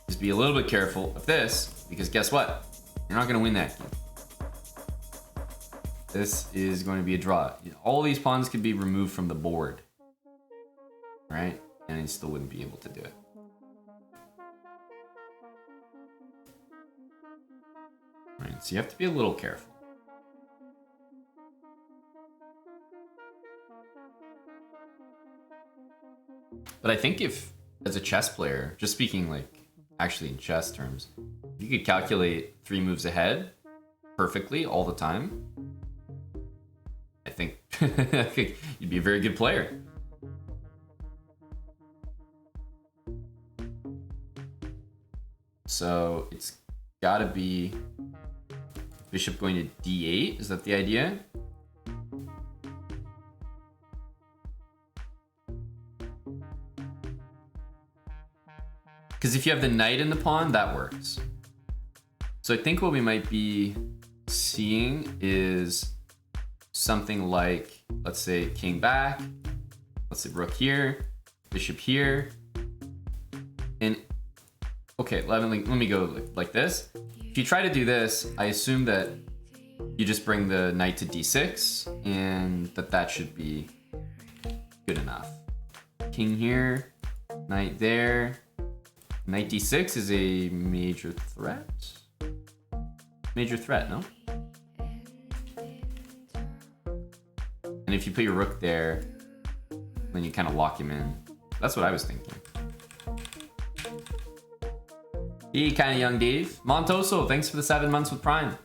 is be a little bit careful of this, because guess what? You're not gonna win that game. This is going to be a draw. All these pawns could be removed from the board. Right? And he still wouldn't be able to do it. Right, so you have to be a little careful. But I think if, as a chess player, just speaking like actually in chess terms, you could calculate 3 moves ahead perfectly all the time, I think you'd be a very good player. So it's gotta be bishop going to d8. Is that the idea? Because if you have the knight in the pawn, that works. So I think what we might be seeing is something like, let's say, king back, let's see, rook here, bishop here. And okay, let me go like this. If you try to do this, I assume that you just bring the knight to d6 and that should be good enough. King here, knight there. Knight d6 is a major threat. Major threat, no? And if you put your rook there, then you kind of lock him in. That's what I was thinking. Hey, kind of young Dave. Montoso, thanks for the 7 months with Prime.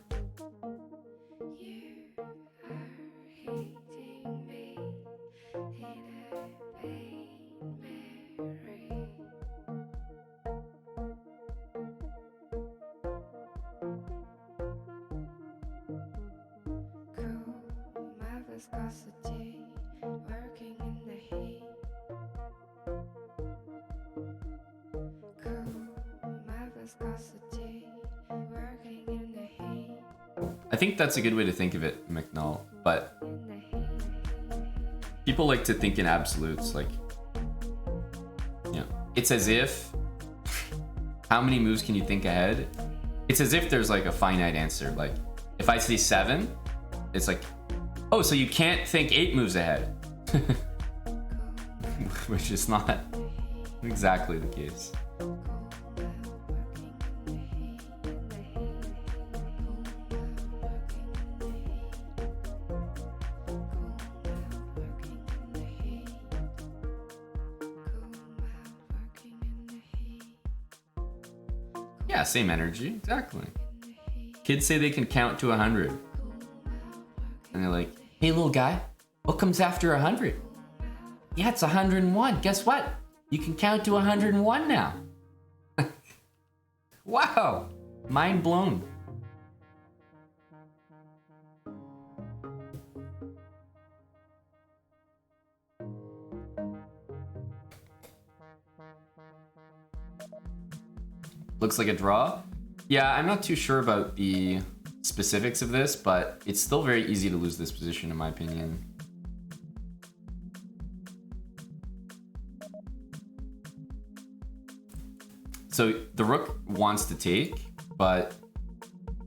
I think that's a good way to think of it, McNull, but people like to think in absolutes, like, you know, it's as if, how many moves can you think ahead? It's as if there's like a finite answer. Like, if I say 7, it's like, oh, so you can't think 8 moves ahead. Which is not exactly the case. Yeah, same energy, exactly. Kids say they can count to 100. And they're like, hey little guy, what comes after 100? Yeah, it's 101. Guess what? You can count to 101 now. Wow, mind blown. Looks like a draw. Yeah, I'm not too sure about the specifics of this, but it's still very easy to lose this position in my opinion. So the rook wants to take, but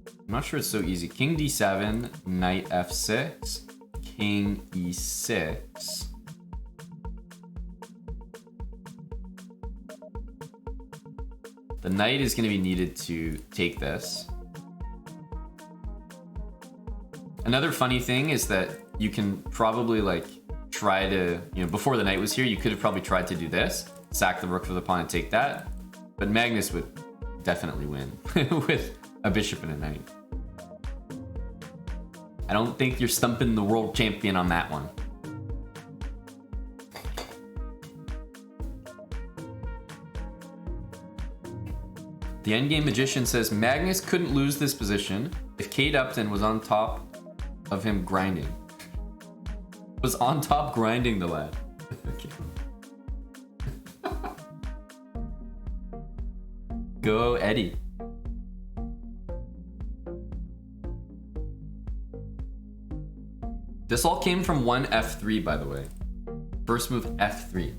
I'm not sure it's so easy. King d7, knight f6, king e6. The knight is going to be needed to take this. Another funny thing is that you can probably like try to, you know, before the knight was here, you could have probably tried to do this, sack the rook for the pawn and take that. But Magnus would definitely win with a bishop and a knight. I don't think you're stumping the world champion on that one. The Endgame Magician says Magnus couldn't lose this position if Kate Upton was on top of him grinding. Was on top grinding the lad. Okay. Go Eddie. This all came from one F3, by the way. First move F3.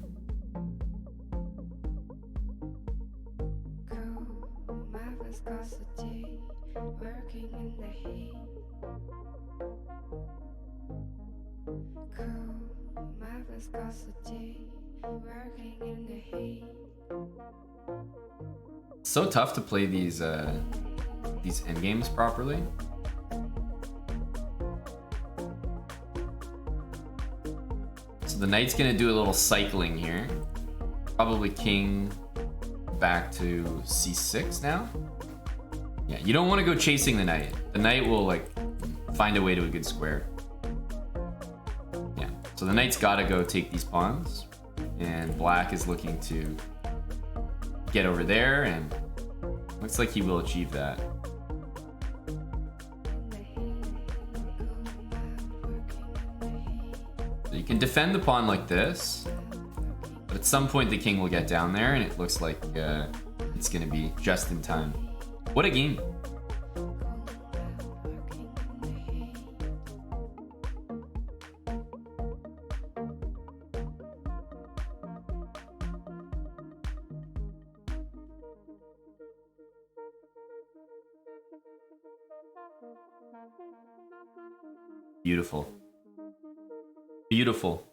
So tough to play these endgames properly. So the knight's gonna do a little cycling here. Probably king back to c6 now. Yeah, you don't want to go chasing the knight. The knight will like find a way to a good square. Yeah, so the knight's gotta go take these pawns, and black is looking to get over there, and looks like he will achieve that. So you can defend the pawn like this, but at some point the king will get down there, and it looks like it's gonna be just in time. What a game. Beautiful. Beautiful.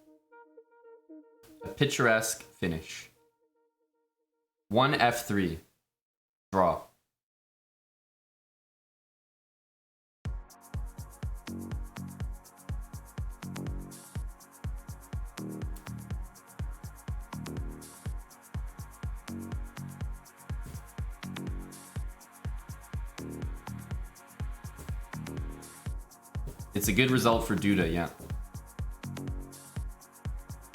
A picturesque finish. 1 F3. Draw. It's a good result for Duda, yeah.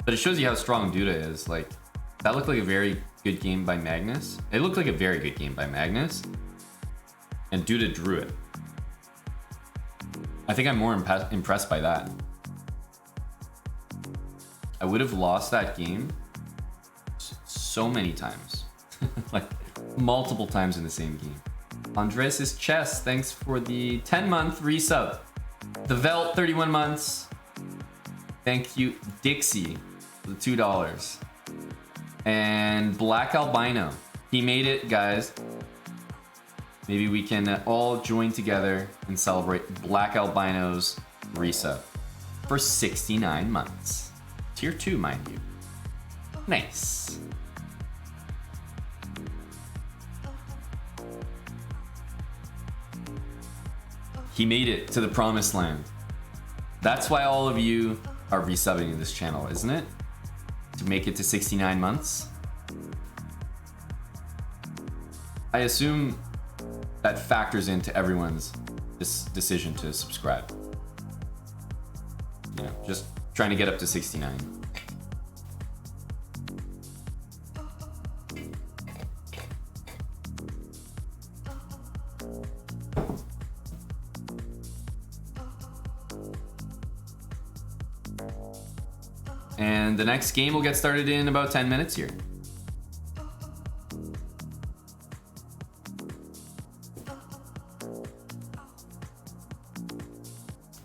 But it shows you how strong Duda is. Like, that looked like a very good game by Magnus. It looked like a very good game by Magnus. And Duda drew it. I think I'm more impressed by that. I would have lost that game so many times. Like, multiple times in the same game. Andres' Chess, thanks for the 10-month resub. The Velt, 31 months. Thank you, Dixie, for the $2. And Black Albino. He made it, guys. Maybe we can all join together and celebrate Black Albino's resub for 69 months. Tier 2, mind you. Nice. He made it to the promised land. That's why all of you are resubbing in this channel, isn't it? To make it to 69 months. I assume that factors into everyone's decision to subscribe. You know, just trying to get up to 69. And the next game will get started in about 10 minutes here.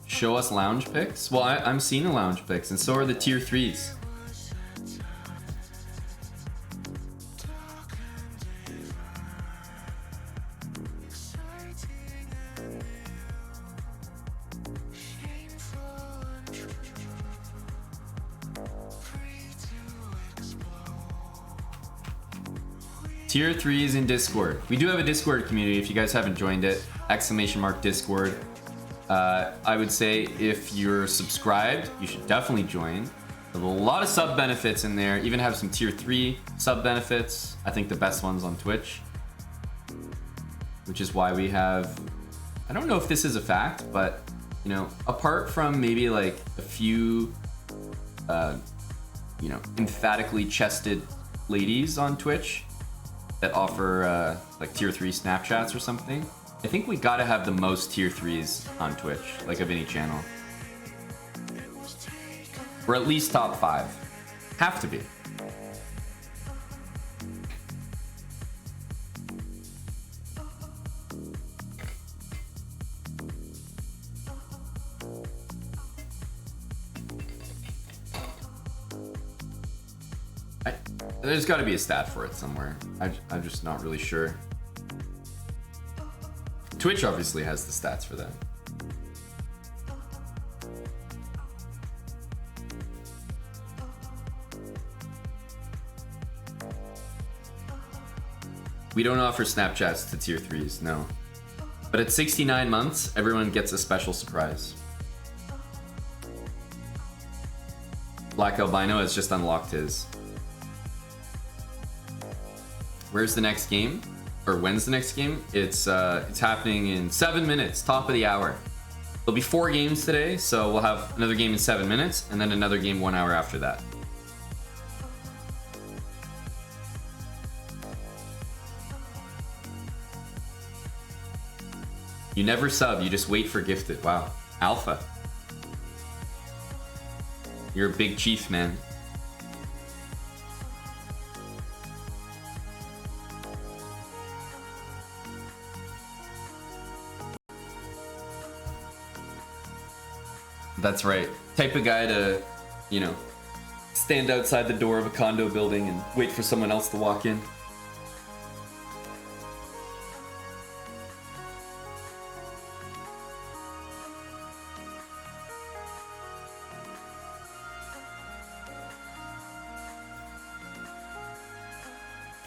Show us lounge picks? Well, I'm seeing the lounge picks, and so are the tier 3s. Tier 3s in Discord. We do have a Discord community if you guys haven't joined it. !Discord. I would say if you're subscribed, you should definitely join. There's a lot of sub benefits in there. Even have some tier 3 sub benefits. I think the best ones on Twitch. Which is why we have... I don't know if this is a fact, but, you know, apart from maybe like a few, you know, emphatically chested ladies on Twitch that offer like tier 3 Snapchats or something, I think we gotta have the most tier 3s on Twitch, like of any channel. Or at least top 5. Have to be. There's gotta be a stat for it somewhere. I'm just not really sure. Twitch obviously has the stats for that. We don't offer Snapchats to tier 3s, no. But at 69 months, everyone gets a special surprise. Black Albino has just unlocked his. Where's the next game? Or when's the next game? It's happening in 7 minutes, top of the hour. There'll be 4 games today, so we'll have another game in 7 minutes, and then another game 1 hour after that. You never sub, you just wait for gifted. Wow. Alpha. You're a big chief, man. That's right. Type of guy to, you know, stand outside the door of a condo building and wait for someone else to walk in.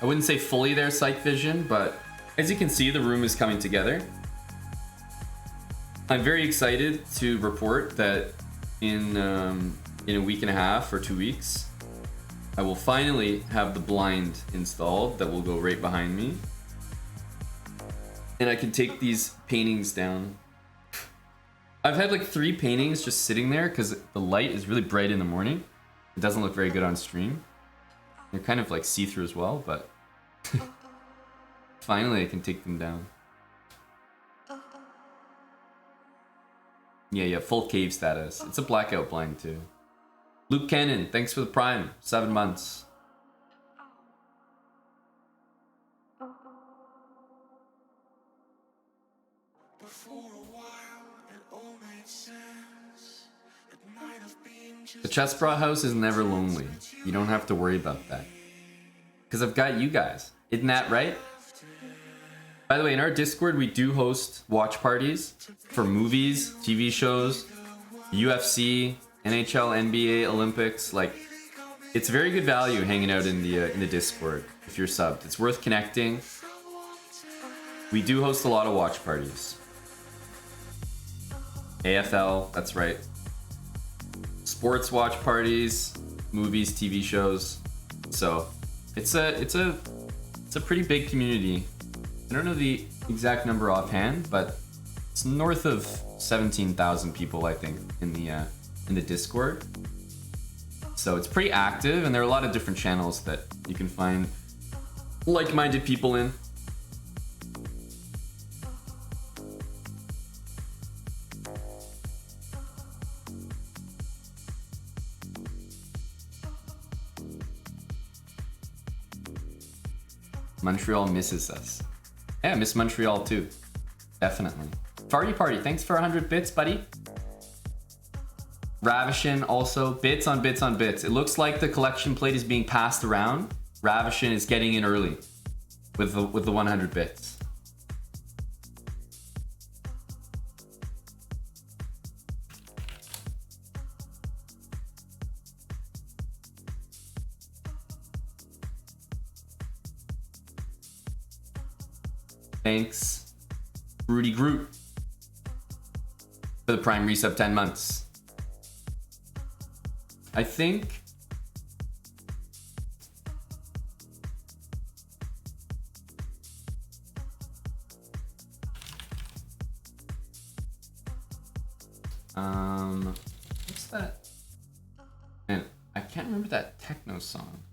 I wouldn't say fully there sight vision, but as you can see, the room is coming together. I'm very excited to report that in a week and a half or 2 weeks, I will finally have the blind installed that will go right behind me. And I can take these paintings down. I've had like 3 paintings just sitting there because the light is really bright in the morning. It doesn't look very good on stream. They're kind of like see-through as well, but finally I can take them down. Yeah, full cave status. It's a blackout blind too. Luke Cannon, thanks for the prime. 7 months. The chessbrah house is never lonely. You don't have to worry about that. Because I've got you guys. Isn't that right? By the way, in our Discord, we do host watch parties for movies, TV shows, UFC, NHL, NBA, Olympics. Like, it's very good value hanging out in the Discord if you're subbed. It's worth connecting. We do host a lot of watch parties. AFL, that's right. Sports watch parties, movies, TV shows. So it's a pretty big community. I don't know the exact number offhand, but it's north of 17,000 people, I think, in the Discord. So it's pretty active, and there are a lot of different channels that you can find like-minded people in. Montreal misses us. Yeah, I miss Montreal too. Definitely. Farty Party, thanks for 100 bits, buddy. Ravishin also, bits on bits on bits. It looks like the collection plate is being passed around. Ravishin is getting in early with the 100 bits. Thanks, Rudy Groot, for the Prime Resub 10 months. I think what's that? Man, I can't remember that techno song.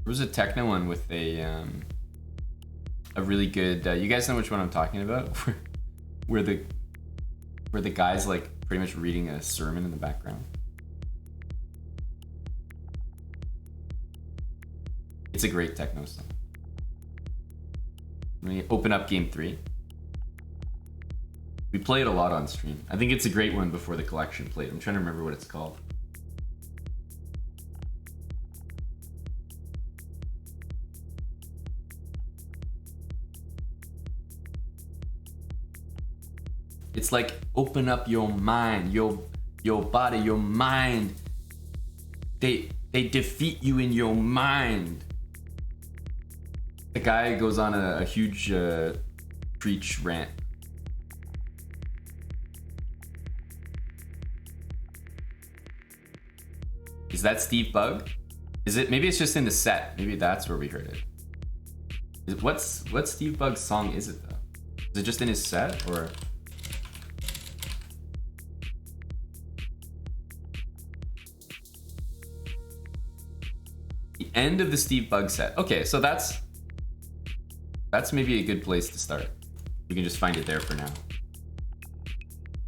There was a techno one with a really good. You guys know which one I'm talking about, where the guy's like pretty much reading a sermon in the background. It's a great techno song. Let me open up game 3. We play it a lot on stream. I think it's a great one before the collection plate. I'm trying to remember what it's called. It's like open up your mind, your body, your mind. They defeat you in your mind. The guy goes on a huge preach rant. Is that Steve Bug? Is it? Maybe it's just in the set. Maybe that's where we heard it. What Steve Bug's song is it though? Is it just in his set or? The end of the Steve Bug set. Okay, so that's maybe a good place to start. You can just find it there for now.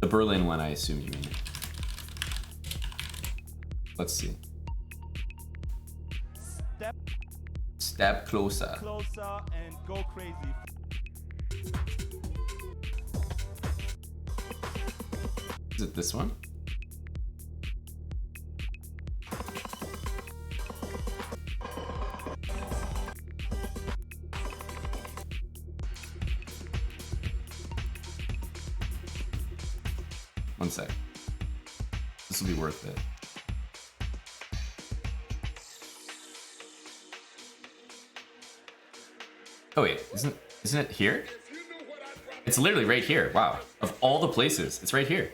The Berlin one, I assume you mean. Let's see. Step closer. Closer and go crazy. Is it this one? One sec. This will be worth it. Oh wait, isn't it here? It's literally right here. Wow. Of all the places, it's right here.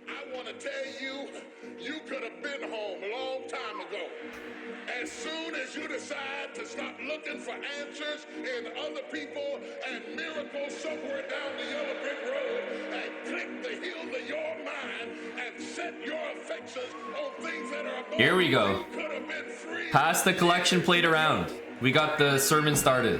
I want to tell you, you could have been home a long time ago. As soon as you decide to stop looking for answers in other people and miracles somewhere down the yellow brick road and click the heel of your mind and set your affections on things that are above, Here we go. you could have been free. Pass the collection plate around. We got the sermon started.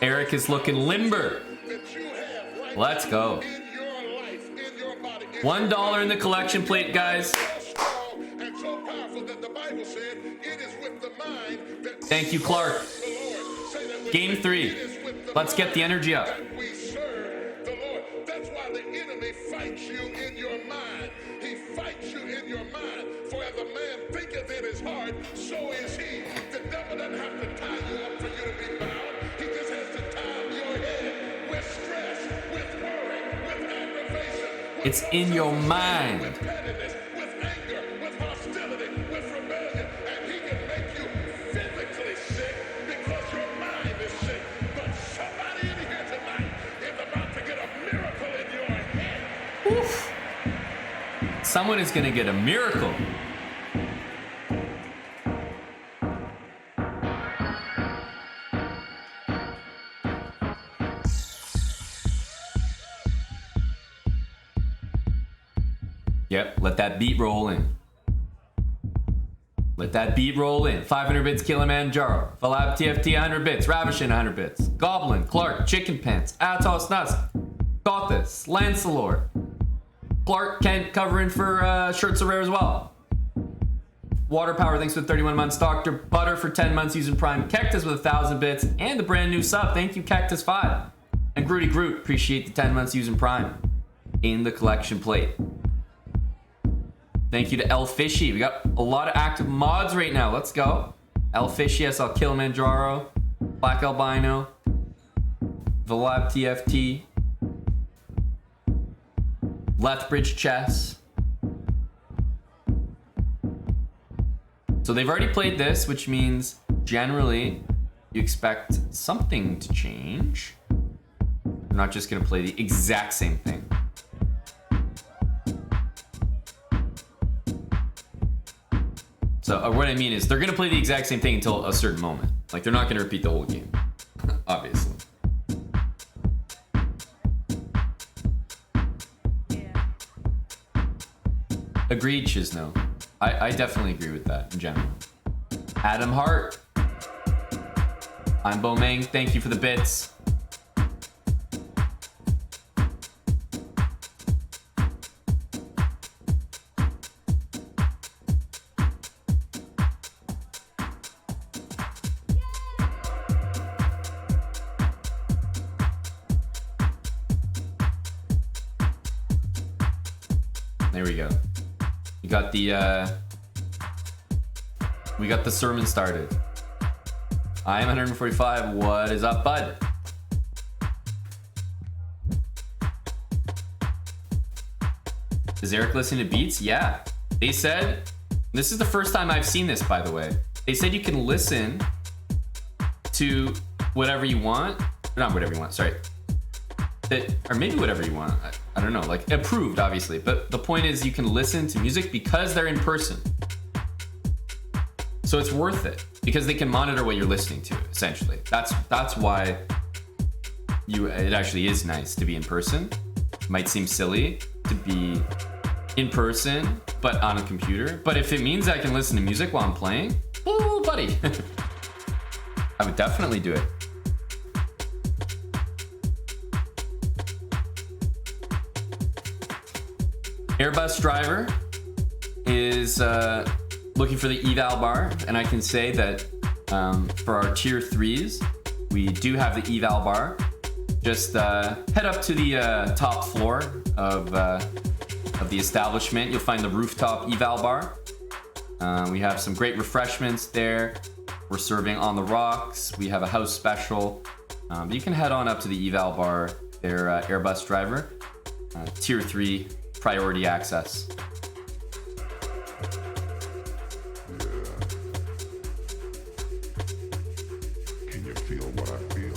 Eric is looking limber. That you have right Let's go. in your life, in your body. It's $1 in the collection plate, guys. so strong and so powerful that the Bible said it is with the mind that Thank you, Clark. the Lord. Say that with Game me. 3. It is with the Let's get the mind energy up. that we serve the Lord. That's why the enemy fights you in your mind. He fights you in your mind. For as a man thinketh in his heart, so is he. The devil doesn't have to tie you up for you to be bound. He just has to tie up your head with stress, with worry, with aggravation. With It's in your mind. with pettiness, with anger, with hostility, with rebellion, and he can make you physically sick because your mind is sick. But somebody in here tonight is about to get a miracle in your head. Someone is gonna get a miracle. Yep, let that beat roll in. Let that beat roll in. 500 bits, Kilimanjaro. Falab TFT, 100 bits. Ravishin, 100 bits. Goblin, Clark, Chicken Pants, Atos Nuts, Got This, Lancelor. Clark Kent covering for Shirts of Rare as well. Water Power, thanks for 31 months. Dr. Butter for 10 months using Prime. Cactus with 1,000 bits. And the brand new sub. Thank you, Cactus5. And Grooty Groot, appreciate the 10 months using Prime. In the collection plate. Thank you to El Fishy. We got a lot of active mods right now. Let's go. El Fishy, SL Kilimanjaro, Black Albino, Valab TFT, Lethbridge Chess. So they've already played this, which means generally you expect something to change. They're not just gonna play the exact same thing. So what I mean is they're gonna play the exact same thing until a certain moment. Like they're not gonna repeat the whole game, obviously. Yeah. Agreed, Chisno. I definitely agree with that in general. Adam Hart. I'm Bomeng. Thank you for the bits. There we go. We got the sermon started. I am 145. What is up, bud? Is Eric listening to beats? Yeah. They said, this is the first time I've seen this, by the way. They said you can listen to whatever you want. Not whatever you want, sorry. Or maybe whatever you want. I don't know, like approved, obviously. But the point is you can listen to music because they're in person. So it's worth it because they can monitor what you're listening to, essentially. That's why it actually is nice to be in person. Might seem silly to be in person, but on a computer. But if it means I can listen to music while I'm playing, ooh, buddy. I would definitely do it. Airbus driver is looking for the eval bar, and I can say that for our tier 3s, we do have the eval bar. Just head up to the top floor of the establishment. You'll find the rooftop eval bar. We have some great refreshments there. We're serving on the rocks. We have a house special. You can head on up to the eval bar their Airbus driver. Tier 3 priority access. Can you feel what I feel?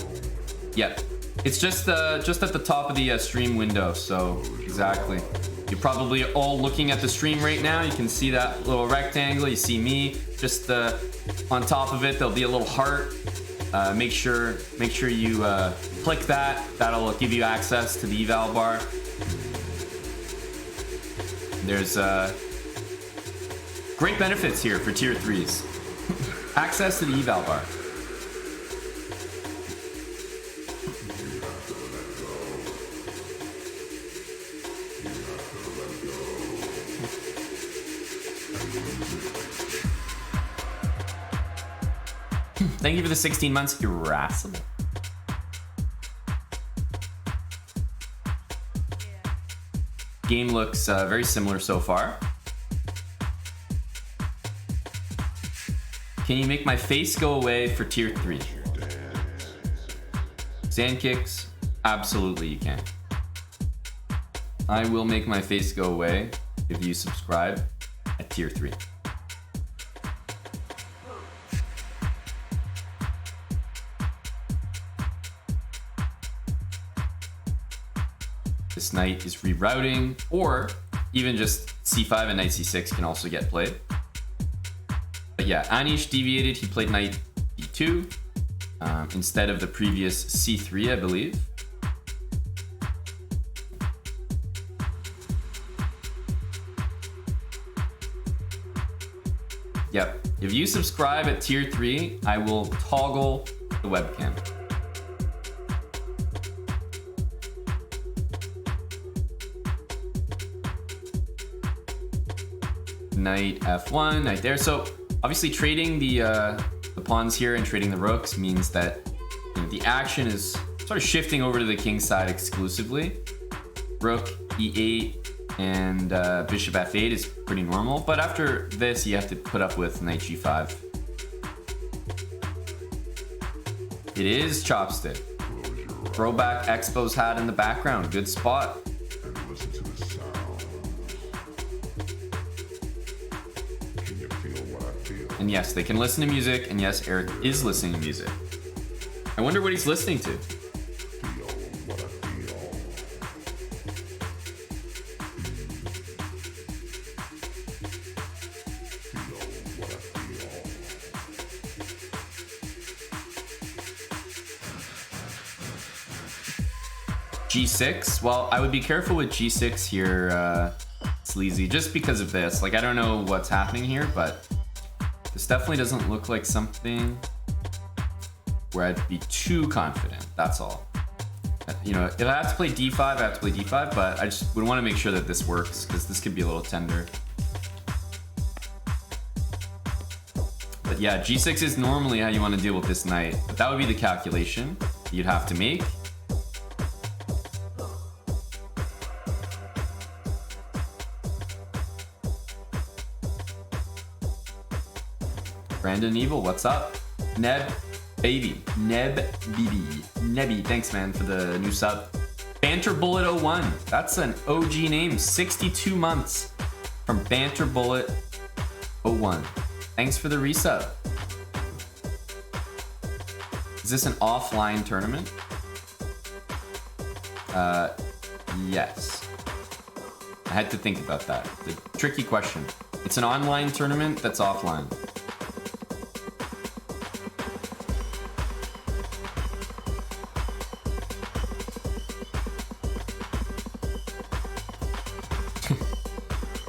Yeah, it's just at the top of the stream window. So exactly, you're probably all looking at the stream right now. You can see that little rectangle. You see me just on top of it. There'll be a little heart. Make sure you click that. That'll give you access to the eval bar. There's great benefits here for tier 3s. Access to the eval bar. Thank you for the 16 months, irascible. Game looks very similar so far. Can you make my face go away for tier 3? Sand kicks, absolutely you can. I will make my face go away if you subscribe at tier 3. This knight is rerouting, or even just c5 and knight c6 can also get played. But yeah, Anish deviated. He played knight e2 instead of the previous c3, I believe. Yep. If you subscribe at tier 3, I will toggle the webcam. Knight f1, knight there. So obviously trading the pawns here and trading the rooks means that the action is sort of shifting over to the king side exclusively. Rook e8 and bishop f8 is pretty normal, but after this you have to put up with knight g5. It is chopstick. Throwback Expos hat in the background. Good spot. And listen to the sound. Can you feel what I feel? And yes, they can listen to music, and yes, Eric is listening to music. I wonder what he's listening to. Feel what I feel. Feel what I feel. G6. Well, I would be careful with G6 here, Sleazy, just because of this. Like, I don't know what's happening here, but this definitely doesn't look like something where I'd be too confident. That's all. You know, if I have to play D5, I have to play D5, but I just would want to make sure that this works, because this could be a little tender. But yeah, G6 is normally how you want to deal with this knight, but that would be the calculation you'd have to make. Brandon Evil, what's up? Neb Baby. Neb BB. Nebby, thanks man for the new sub. Banter Bullet 01. That's an OG name. 62 months from Banter Bullet 01. Thanks for the resub. Is this an offline tournament? Yes. I had to think about that. The tricky question. It's an online tournament that's offline.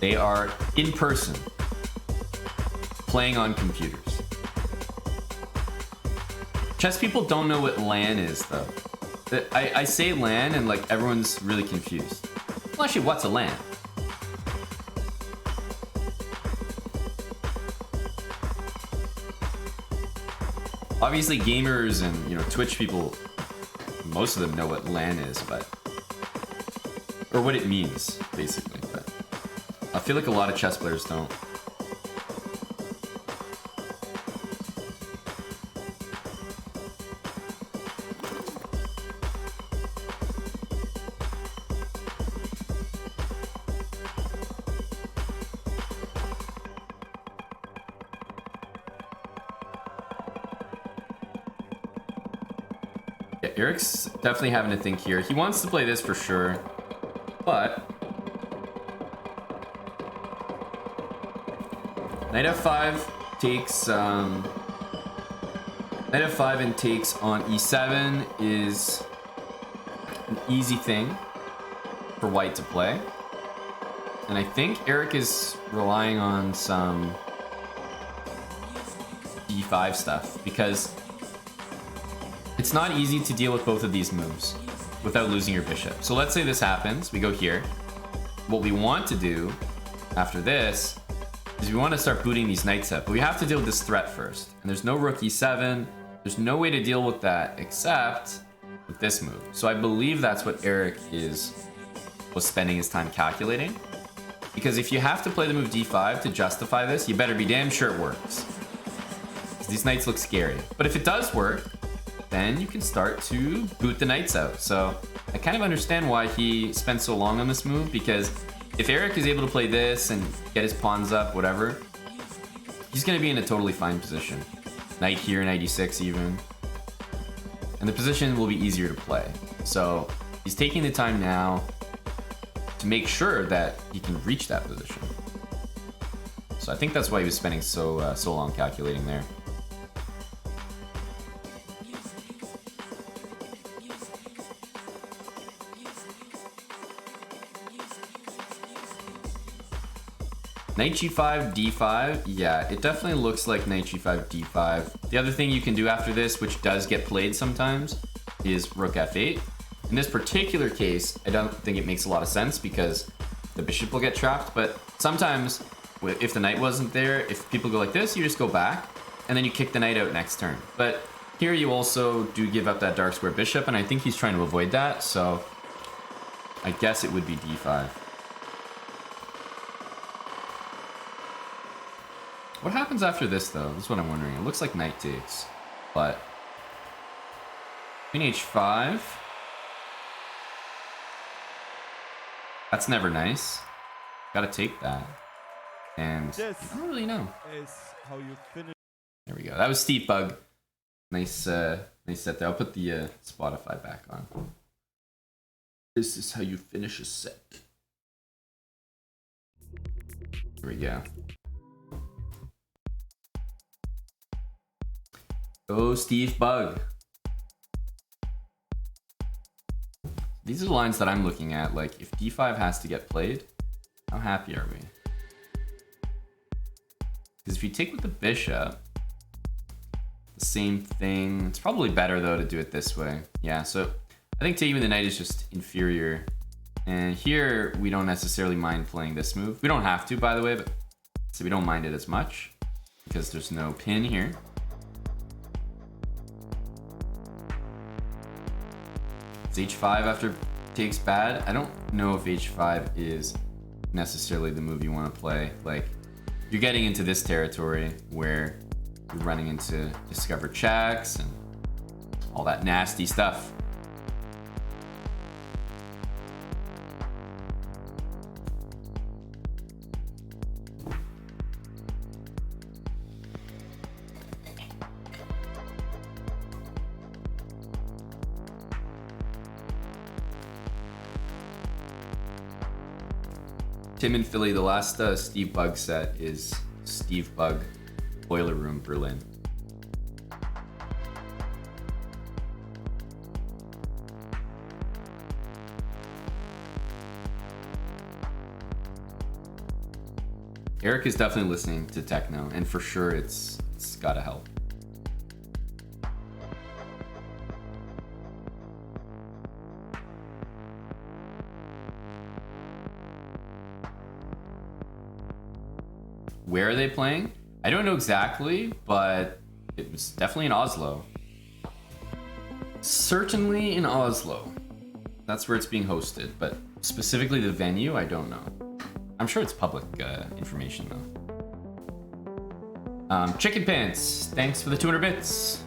They are in person, playing on computers. Chess people don't know what LAN is, though. I say LAN and like everyone's really confused. Well, actually, what's a LAN? Obviously, gamers and Twitch people, most of them know what LAN is, or what it means, basically. But I feel like a lot of chess players don't. Yeah, Eric's definitely having to think here. He wants to play this for sure, but knight f5 takes knight f5 and takes on e7 is an easy thing for white to play. And I think Eric is relying on some d5 stuff because it's not easy to deal with both of these moves without losing your bishop. So let's say this happens, we go here. What we want to do after this is we want to start booting these knights up, but we have to deal with this threat first. And there's no rook e7. There's no way to deal with that except with this move. So I believe that's what Eric was spending his time calculating. Because if you have to play the move d5 to justify this, you better be damn sure it works. These knights look scary. But if it does work, then you can start to boot the knights out. So I kind of understand why he spent so long on this move, because if Eric is able to play this and get his pawns up, whatever, he's going to be in a totally fine position. Knight here, knight e6 even. And the position will be easier to play. So he's taking the time now to make sure that he can reach that position. So I think that's why he was spending so long calculating there. Knight g5, d5, yeah, it definitely looks like knight g5, d5. The other thing you can do after this, which does get played sometimes, is rook f8. In this particular case, I don't think it makes a lot of sense because the bishop will get trapped, but sometimes if the knight wasn't there, if people go like this, you just go back, and then you kick the knight out next turn. But here you also do give up that dark square bishop, and I think he's trying to avoid that, so I guess it would be d5. What happens after this, though? That's what I'm wondering. It looks like knight takes, but queen h5. That's never nice. Gotta take that. And This I don't really know. is how you finish. There we go. That was Steve Bug. Nice, nice set there. I'll put the Spotify back on. This is how you finish a set. Here we go. Oh, Steve Bug. These are the lines that I'm looking at. Like, if d5 has to get played, how happy are we? Because if you take with the bishop, the same thing. It's probably better, though, to do it this way. Yeah, so I think taking with the knight is just inferior. And here, we don't necessarily mind playing this move. We don't have to, by the way, but so we don't mind it as much because there's no pin here. Is h5 after takes bad? I don't know if h5 is necessarily the move you want to play. Like, you're getting into this territory where you're running into discovered checks and all that nasty stuff. Tim in Philly, the last Steve Bug set is Steve Bug Boiler Room Berlin. Eric is definitely listening to techno, and for sure it's gotta help. Where are they playing? I don't know exactly, but it was definitely in Oslo. Certainly in Oslo. That's where it's being hosted, but specifically the venue, I don't know. I'm sure it's public information though. Chicken Pants, thanks for the 200 bits.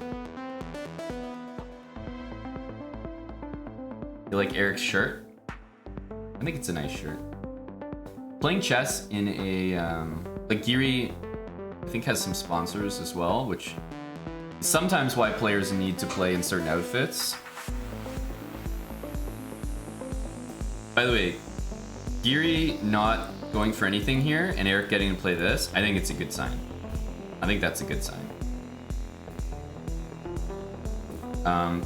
You like Eric's shirt? I think it's a nice shirt. Playing chess in a like Geary, I think, has some sponsors as well, which is sometimes why players need to play in certain outfits. By the way, Geary not going for anything here and Eric getting to play this, I think it's a good sign. I think that's a good sign.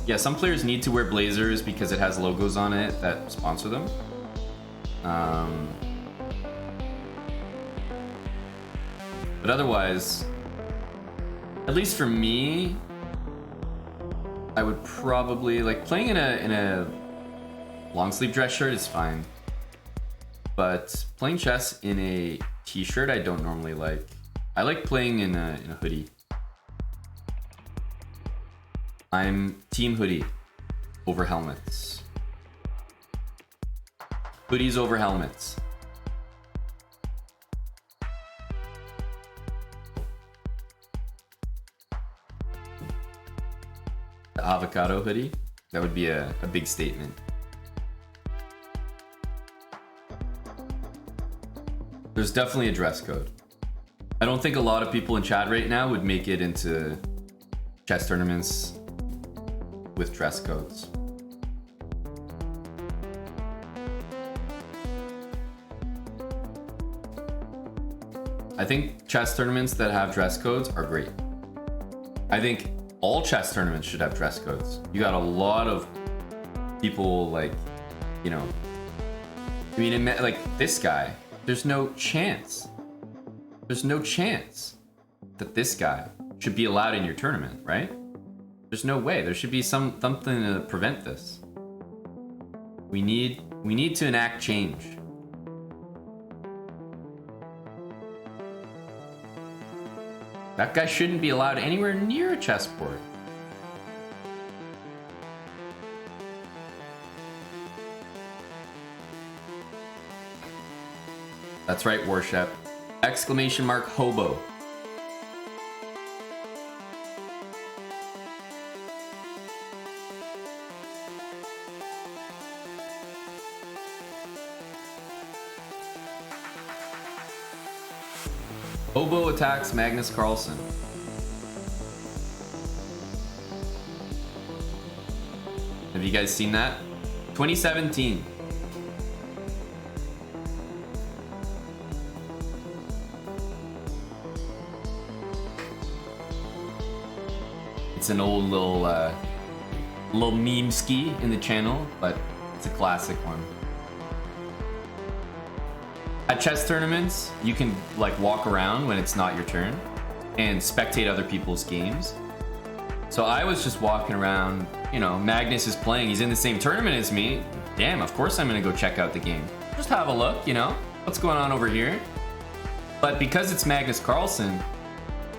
Yeah, some players need to wear blazers because it has logos on it that sponsor them. But otherwise, at least for me, I would probably like playing in a long sleeve dress shirt is fine. But playing chess in a t-shirt I don't normally like. I like playing in a hoodie. I'm team hoodie over helmets. Hoodies over helmets. The avocado hoodie, that would be a big statement. There's definitely a dress code. I don't think a lot of people in chat right now would make it into chess tournaments with dress codes. I think chess tournaments that have dress codes are great. I think all chess tournaments should have dress codes. You got a lot of people like, you know, I mean, like this guy, there's no chance. There's no chance that this guy should be allowed in your tournament, right? There's no way. There should be something to prevent this. We need to enact change. That guy shouldn't be allowed anywhere near a chessboard. That's right, Warshep. Exclamation mark hobo. Hobo attacks Magnus Carlsen. Have you guys seen that? 2017. It's an old little meme ski in the channel, but it's a classic one. At chess tournaments, you can like walk around when it's not your turn and spectate other people's games. So I was just walking around, you know, Magnus is playing, he's in the same tournament as me. Damn, of course I'm gonna go check out the game. Just have a look, you know, what's going on over here? But because it's Magnus Carlsen,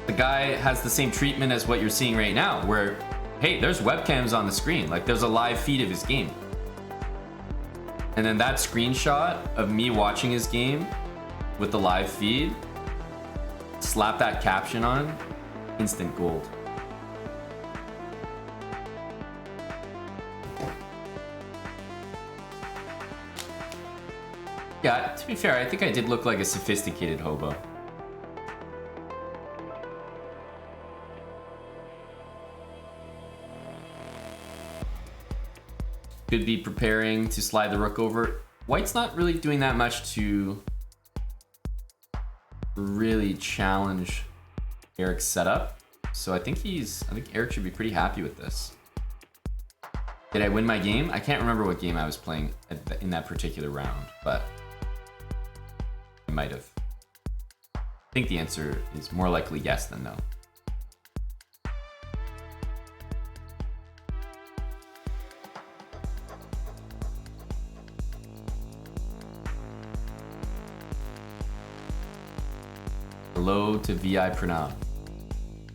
the guy has the same treatment as what you're seeing right now, where, hey, there's webcams on the screen, like there's a live feed of his game. And then that screenshot of me watching his game with the live feed, slap that caption on, instant gold. Yeah, to be fair, I think I did look like a sophisticated hobo. Could be preparing to slide the rook over. White's not really doing that much to really challenge Eric's setup. So I think Eric should be pretty happy with this. Did I win my game? I can't remember what game I was playing in that particular round, but I might have. I think the answer is more likely yes than no. Hello to VI Pranav.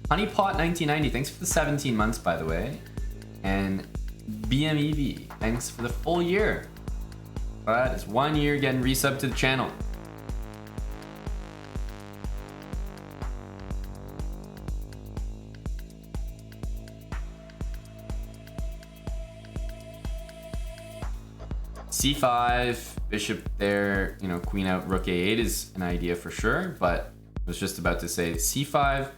Honeypot1990, thanks for the 17 months, by the way. And BMEV, thanks for the full year. That is 1 year getting resubbed to the channel. C5, bishop there, you know, queen out, rook a8 is an idea for sure, but I was just about to say c5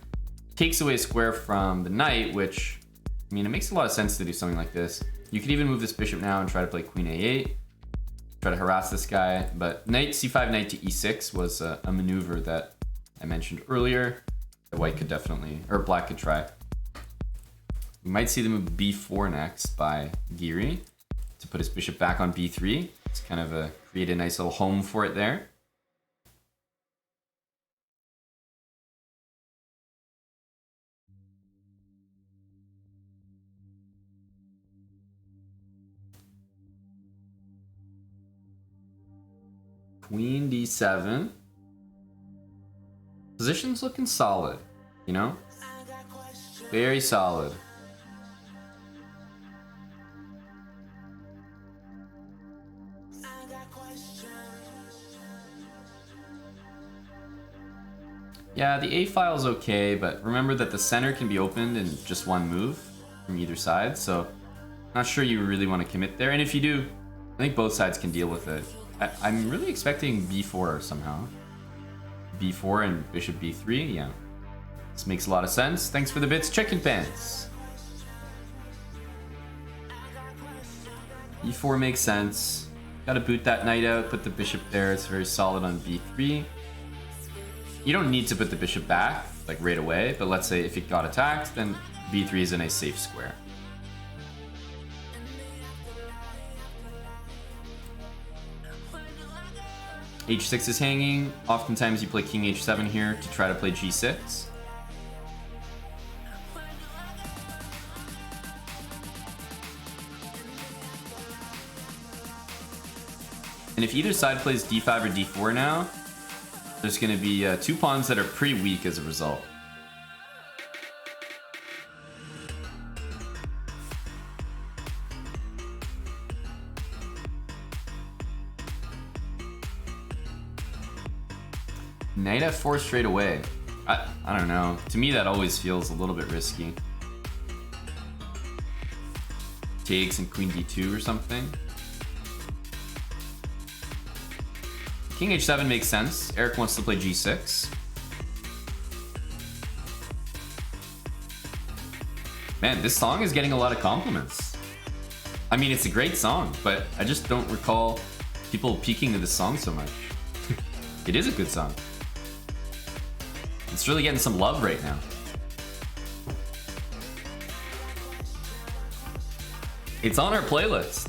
takes away a square from the knight, which, I mean, it makes a lot of sense to do something like this. You could even move this bishop now and try to play queen a8. try to harass this guy. But knight c5, knight to e6 was a maneuver that I mentioned earlier that white could definitely, or black could try. We might see the move b4 next by Giri to put his bishop back on b3. It's kind of create a nice little home for it there. Queen d7. Position's looking solid, you know? Very solid. Yeah, the A file is okay, but remember that the center can be opened in just one move from either side, so not sure you really want to commit there. And if you do, I think both sides can deal with it. I'm really expecting b4 somehow. b4 and bishop b3, yeah. This makes a lot of sense. Thanks for the bits, Chicken Pants. e4 makes sense. Gotta boot that knight out, put the bishop there. It's very solid on b3. You don't need to put the bishop back, like right away, but let's say if it got attacked, then b3 is a nice safe square. h6 is hanging. Oftentimes you play king h7 here to try to play g6. And if either side plays d5 or d4 now, there's going to be two pawns that are pretty weak as a result. Knight f4 straight away. I don't know. To me, that always feels a little bit risky. Takes and queen d2 or something. King h7 makes sense. Eric wants to play g6. Man, this song is getting a lot of compliments. I mean, it's a great song, but I just don't recall people peeking to this song so much. It is a good song. It's really getting some love right now. It's on our playlist.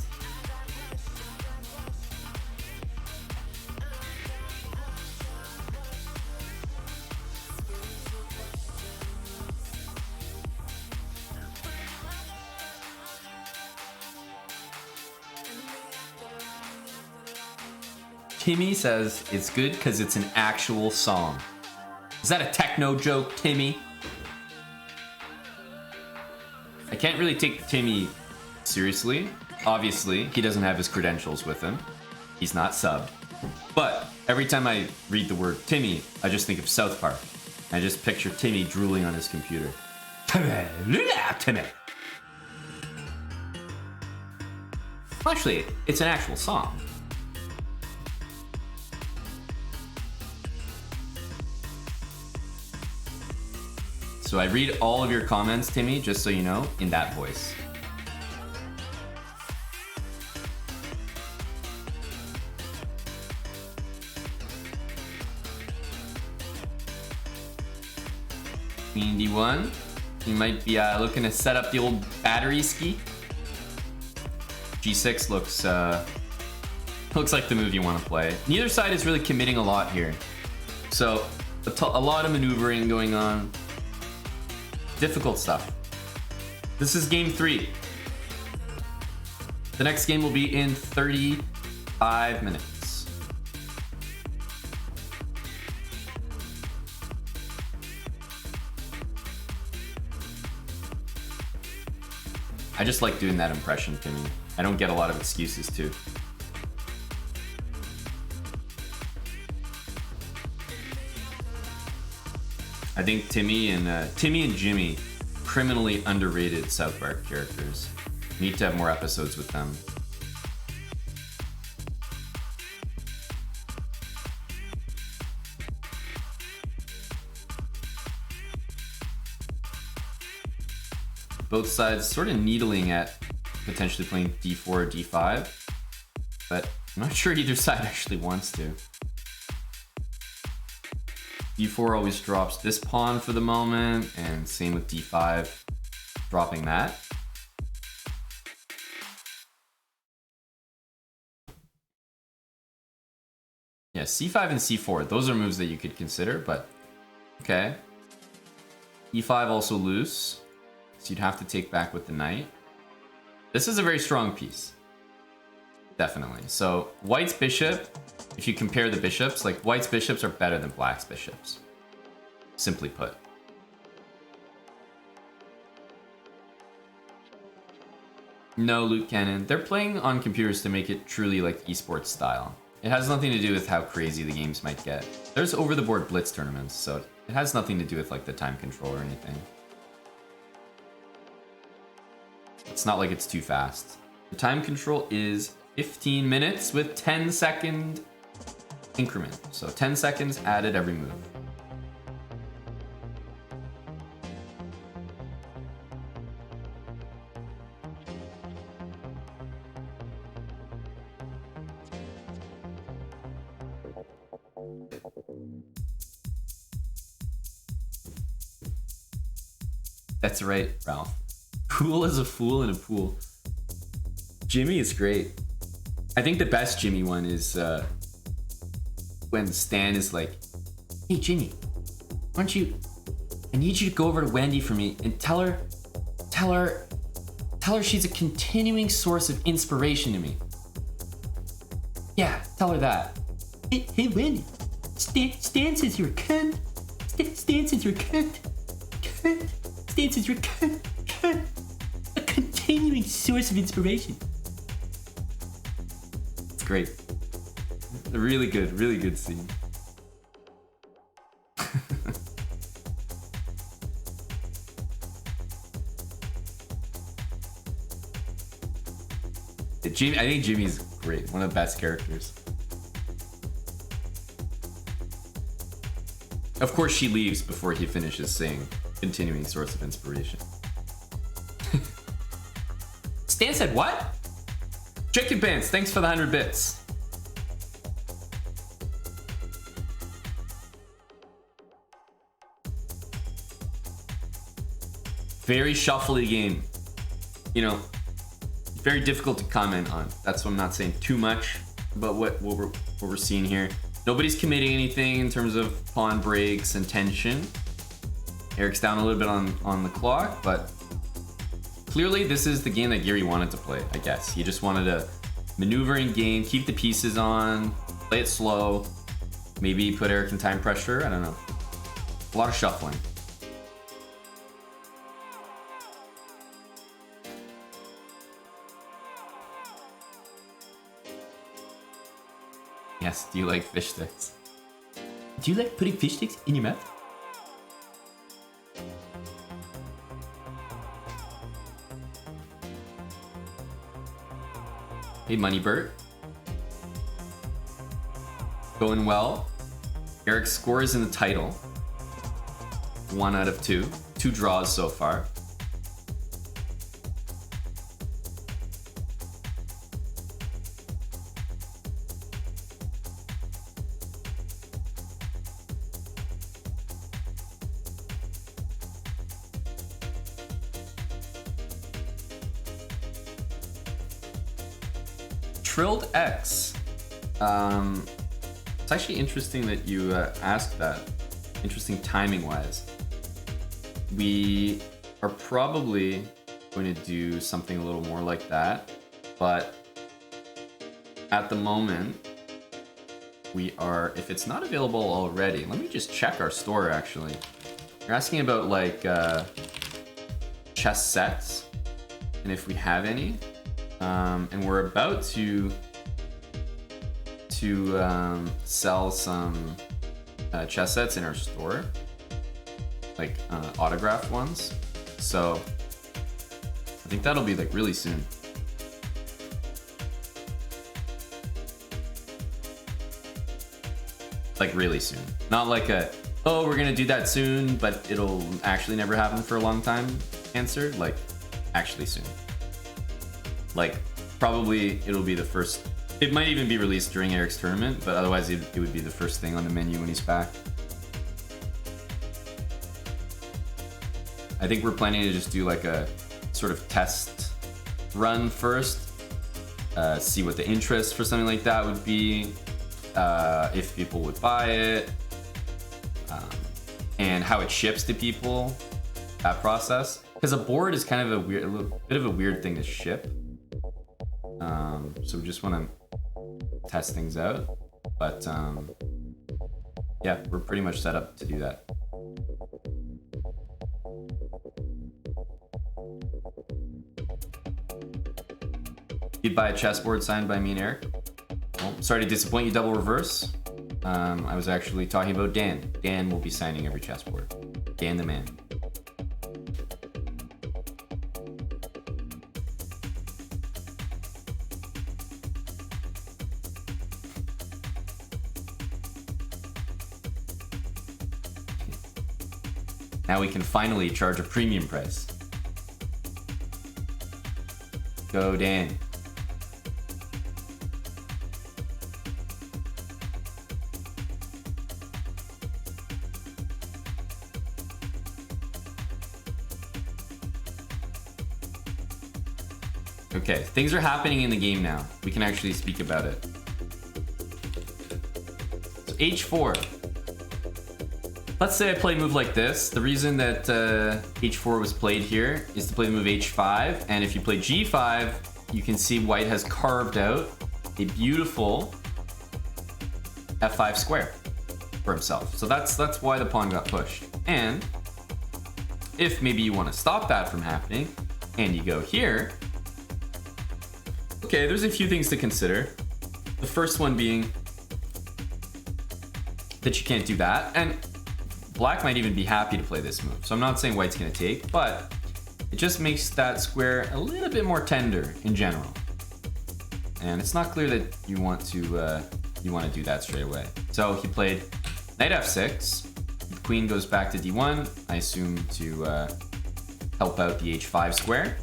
Timmy says it's good because it's an actual song. Is that a techno joke, Timmy? I can't really take Timmy seriously. Obviously, he doesn't have his credentials with him. He's not subbed. But every time I read the word Timmy, I just think of South Park. I just picture Timmy drooling on his computer. Timmy. Actually, it's an actual song. So I read all of your comments, Timmy, just so you know, in that voice. Queen d1. You might be looking to set up the old battery ski. g6 looks like the move you want to play. Neither side is really committing a lot here. So a lot of maneuvering going on. Difficult stuff. This is game 3. The next game will be in 35 minutes. I just like doing that impression, Timmy. I don't get a lot of excuses too. I think Timmy and Jimmy, criminally underrated South Park characters. Need to have more episodes with them. Both sides sort of needling at potentially playing d4 or d5, but I'm not sure either side actually wants to. d4 always drops this pawn for the moment, and same with d5, dropping that. Yeah, c5 and c4, those are moves that you could consider, but okay. e5 also loose, so you'd have to take back with the knight. This is a very strong piece. Definitely. So white's bishop, if you compare the bishops, like white's bishops are better than black's bishops. Simply put. No loot cannon. They're playing on computers to make it truly like esports style. It has nothing to do with how crazy the games might get. There's over-the-board blitz tournaments, so it has nothing to do with like the time control or anything. It's not like it's too fast. The time control is 15 minutes with 10-second increment. So 10 seconds added every move. That's right, Ralph. Cool as a fool in a pool. Jimmy is great. I think the best Jimmy one is when Stan is like, "Hey Jimmy, why don't you? I need you to go over to Wendy for me and tell her she's a continuing source of inspiration to me. Yeah, tell her that. Hey Wendy, Stan says you're a cunt. Stan says you're a cunt. Stan says you're a cunt. A continuing source of inspiration." It's great. A really good scene. Jimmy, I think Jimmy's great. One of the best characters. Of course, she leaves before he finishes saying continuing source of inspiration. Stan said what? Jacob Bands, thanks for the 100 bits. Very shuffly game. You know, very difficult to comment on. That's why I'm not saying too much about what we're seeing here. Nobody's committing anything in terms of pawn breaks and tension. Eric's down a little bit on the clock, but clearly this is the game that Gary wanted to play, I guess. He just wanted to maneuver in game, keep the pieces on, play it slow, maybe put Eric in time pressure, I don't know. A lot of shuffling. Yes, do you like fish sticks? Do you like putting fish sticks in your mouth? Hey, Moneybird. Going well. Eric's score is in the title. 1 out of 2. 2 draws so far. Trilled X. It's actually interesting that you asked that. Interesting timing wise. We are probably going to do something a little more like that, but at the moment we are, if it's not available already, let me just check our store actually. You're asking about like chess sets and if we have any. And we're about to sell some chess sets in our store, like autographed ones. So I think that'll be like really soon. Like really soon. Not like a, oh, we're gonna do that soon, but it'll actually never happen for a long time answer. Like actually soon. Like, probably it'll be the first It might even be released during Eric's tournament, but otherwise it would be the first thing on the menu when he's back. I think we're planning to just do like a sort of test run first. See what the interest for something like that would be. If people would buy it. And how it ships to people. That process. Because a board is kind of a little bit of a weird thing to ship. So we just want to test things out. But yeah, we're pretty much set up to do that. You'd buy a chessboard signed by me and Eric. Well, sorry to disappoint you, double reverse. I was actually talking about Dan. Dan will be signing every chessboard. Dan the man. Now we can finally charge a premium price. Go, Dan. Okay, things are happening in the game now. We can actually speak about it. So h4. Let's say I play a move like this. The reason that h4 was played here is to play the move h5. And if you play g5, you can see white has carved out a beautiful f5 square for himself. So that's why the pawn got pushed. And if maybe you want to stop that from happening, and you go here, okay, there's a few things to consider. The first one being that you can't do that. And black might even be happy to play this move. So I'm not saying white's gonna take, but it just makes that square a little bit more tender in general. And it's not clear that you want to do that straight away. So he played knight f6. The queen goes back to d1, I assume to help out the h5 square.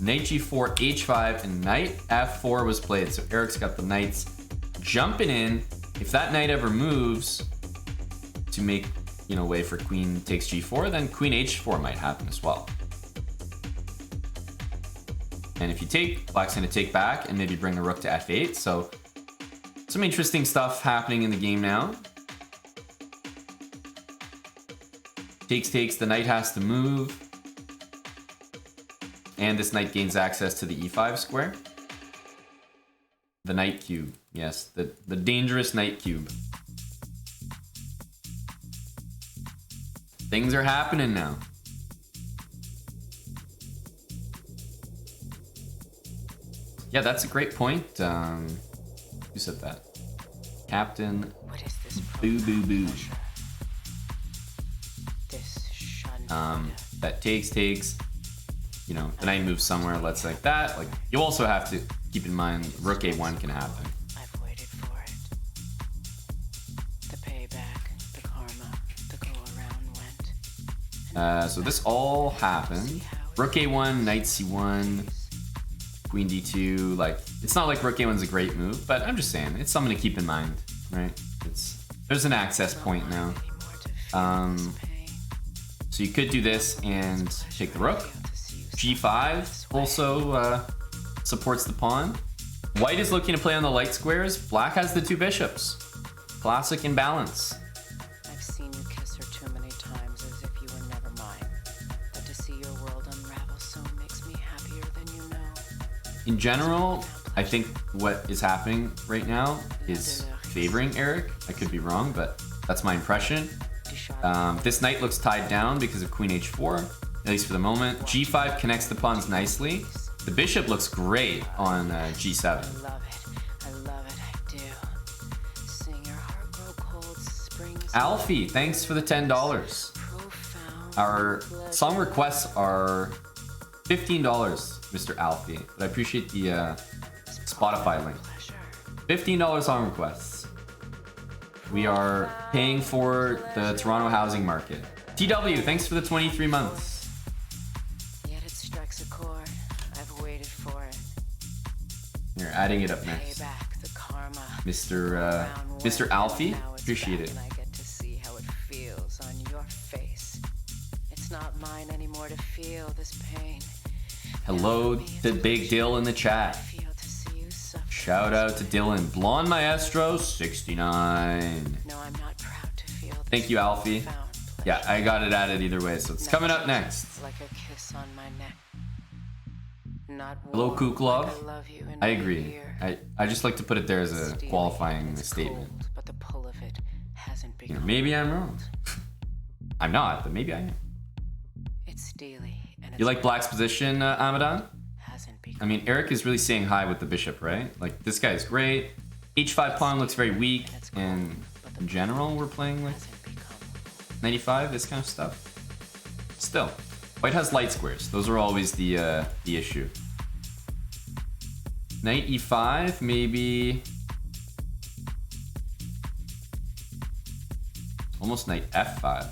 Knight g4, h5, and knight f4 was played. So Eric's got the knights jumping in. If that knight ever moves to make, way for queen takes g4, then queen h4 might happen as well. And if you take, black's gonna take back and maybe bring the rook to f8. So some interesting stuff happening in the game now. Takes, the knight has to move. And this knight gains access to the e5 square. The knight cube, yes, the dangerous knight cube. Things are happening now. Yeah, that's a great point. Who said that? Captain What is this Boo Boo Boo. pleasure? This shunned That takes. The knight moves somewhere, let's like that. Like, you also have to keep in mind rook a1 can happen. I've waited for it. The payback, the karma, the go around went. So this all happened. Rook a1, knight c1, queen d2. Like, it's not like rook a1's a great move, but I'm just saying it's something to keep in mind, right? There's an access point now. So you could do this and take the rook. g5 also supports the pawn. White is looking to play on the light squares. Black has the two bishops. Classic imbalance. I've seen you kiss her too many times as if you were never mine. But to see your world unravel so makes me happier than you know. In general, I think what is happening right now is favoring Eric. I could be wrong, but that's my impression. This knight looks tied down because of queen h4, at least for the moment. g5 connects the pawns nicely. The bishop looks great on g7. I love it, I do. Sing your heart grow cold, springs. Alfie, thanks for the $10. Profound. Our song requests are $15, Mr. Alfie, but I appreciate the Spotify link. Pleasure. $15 song requests. We are paying for the Toronto housing market. TW, thanks for the 23 months. Yet it strikes a chord. I've waited for it. Here, here. Adding it up next. Payback, the karma. Mr. Alfie, appreciate it. And I get to see how it feels on your face. It's not mine anymore to feel this pain. Hello to Big Dill in the chat. Feel to see you suffer. Shout out to Dylan. Blonde Maestro 69. No, I'm not proud to feel this. Thank you, Alfie. profound Yeah, pleasure. I got it added either way, so it's coming up next. It's like a kiss on my neck. Not Hello, warm, Kuklov. like I love you in I my agree. ear. I just like to put it there as a Steely, qualifying it's statement. cold, but the pull of it hasn't You know, begun. maybe I'm wrong. I'm not, but maybe I am. It's steely, and You it's like Black's position, Amadan? hasn't begun. I mean, Eric is really saying hi with the bishop, right? Like, this guy's great. H5 pawn looks very weak, and in general, we're playing like Hasn't begun. 95, this kind of stuff. Still, white has light squares. Those are always the issue. Knight E5, maybe. Almost knight F5.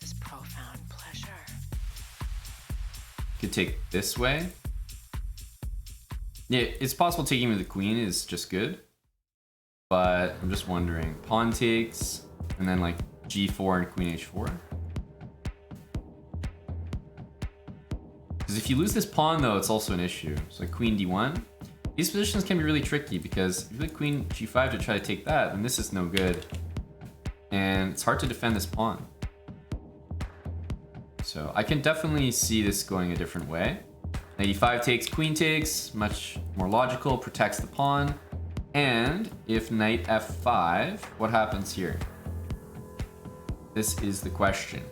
This profound pleasure. Could take this way. Yeah, it's possible taking with the queen is just good. But I'm just wondering. Pawn takes, and then like G4 and queen H4. Because if you lose this pawn though, it's also an issue. So like queen D1. These positions can be really tricky because if you like queen G5 to try to take that, then this is no good. And it's hard to defend this pawn. So I can definitely see this going a different way. Knight E5 takes, queen takes, much more logical, protects the pawn. And if knight F5, what happens here? This is the question.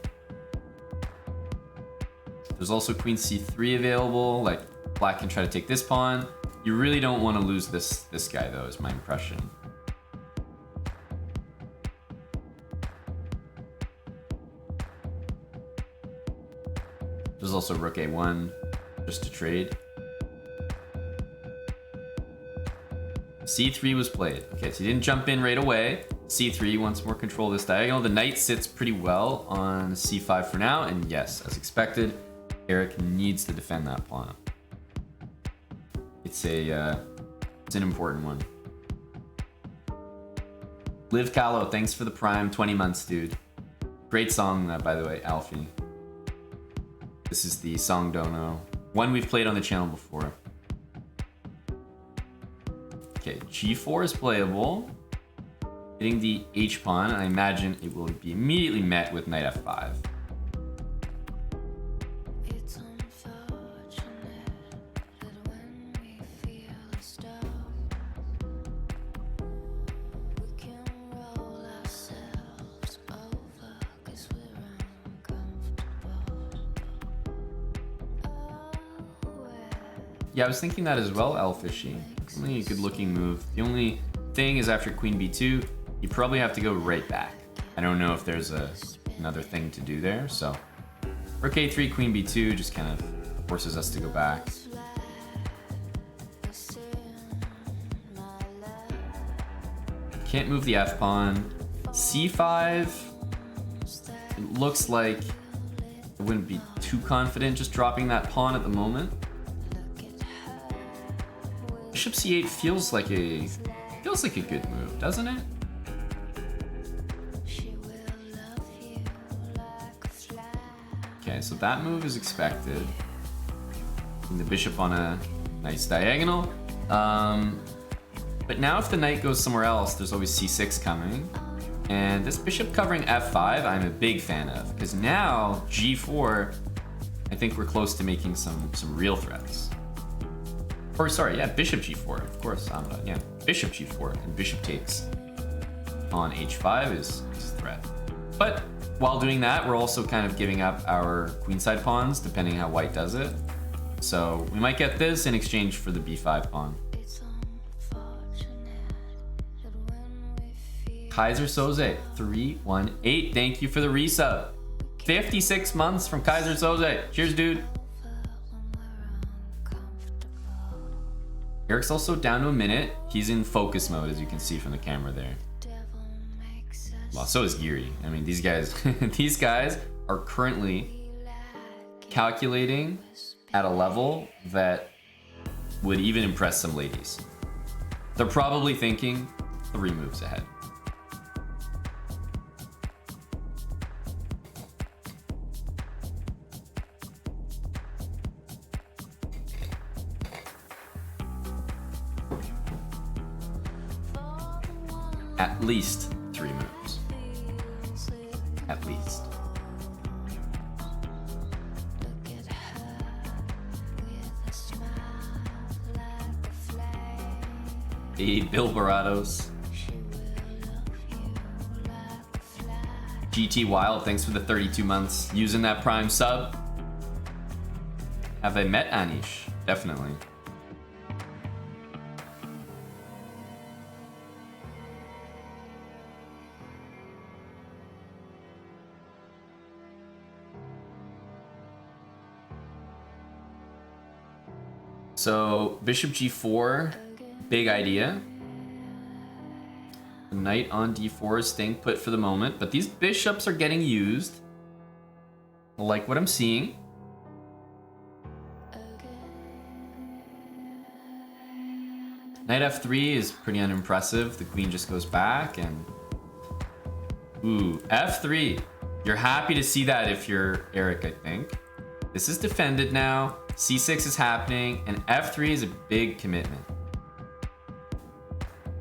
There's also queen C3 available, like black can try to take this pawn. You really don't want to lose this guy though, is my impression. There's also rook A1, just to trade. C3 was played. Okay, so he didn't jump in right away. C3 wants more control of this diagonal. The knight sits pretty well on C5 for now, and yes, as expected, Eric needs to defend that pawn. It's an important one. Liv Callow, thanks for the prime 20 months, dude. Great song, by the way, Alfie. This is the Song Dono, one we've played on the channel before. Okay, G4 is playable. Hitting the H pawn, I imagine it will be immediately met with knight F5. It's unfortunate that when we feel the stuff, we can roll ourselves over 'cause we're uncomfortable. Oh, Yeah, I was thinking that as well, Elfishy. Only a good looking move. The only thing is after queen b2, you probably have to go right back. I don't know if there's another thing to do there, so rook a3, queen b2 just kind of forces us to go back. Can't move the f pawn. c5, it looks like I wouldn't be too confident just dropping that pawn at the moment. Bishop c8 feels like a good move, doesn't it? Okay, so that move is expected. And the bishop on a nice diagonal. But now if the knight goes somewhere else, there's always c6 coming. And this bishop covering f5, I'm a big fan of. Because now, g4, I think we're close to making some real threats. Or sorry, yeah, bishop g4, of course, yeah. Bishop g4 and bishop takes on h5 is a threat. But while doing that, we're also kind of giving up our queenside pawns, depending how white does it. So we might get this in exchange for the b5 pawn. it's unfortunate that when we feel Kaiser Soze, 318. Thank you for the resub. 56 months from Kaiser Soze. Cheers, dude. Eric's also down to a minute. He's in focus mode, as you can see from the camera there. devil makes us Well, so is Geary. I mean, these guys, these guys are currently calculating at a level that would even impress some ladies. They're probably thinking 3 moves ahead. At least 3 moves. At least. Look at her with a smile like a flame. Hey, Bill Barados. She will love you like a fly. GT Wild, thanks for the 32 months. Using that Prime sub. Have I met Anish? Definitely. So, Bishop G4, big idea. The knight on D4 is staying put for the moment, but these bishops are getting used. I like what I'm seeing. Knight F3 is pretty unimpressive. The queen just goes back and... Ooh, F3. You're happy to see that if you're Eric, I think. This is defended now. C6 is happening, and F3 is a big commitment.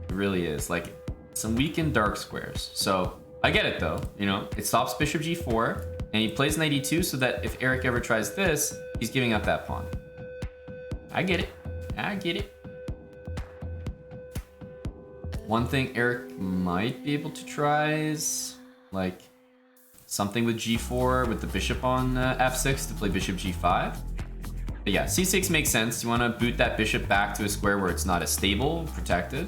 It really is. Like, some weakened dark squares. So, I get it though. You know, it stops Bishop G4, and he plays Knight E2 so that if Eric ever tries this, he's giving up that pawn. I get it. I get it. One thing Eric might be able to try is, like, something with G4 with the bishop on F6 to play Bishop G5. But yeah, C6 makes sense. You want to boot that bishop back to a square where it's not as stable, protected.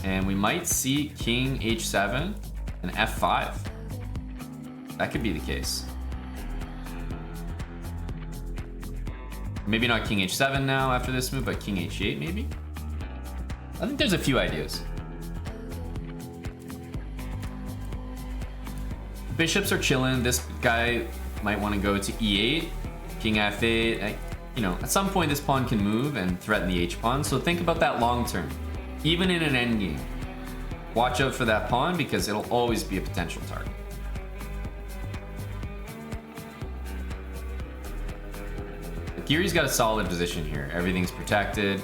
And we might see King H7 and F5. That could be the case. Maybe not King H7 now after this move, but King H8 maybe? I think there's a few ideas. Bishops are chilling. This guy might want to go to E8, King F8. You know, at some point this pawn can move and threaten the H pawn. So think about that long term. Even in an endgame, watch out for that pawn because it'll always be a potential target. Giri's got a solid position here. Everything's protected.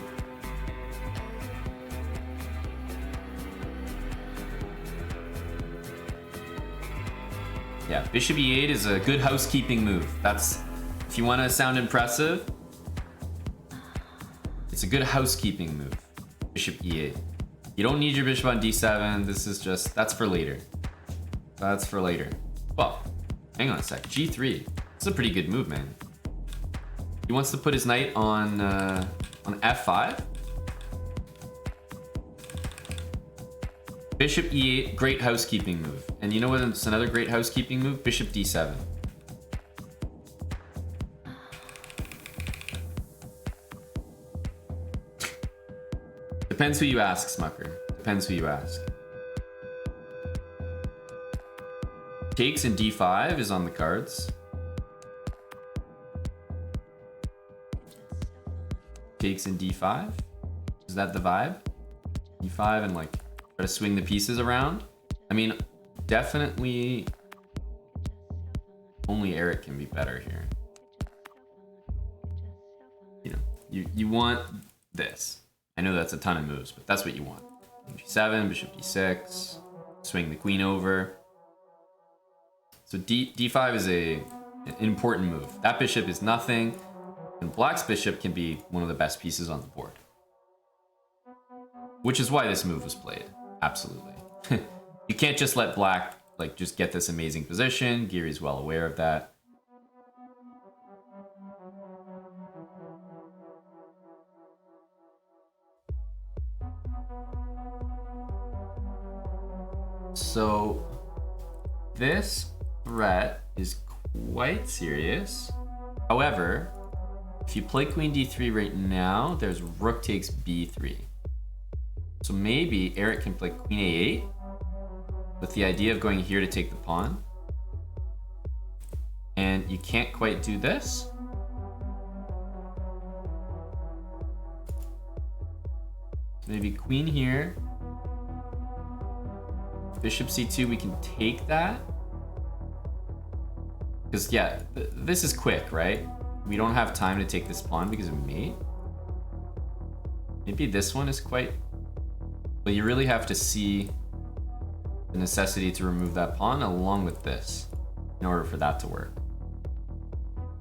Yeah, Bishop E8 is a good housekeeping move. That's, if you want to sound impressive, it's a good housekeeping move. Bishop E8. You don't need your bishop on D7. This is just, that's for later. That's for later. Well, hang on a sec. G3. It's a pretty good move, man. He wants to put his knight on F5. Bishop E8, great housekeeping move. And you know what? It's another great housekeeping move. Bishop D7. Depends who you ask, Smucker. Depends who you ask. Takes in D5 is on the cards. Takes in D5. Is that the vibe? D5 and like try to swing the pieces around. I mean, definitely only Eric can be better here. You know, you want this. I know that's a ton of moves, but that's what you want. G7, Bishop D6, swing the queen over. So D5 is an important move. That bishop is nothing, and Black's bishop can be one of the best pieces on the board. Which is why this move was played. Absolutely. You can't just let Black like just get this amazing position. Giri's well aware of that. So this threat is quite serious. However, if you play Queen D3 right now, there's Rook takes B3. So maybe Eric can play Queen A8 with the idea of going here to take the pawn. And you can't quite do this. Maybe queen here. Bishop c2, we can take that. Because, yeah, this is quick, right? We don't have time to take this pawn because of mate. Maybe this one is quite... But you really have to see the necessity to remove that pawn along with this in order for that to work.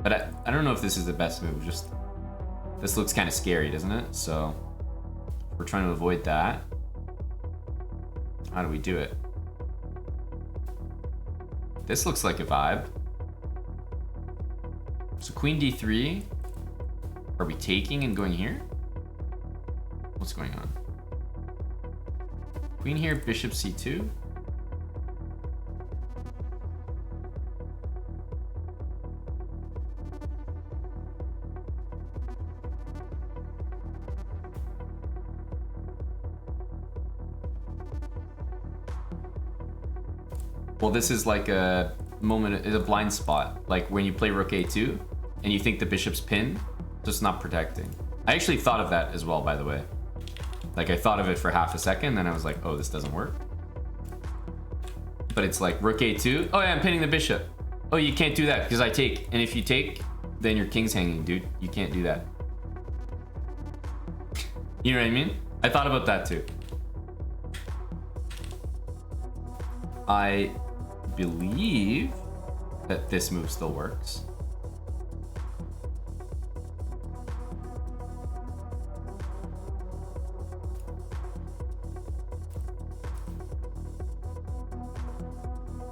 But I don't know if this is the best move. Just this looks kind of scary, doesn't it? So we're trying to avoid that. How do we do it? This looks like a vibe. So queen d3. Are we taking and going here? What's going on? Queen here, bishop c2. Well, this is like a moment, is a blind spot. Like when you play rook a2 and you think the bishop's pinned, just not protecting. I actually thought of that as well, by the way. Like I thought of it for half a second, then I was like, oh, this doesn't work. But it's like rook a2. Oh yeah, I'm pinning the bishop. Oh, you can't do that because I take. And if you take, then your king's hanging, dude. You can't do that. You know what I mean? I thought about that too. I believe that this move still works.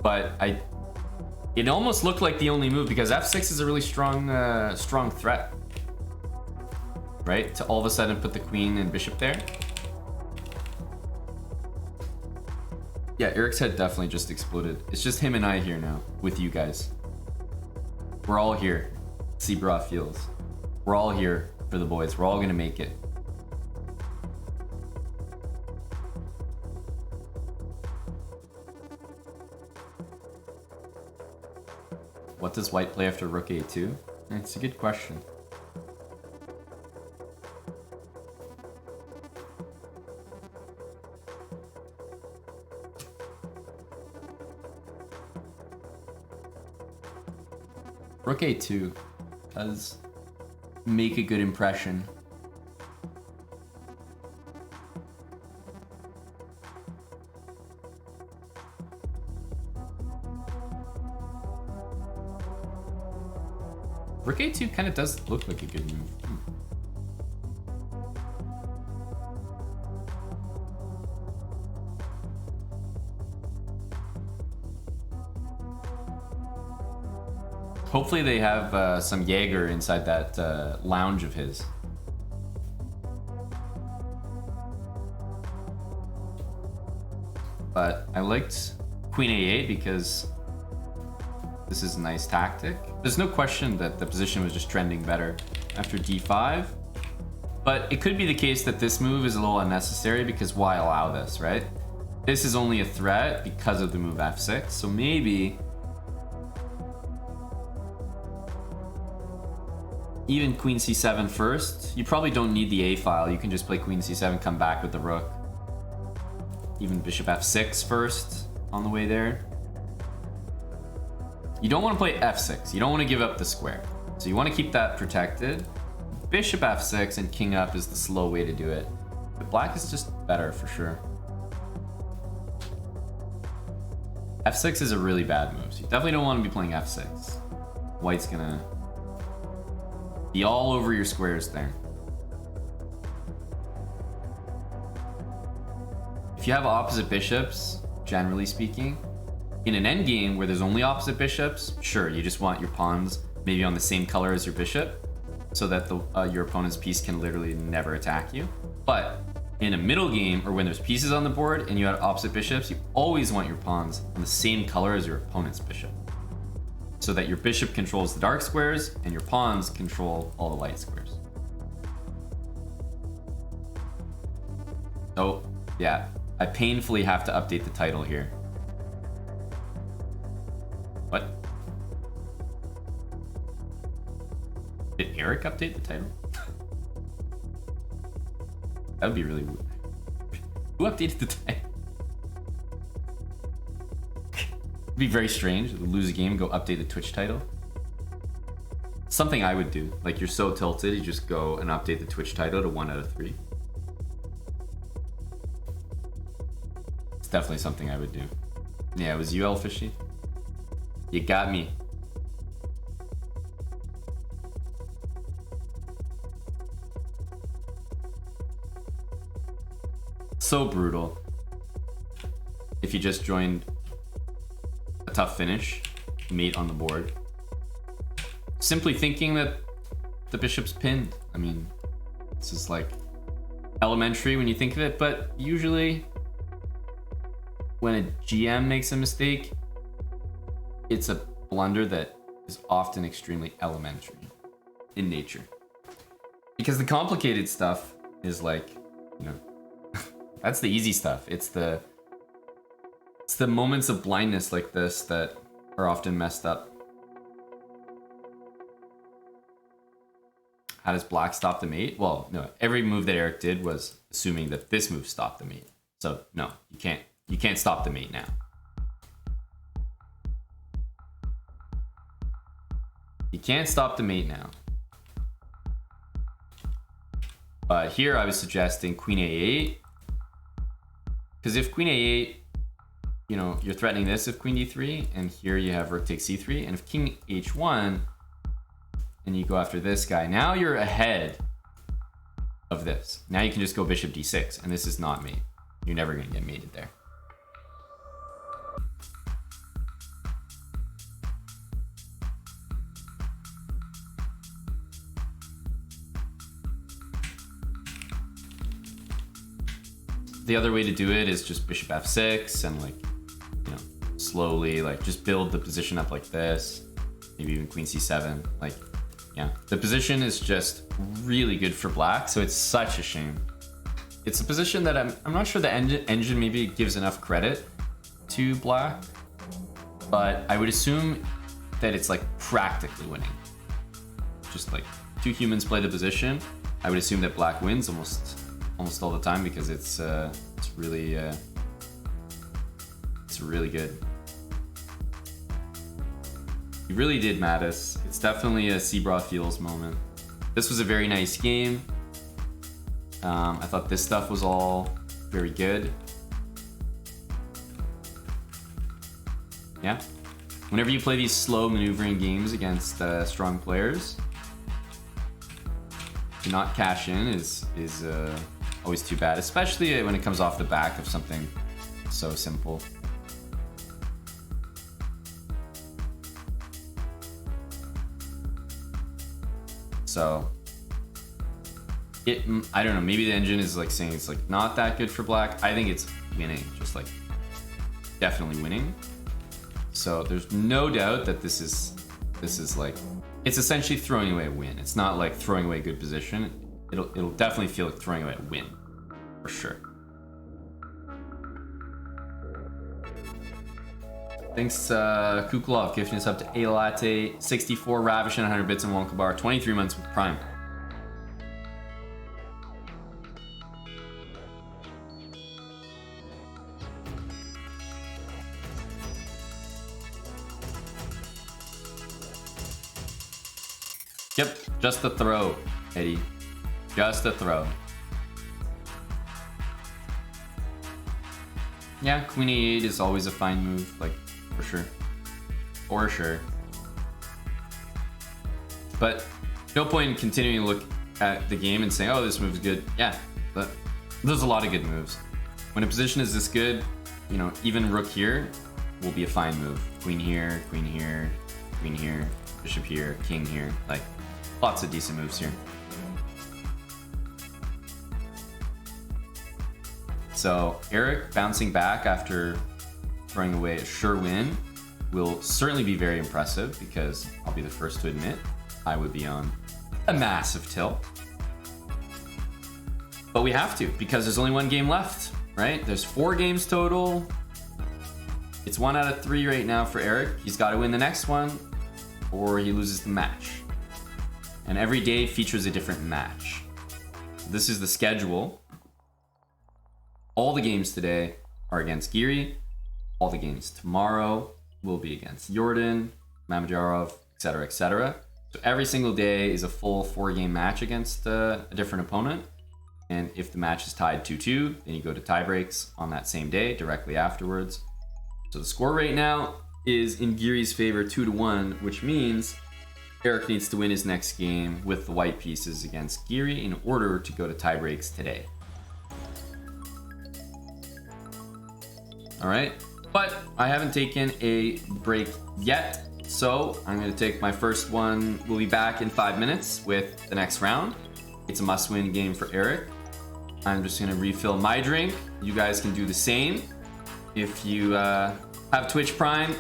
But it almost looked like the only move because f6 is a really strong strong threat, right? To all of a sudden put the queen and bishop there. Yeah, Eric's head definitely just exploded. It's just him and I here now with you guys. We're all here. chessbrah feels. We're all here for the boys. We're all gonna make it. What does white play after rook a2? It's a good question. Rook a2 does make a good impression. Rook a2 kind of does look like a good move. Hopefully they have some Jaeger inside that lounge of his. But I liked Queen a8 because this is a nice tactic. There's no question that the position was just trending better after d5. But it could be the case that this move is a little unnecessary because why allow this, right? This is only a threat because of the move f6. So maybe even queen c7 first. You probably don't need the a file. You can just play queen c7, come back with the rook. Even bishop f6 first on the way there. You don't want to play f6. You don't want to give up the square. So you want to keep that protected. Bishop f6 and king up is the slow way to do it. But black is just better for sure. f6 is a really bad move. So you definitely don't want to be playing f6. White's gonna be all over your squares there. If you have opposite bishops, generally speaking, in an endgame where there's only opposite bishops, sure, you just want your pawns maybe on the same color as your bishop so that your opponent's piece can literally never attack you. But in a middle game or when there's pieces on the board and you have opposite bishops, you always want your pawns on the same color as your opponent's bishop, so that your bishop controls the dark squares and your pawns control all the light squares. Oh, yeah. I painfully have to update the title here. What? Did Eric update the title? That would be really Who updated the title? It'd be very strange. Lose a game, go update the Twitch title. Something I would do. Like, you're so tilted, you just go and update the Twitch title to 1 out of 3. It's definitely something I would do. Yeah, it was you, Elfishy. You got me. So brutal. If you just joined a tough finish, mate on the board, simply thinking that the bishop's pinned. I mean, this is like elementary when you think of it, but usually when a GM makes a mistake, it's a blunder that is often extremely elementary in nature. Because the complicated stuff is like, you know, that's the easy stuff. It's the moments of blindness like this that are often messed up. How does black stop the mate? Well, no, every move that Eric did was assuming that this move stopped the mate. So no, you can't stop the mate now. You can't stop the mate now. But here I was suggesting queen a8. Because if queen a8, you know, you're threatening this if queen d3, and here you have rook takes c3, and if king h1, and you go after this guy, now you're ahead of this. Now you can just go bishop d6, and this is not mate. You're never going to get mated there. The other way to do it is just bishop f6 and, like, you know, slowly, like, just build the position up like this. Maybe even queen c7. Like, yeah, the position is just really good for black, so it's such a shame. It's a position that I'm not sure the engine maybe gives enough credit to black, but I would assume that it's like practically winning. Just like 2 humans play the position, I would assume that black wins almost all the time because it's really good. You really did, Mattis. It's definitely a chessbrah feels moment. This was a very nice game. I thought this stuff was all very good. Yeah. Whenever you play these slow maneuvering games against strong players, to not cash in is always too bad, especially when it comes off the back of something so simple. So I don't know, maybe the engine is like saying it's like not that good for black. I think it's winning, just like definitely winning. So there's no doubt that this is like, it's essentially throwing away a win. It's not like throwing away a good position. It'll definitely feel like throwing away a win, for sure. Thanks, Kukulov, gifting us up to A Latte, 64, Ravish, and 100 bits, and Wonka Bar, 23 months with Prime. Yep, just a throw, Eddie. Just a throw. Yeah, queen e8 is always a fine move, like, for sure. For sure. But no point in continuing to look at the game and saying, oh, this move's good. Yeah, but there's a lot of good moves. When a position is this good, you know, even rook here will be a fine move. Queen here, queen here, queen here, bishop here, king here. Like, lots of decent moves here. So Eric bouncing back after throwing away a sure win will certainly be very impressive, because I'll be the first to admit I would be on a massive tilt. But we have to, because there's only one game left, right? There's 4 games total. It's 1 out of 3 right now for Eric. He's got to win the next one or he loses the match. And every day features a different match. This is the schedule. All the games today are against Giri. All the games tomorrow will be against Jordan, Mamajarov, etc., etc. So every single day is a full 4-game match against a different opponent. And if the match is tied 2-2, then you go to tie breaks on that same day, directly afterwards. So the score right now is in Giri's favor 2-1, which means Eric needs to win his next game with the white pieces against Giri in order to go to tie breaks today. All right, but I haven't taken a break yet, so I'm going to take my first one. We'll be back in 5 minutes with the next round. It's a must-win game for Eric. I'm just going to refill my drink. You guys can do the same. If you have Twitch Prime,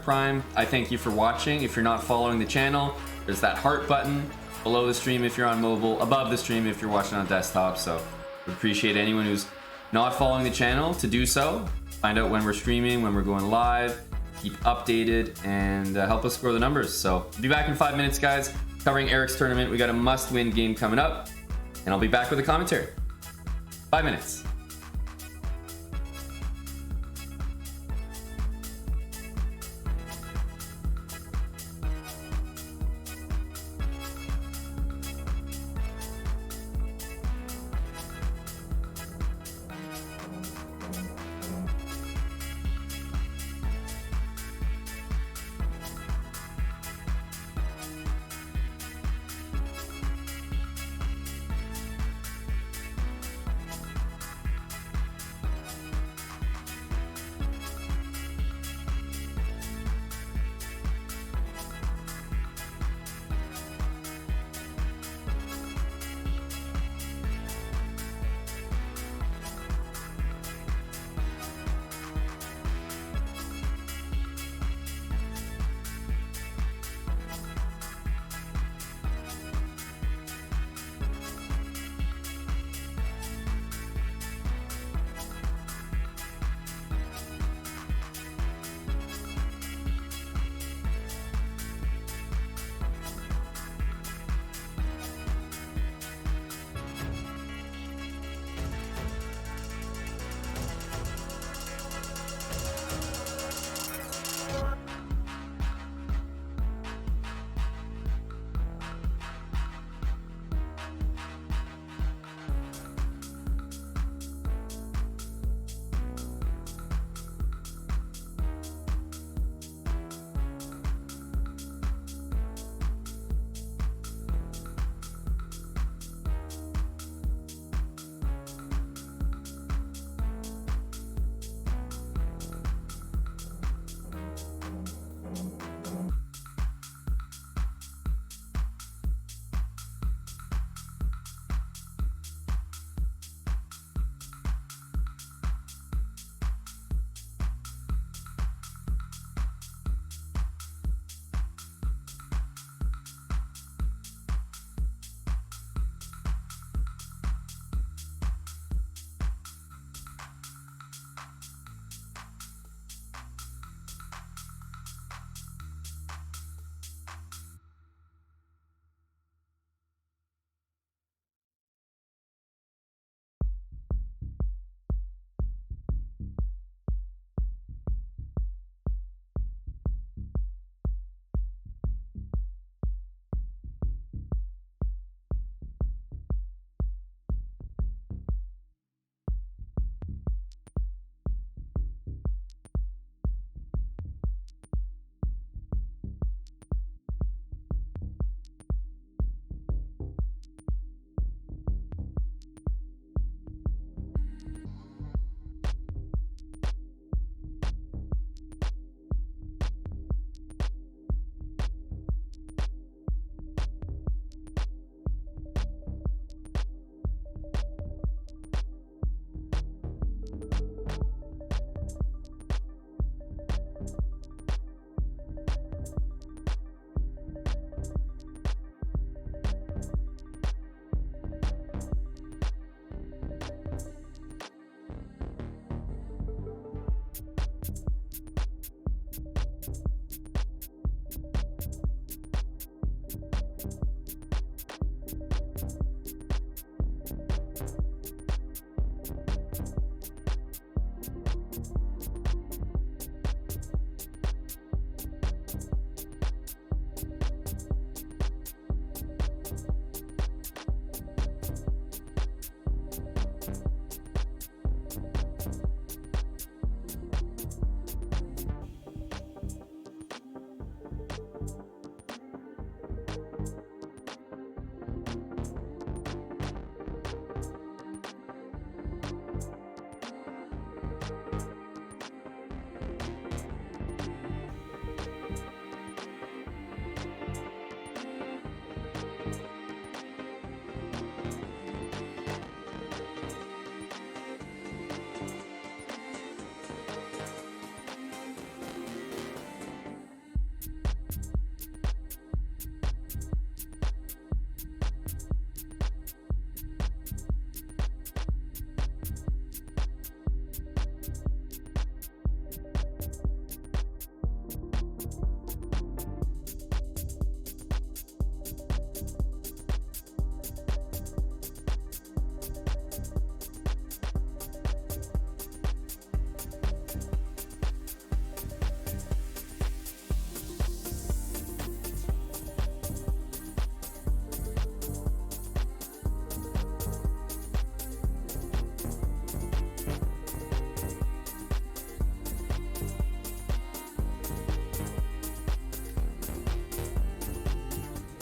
!Prime, I thank you for watching. If you're not following the channel, there's that heart button below the stream if you're on mobile, above the stream if you're watching on desktop. So we appreciate anyone who's not following the channel to do so. Find out when we're streaming, when we're going live, keep updated, and help us grow the numbers. So be back in 5 minutes, guys, covering Eric's tournament. We got a must-win game coming up, and I'll be back with a commentary. 5 minutes.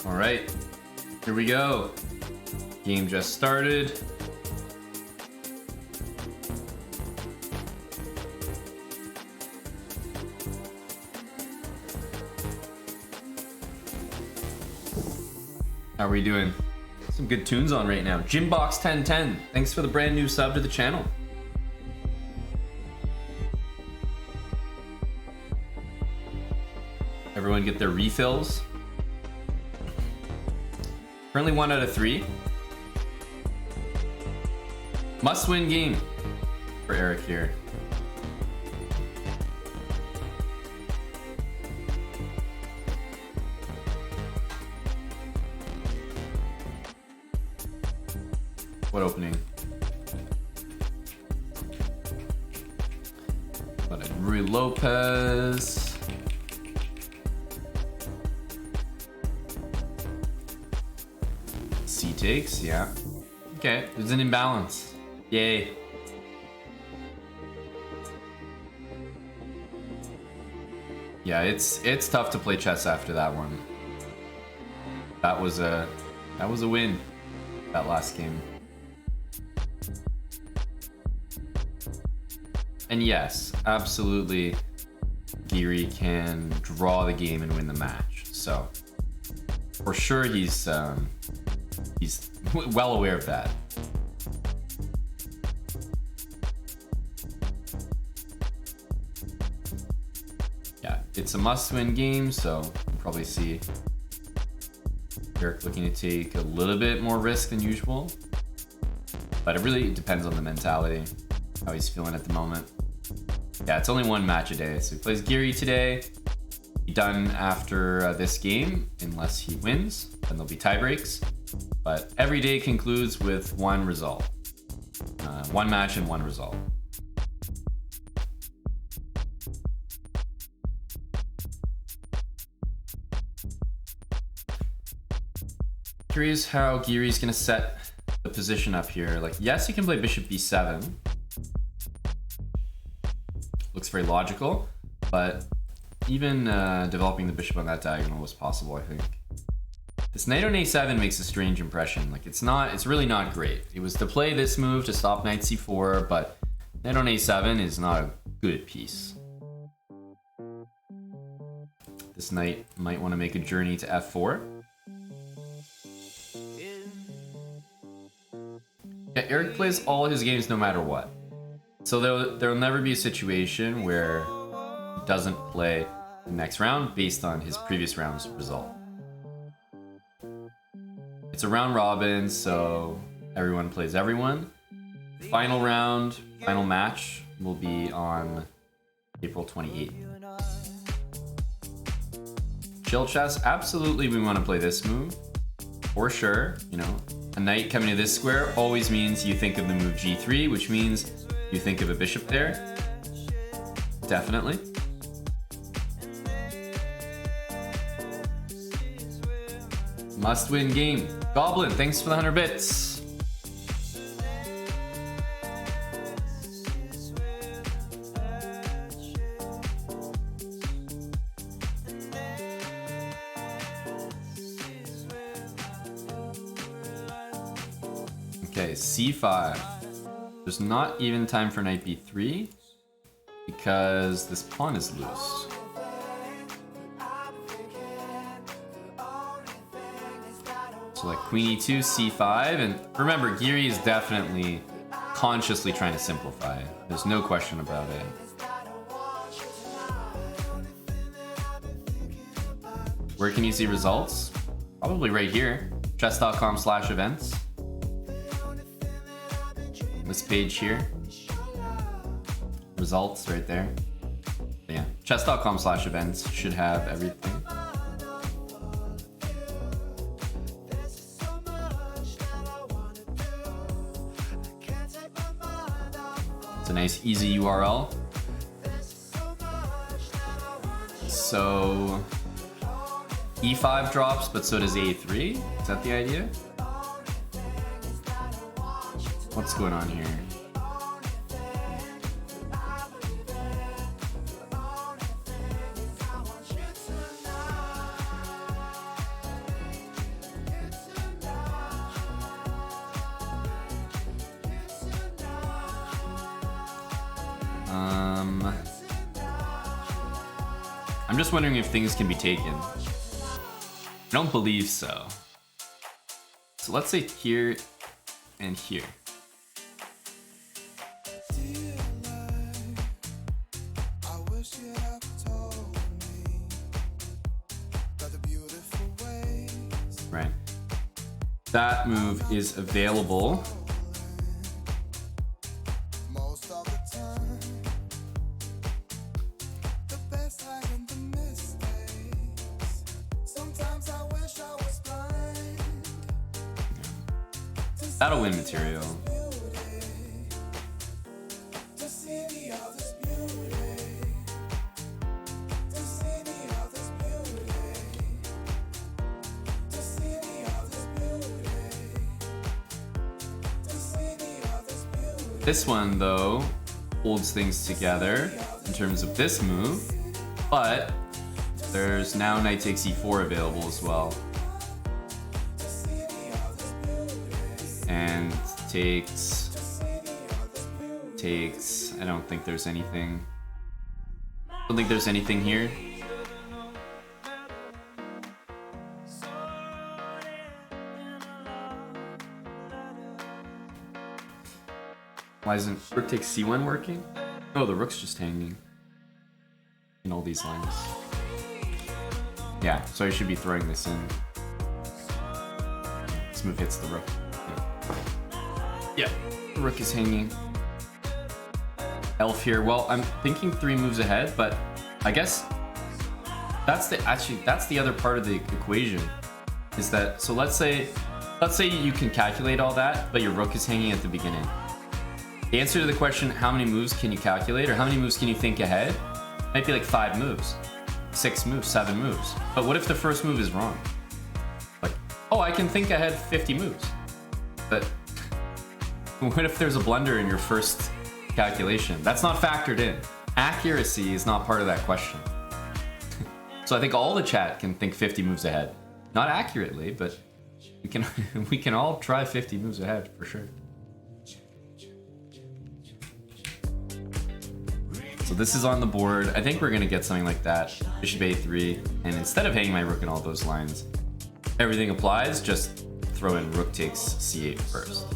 All right, here we go. Game just started. How are we doing? Some good tunes on right now. Jimbox1010, thanks for the brand new sub to the channel. Everyone get their refills. Currently 1 out of 3. Must win game for Eric here. What opening? Rui Lopez. C takes, yeah. Okay, there's an imbalance. Yay. Yeah, it's tough to play chess after that one. That was a win. That last game. And yes, absolutely, Geary can draw the game and win the match. So for sure, he's well aware of that. Yeah, it's a must-win game, so you'll probably see Eric looking to take a little bit more risk than usual. But it really depends on the mentality, how he's feeling at the moment. Yeah, it's only one match a day. So he plays Geary today. Be done after this game, unless he wins. Then there'll be tie breaks. But every day concludes with one result. One match and one result. Curious how Geary's gonna set the position up here. Like, yes, he can play bishop b7. Looks very logical, but even developing the bishop on that diagonal was possible, I think. This knight on a7 makes a strange impression. Like, it's really not great. It was to play this move to stop knight c4, but knight on a7 is not a good piece. This knight might want to make a journey to f4. Yeah, Eric plays all his games no matter what. So there'll never be a situation where he doesn't play the next round based on his previous round's result. It's a round robin, so everyone plays everyone. Final round, final match will be on April 28th. Chill chess, absolutely we want to play this move. For sure, you know. A knight coming to this square always means you think of the move g3, which means you think of a bishop there. Definitely. Must win game. Goblin, thanks for the 100 bits. Okay, c5. There's not even time for knight b3. because this pawn is loose. So like queen e2, c5, and remember, Geary is definitely consciously trying to simplify. There's no question about it. Where can you see results? Probably right here, chess.com/events. This page here. Results right there. But yeah, chess.com/events should have everything. It's a nice, easy URL. So e5 drops, but so does a3. Is that the idea? What's going on here? I'm just wondering if things can be taken. I don't believe so. So let's say here and here. Right. That move is available. That'll win material. This one, though, holds things together in terms of this move, but there's now knight takes e4 available as well. And takes, I don't think there's anything. I don't think there's anything here. Why isn't rook takes c1 working? Oh, the rook's just hanging in all these lines. Yeah, so I should be throwing this in. This move hits the rook. Yeah, the rook is hanging. Elf here. Well, I'm thinking 3 moves ahead, but I guess that's the other part of the equation. Is that, so let's say you can calculate all that, but your rook is hanging at the beginning. The answer to the question, how many moves can you calculate, or how many moves can you think ahead, might be like 5 moves, 6 moves, 7 moves. But what if the first move is wrong? Like, oh, I can think ahead 50 moves. But what if there's a blunder in your first calculation? That's not factored in. Accuracy is not part of that question. So I think all the chat can think 50 moves ahead. Not accurately, but we can all try 50 moves ahead for sure. So this is on the board. I think we're gonna get something like that. Bishop a3, and instead of hanging my rook in all those lines, everything applies, just throw in rook takes c8 first.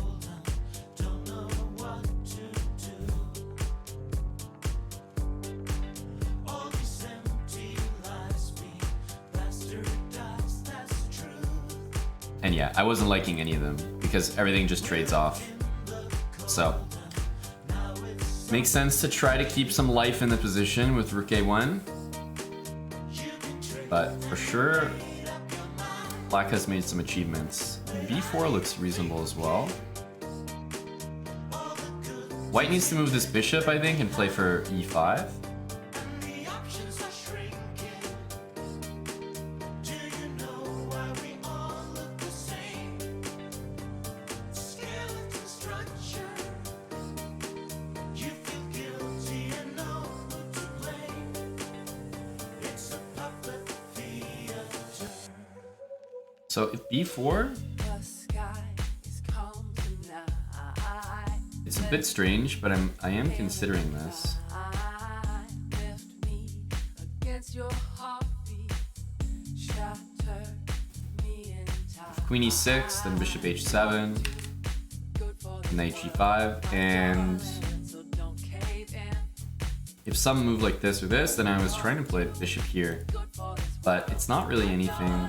And yeah, I wasn't liking any of them because everything just trades off. So makes sense to try to keep some life in the position with rook a1. But for sure, black has made some achievements. b4 looks reasonable as well. White needs to move this bishop, I think, and play for e5. So if b4, it's a bit strange, but I am considering this. queen e6, then bishop h7, knight g5, and if some move like this or this, then I was trying to play bishop here, but it's not really anything.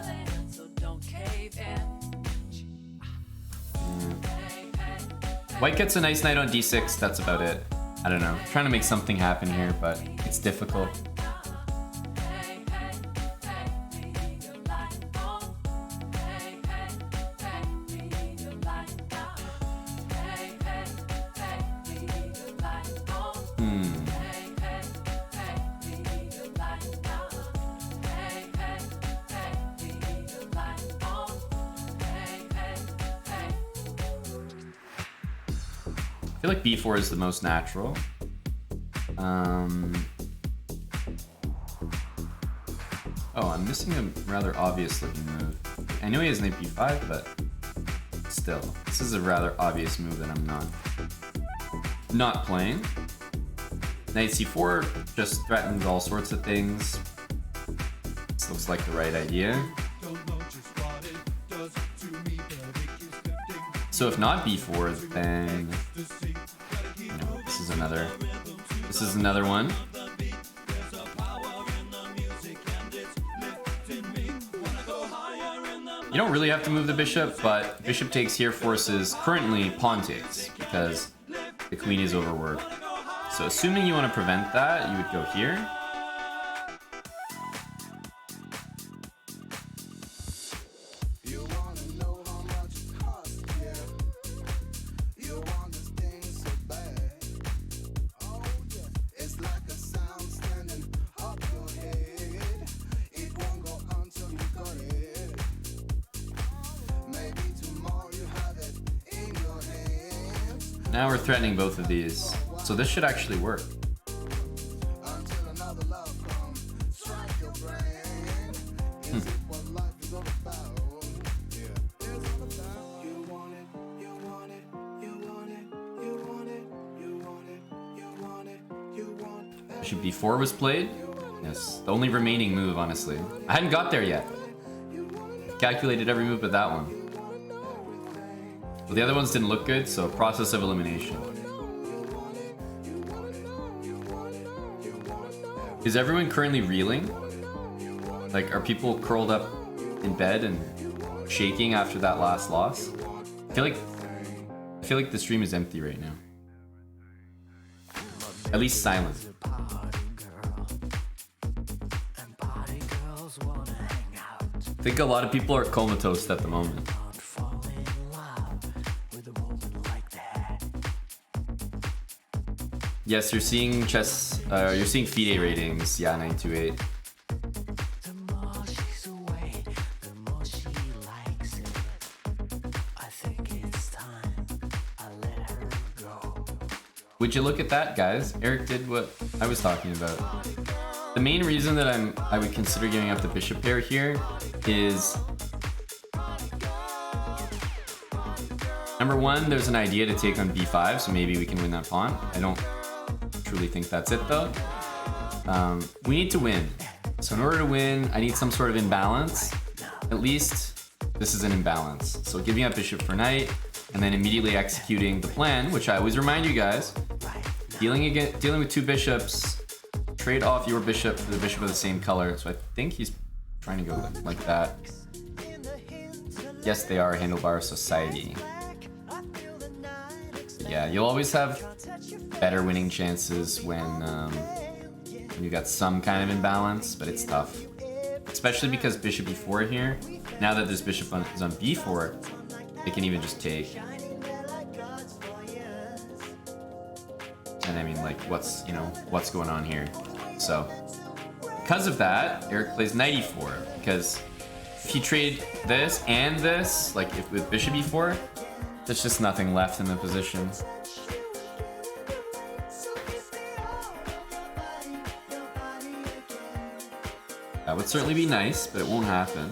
White gets a nice knight on d6, that's about it. I don't know, I'm trying to make something happen here, but it's difficult. I feel like b4 is the most natural. Oh, I'm missing a rather obvious looking move. I know he has knight b5, but still, this is a rather obvious move that I'm not playing. Knight c4 just threatens all sorts of things. This looks like the right idea. So if not b4, then this is another one. You don't really have to move the bishop, but bishop takes here forces currently pawn takes because the queen is overworked. So assuming you want to prevent that, you would go here. Now we're threatening both of these, so this should actually work. Bishop b4 was played. Yes, the only remaining move, honestly. I hadn't got there yet. Calculated every move but that one. Well, the other ones didn't look good, so process of elimination. Is everyone currently reeling? Like, are people curled up in bed and shaking after that last loss? I feel like the stream is empty right now. At least silent. I think a lot of people are comatose at the moment. Yes, you're seeing you're seeing FIDE ratings. Yeah, 928. Would you look at that, guys? Eric did what I was talking about. The main reason that I would consider giving up the bishop pair here is number one, there's an idea to take on b5, so maybe we can win that pawn. I don't truly think that's it though. We need to win. So in order to win, I need some sort of imbalance. At least this is an imbalance. So giving up bishop for knight, and then immediately executing the plan, which I always remind you guys, dealing with two bishops, trade off your bishop for the bishop of the same color. So I think he's trying to go like that. Yes, they are a handlebar society. Yeah, you'll always have better winning chances when you got some kind of imbalance, but it's tough. Especially because bishop e4 here, now that this bishop is on b4, they can even just take. And I mean, like, what's going on here? So, because of that, Eric plays knight e4, because if you trade this and this, like if with bishop e4, there's just nothing left in the position. That would certainly be nice, but it won't happen.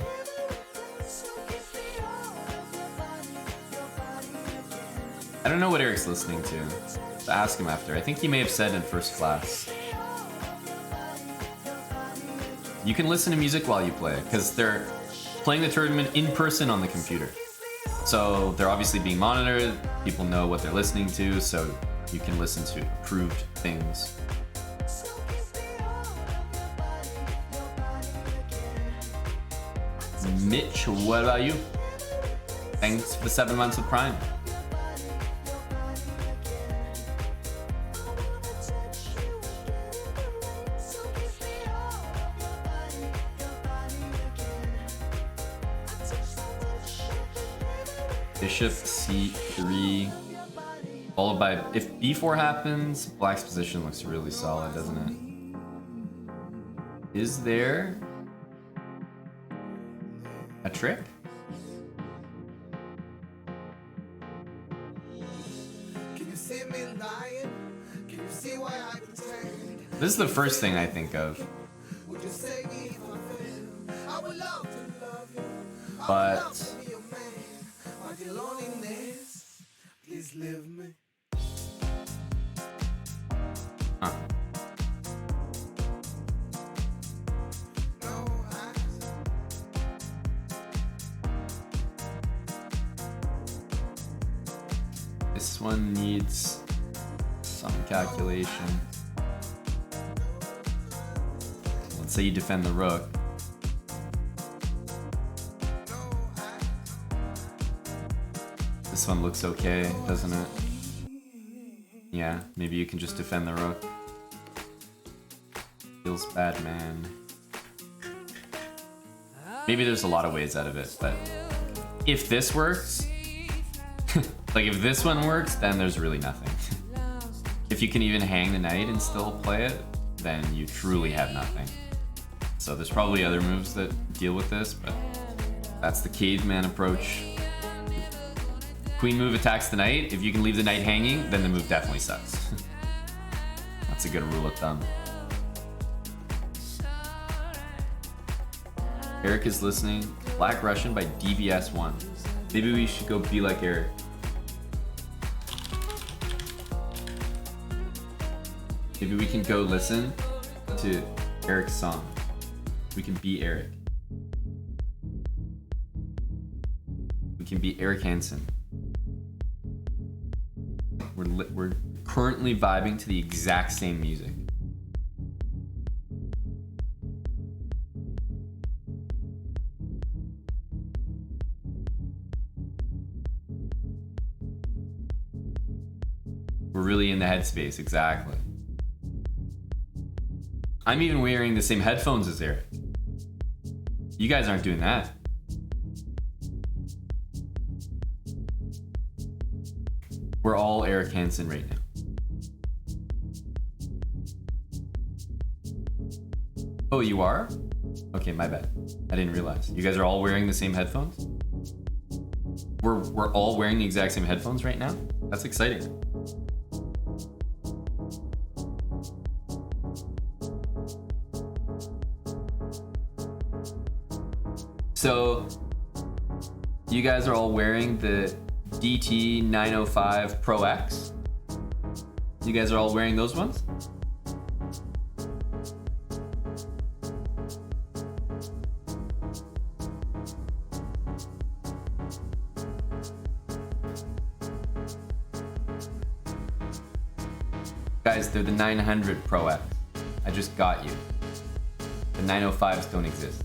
I don't know what Eric's listening to. So ask him after. I think he may have said in first class. You can listen to music while you play, because playing the tournament in person on the computer. So they're obviously being monitored. People know what they're listening to, so you can listen to approved things. Mitch, what about you? Thanks for the 7 months with Prime. Bishop c3, followed by, if b4 happens, black's position looks really solid, doesn't it? Is there a trick? This is the first thing I think of. But huh. This one needs some calculation. Let's say you defend the rook. This one looks okay, doesn't it? Yeah, maybe you can just defend the rook. Feels bad, man. Maybe there's a lot of ways out of it, but if this works, like if this one works, then there's really nothing. If you can even hang the knight and still play it, then you truly have nothing. So there's probably other moves that deal with this, but that's the caveman approach. Queen move attacks the knight. If you can leave the knight hanging, then the move definitely sucks. That's a good rule of thumb. Eric is listening. Black Russian by DBS1. Maybe we should go be like Eric. Maybe we can go listen to Eric's song. We can be Eric. We can be Eric Hansen. We're currently vibing to the exact same music. We're really in the headspace, exactly. I'm even wearing the same headphones as Eric. You guys aren't doing that. We're all Eric Hansen right now. Oh, you are? Okay, my bad. I didn't realize. You guys are all wearing the same headphones? We're all wearing the exact same headphones right now? That's exciting. So, you guys are all wearing the DT905 Pro X? You guys are all wearing those ones? Guys, they're the 900 Pro X. I just got you. The 905s don't exist.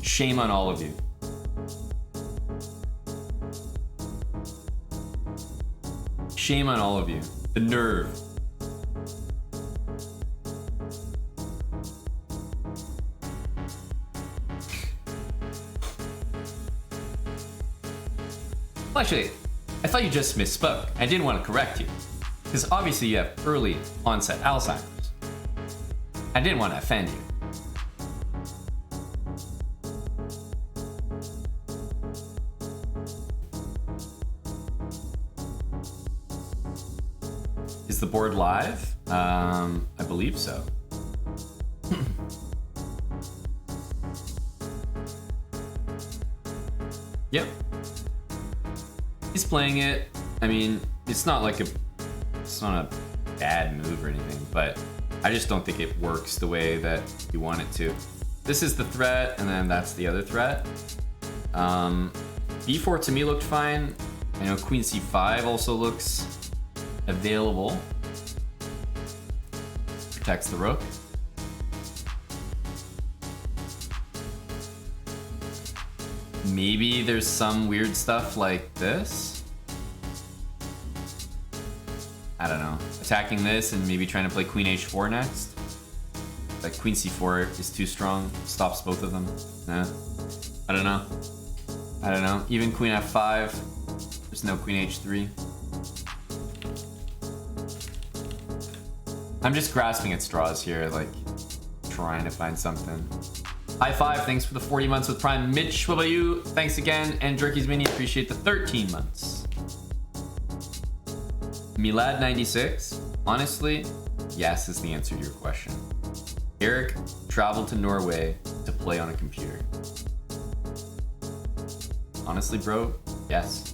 Shame on all of you. Shame on all of you. The nerve. Well, actually, I thought you just misspoke. I didn't want to correct you. Because obviously you have early onset Alzheimer's. I didn't want to offend you. Is the board live? I believe so. Yep. He's playing it. I mean, it's not like it's not a bad move or anything, but I just don't think it works the way that you want it to. This is the threat, and then that's the other threat. B4 to me looked fine. I know queen c5 also looks available. Protects the rook. Maybe there's some weird stuff like this. I don't know. Attacking this and maybe trying to play queen h4 next. Like queen c4 is too strong. Stops both of them. Nah. I don't know. I don't know. Even queen f5. There's no queen h3. I'm just grasping at straws here, like trying to find something. High five, thanks for the 40 months with Prime. Mitch, what about you? Thanks again. And Jerky's Mini, appreciate the 13 months. Milad96, honestly, yes is the answer to your question. Eric traveled to Norway to play on a computer. Honestly, bro, yes.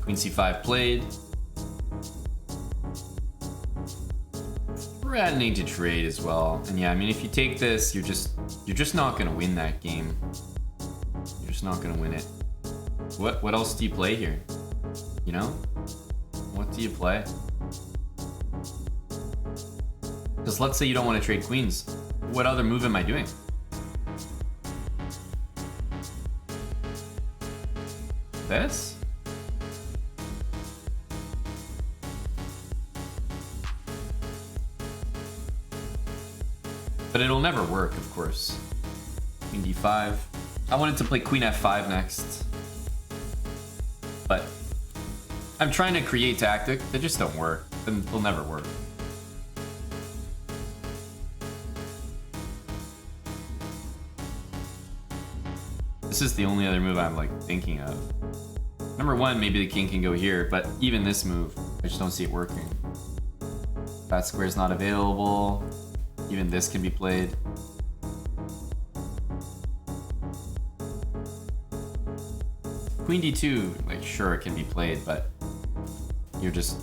Queen c5 played. Threatening to trade as well. And yeah, I mean, if you take this, you're just not gonna win that game. You're just not gonna win it. What else do you play here? You know? What do you play? Because let's say you don't want to trade queens. What other move am I doing? This? But it'll never work, of course. Queen d5. I wanted to play queen f5 next. But I'm trying to create tactics. They just don't work. They'll never work. This is the only other move I'm like thinking of. Number one, maybe the king can go here, but even this move, I just don't see it working. That square's not available. Even this can be played. Queen d2, like sure it can be played, but you're just,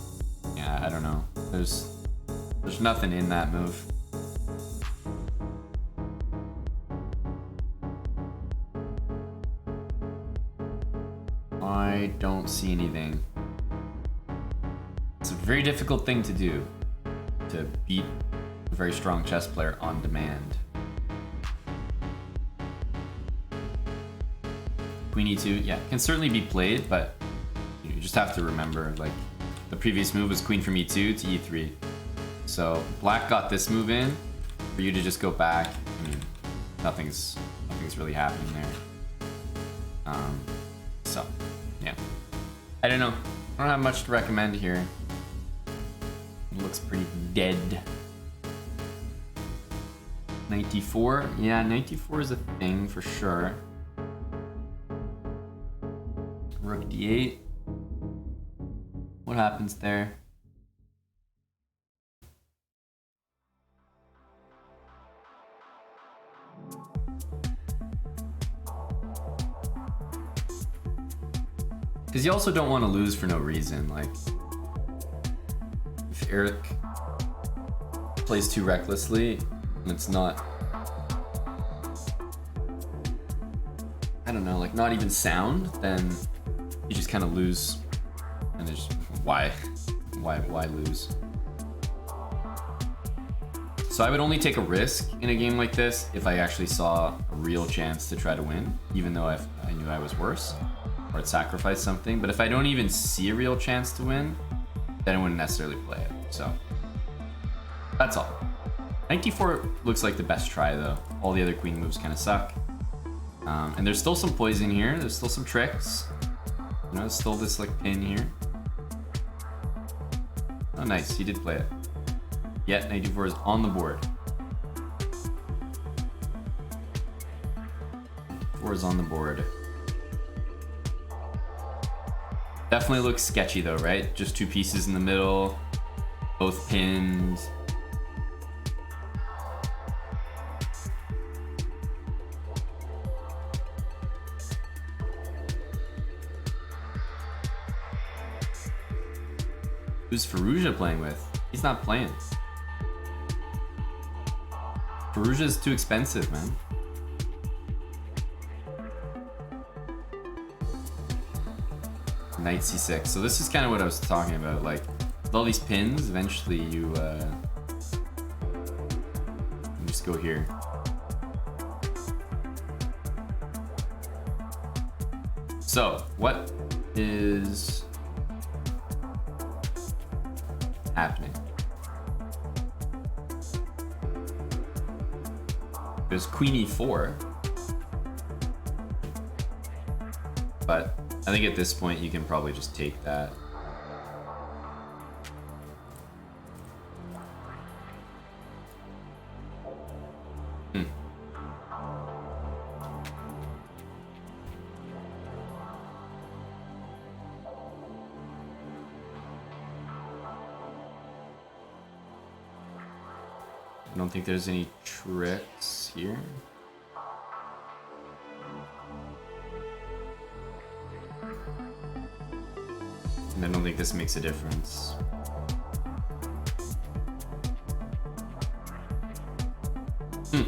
yeah, I don't know. There's nothing in that move. I don't see anything. It's a very difficult thing to do, to beat a very strong chess player on demand. Queen e2, yeah, can certainly be played, but you just have to remember, like, the previous move was queen from e2 to e3. So black got this move in for you to just go back. I mean, nothing's really happening there. So yeah, I don't know. I don't have much to recommend here. It looks pretty dead. Knight d4, yeah, knight d4 is a thing for sure. Rook d8. What happens there? Because you also don't want to lose for no reason. Like, if Eric plays too recklessly and it's not, I don't know, like not even sound, then you just kind of lose. And there's why lose? So I would only take a risk in a game like this if I actually saw a real chance to try to win, even though I knew I was worse, or I'd sacrifice something. But if I don't even see a real chance to win, then I wouldn't necessarily play it. So that's all. Knight d4 looks like the best try though. All the other queen moves kind of suck. And there's still some poison here. There's still some tricks. You know, there's still this like pin here. Oh, nice. He did play it. Yet knight d4 is on the board. 4 is on the board. Definitely looks sketchy though, right? Just 2 pieces in the middle, both pinned. Who's Faruja playing with? He's not playing. Faruja's too expensive, man. Knight c6. So this is kind of what I was talking about. Like, with all these pins, eventually you just go here. So, what is happening? There's queen e4, but I think at this point you can probably just take that. I don't think there's any tricks here. And I don't think this makes a difference. You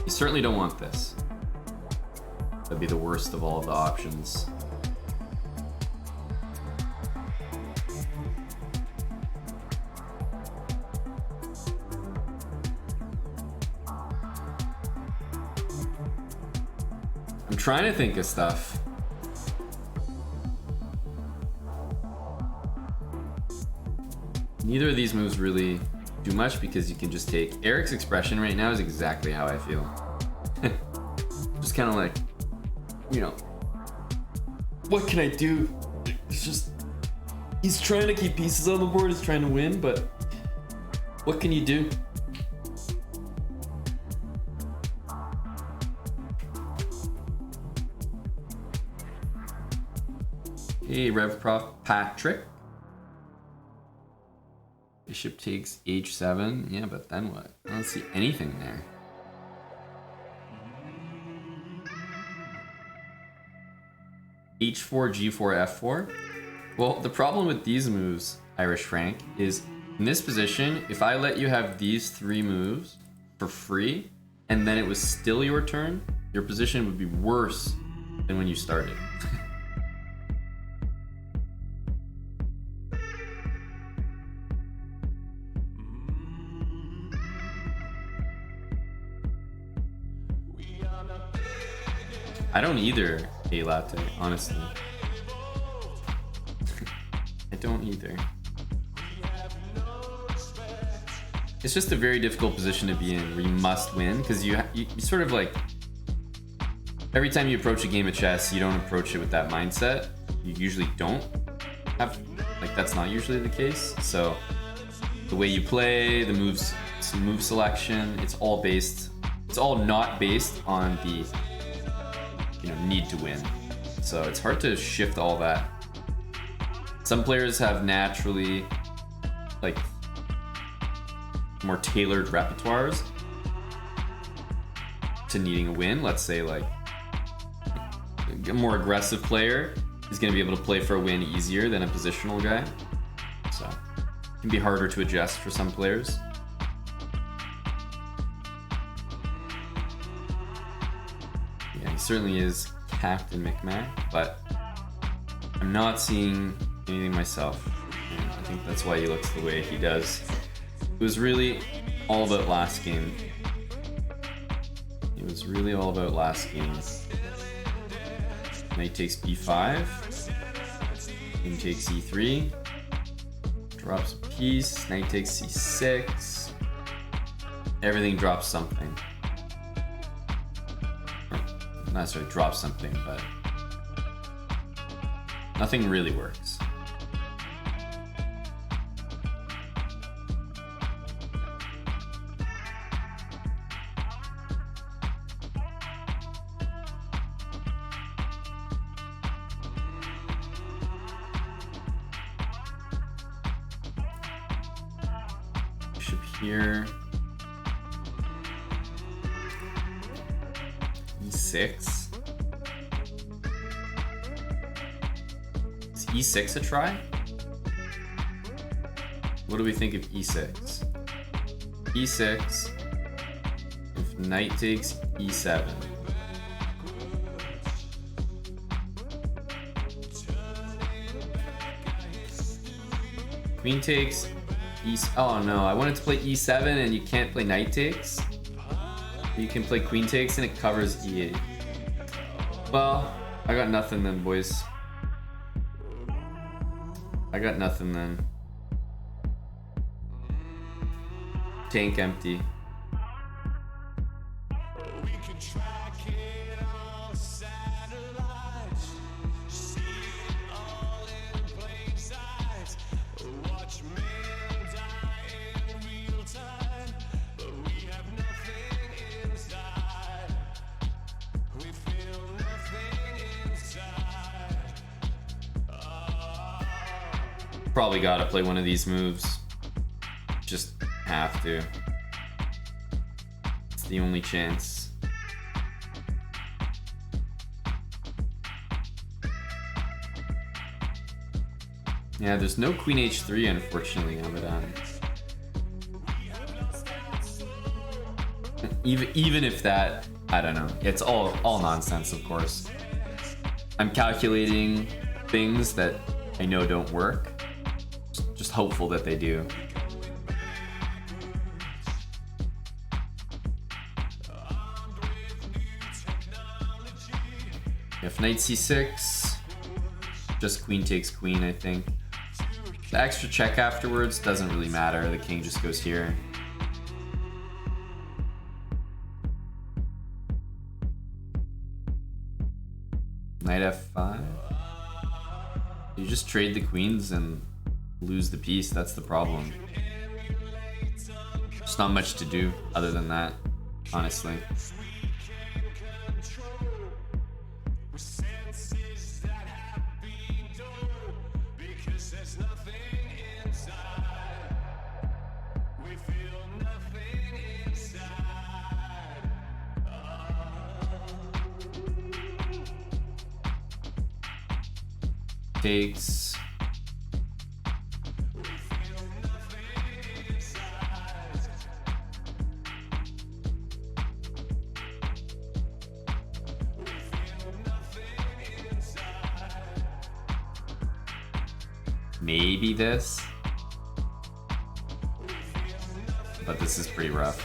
certainly don't want this. That'd be the worst of all of the options. I'm trying to think of stuff. Neither of these moves really do much because you can just take... Eric's expression right now is exactly how I feel. Just kind of like, you know, what can I do? It's just... He's trying to keep pieces on the board, he's trying to win, but what can you do? Hey, Rev Prof Patrick. Bishop takes h7. Yeah, but then what? I don't see anything there. h4, g4, f4. Well, the problem with these moves, Irish Frank, is in this position, if I let you have these 3 moves for free, and then it was still your turn, your position would be worse than when you started. I don't either, A Latte, honestly. I don't either. It's just a very difficult position to be in where you must win, because you sort of like, every time you approach a game of chess, you don't approach it with that mindset. You usually don't have, like, that's not usually the case. So the way you play, the moves, move selection, it's all not based on the, you know, need to win. So it's hard to shift all that. Some players have naturally, like, more tailored repertoires to needing a win. Let's say, like, a more aggressive player is going to be able to play for a win easier than a positional guy. So it can be harder to adjust for some players. Yeah, he certainly is Captain Micmac, but I'm not seeing anything myself. And I think that's why he looks the way he does. It was really all about last game. It was really all about last game. Knight takes b5. King takes e3. Drops a piece. Knight takes c6. Everything drops something. Or, not necessarily drops something, but nothing really works. here. E6. Is E6 a try? What do we think of E6? E6. If knight takes E7. Queen takes oh no, I wanted to play E7 and you can't play knight takes. You can play queen takes and it covers E8. Well, I got nothing then, boys. I got nothing then. Tank empty. Probably gotta play one of these moves. Just have to. It's the only chance. Yeah, there's no queen h3 unfortunately, Abadan. Even if that, I don't know. It's all nonsense, of course. I'm calculating things that I know don't work. Just hopeful that they do. If knight c6, just queen takes queen, I think. The extra check afterwards doesn't really matter. The king just goes here. Knight f5. You just trade the queens and lose the piece. That's the problem. There's not much to do other than that, honestly. Takes. Maybe this, but this is pretty rough.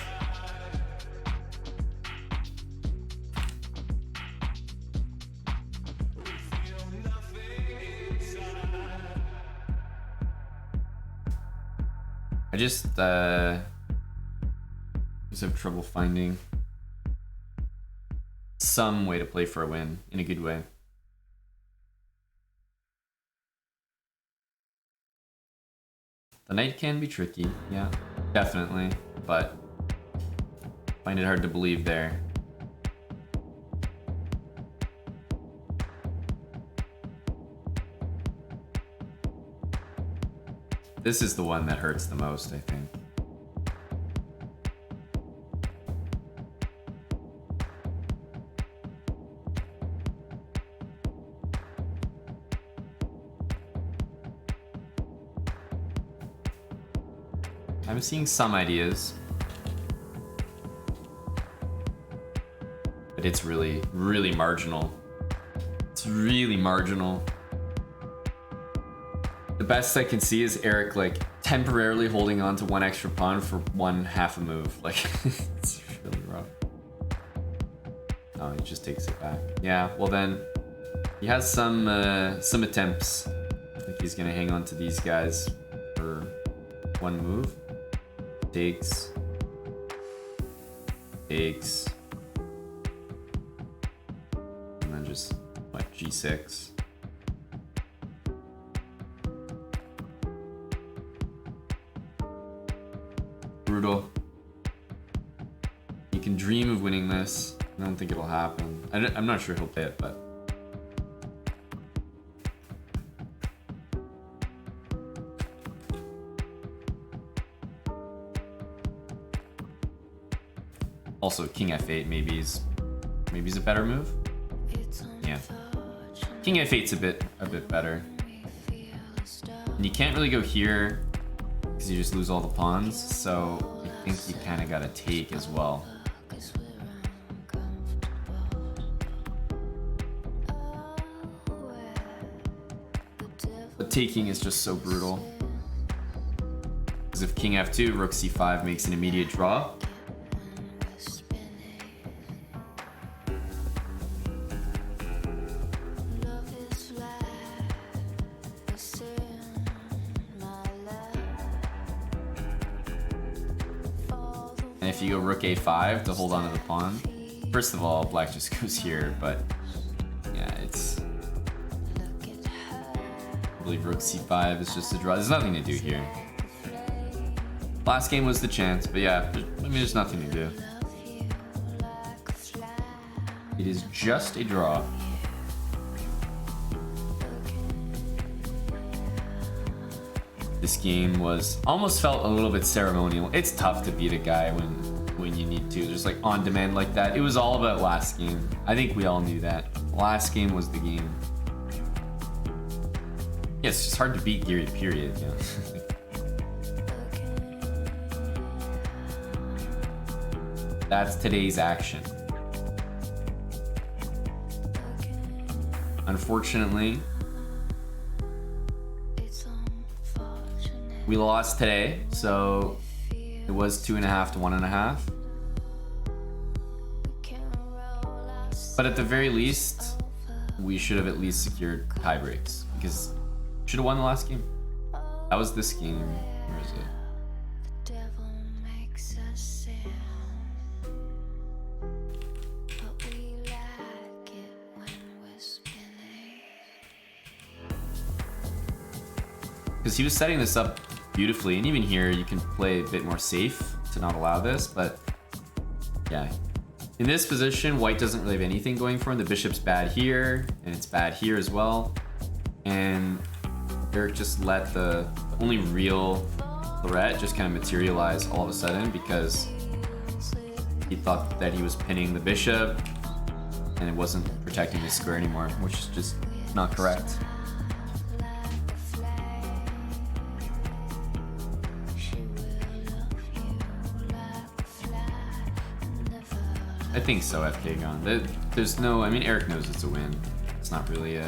I just have trouble finding some way to play for a win in a good way. The knight can be tricky, yeah, definitely, but I find it hard to believe there. This is the one that hurts the most, I think. I'm seeing some ideas, but it's really, really marginal. It's really marginal. The best I can see is Eric like temporarily holding on to one extra pawn for one half a move. Like it's really rough. Oh, he just takes it back. Yeah, well then he has some attempts. I think he's gonna hang on to these guys for one move. Takes. Takes. And then just what, G6. Brutal. You can dream of winning this. I don't think it'll happen. I'm not sure he'll pay it, but Also, king f8 maybe is a better move. Yeah, king f8's a bit better. And you can't really go here because you just lose all the pawns. So I think you kind of gotta take as well. But taking is just so brutal. Because if king f2, rook c5 makes an immediate draw. And if you go rook a5 to hold on to the pawn, first of all, black just goes here, but yeah, it's... I believe rook c5 is just a draw. There's nothing to do here. Last game was the chance, but yeah, I mean, there's nothing to do. It is just a draw. This game was almost felt a little bit ceremonial. It's tough to beat a guy when you need to. Just like on demand like that. It was all about last game. I think we all knew that. Last game was the game. Yeah, it's just hard to beat Geary, period. You know? That's today's action. Unfortunately, we lost today, so it was 2.5 to 1.5. But at the very least, we should have at least secured tie breaks because we should have won the last game. That was this game. Where is it? Because he was setting this up beautifully, and even here you can play a bit more safe to not allow this, but yeah. In this position, white doesn't really have anything going for him. The bishop's bad here, and it's bad here as well. And Eric just let the only real threat just kind of materialize all of a sudden because he thought that he was pinning the bishop and it wasn't protecting the square anymore, which is just not correct. I think so, FK gone. There's no, I mean, Eric knows it's a win. It's not really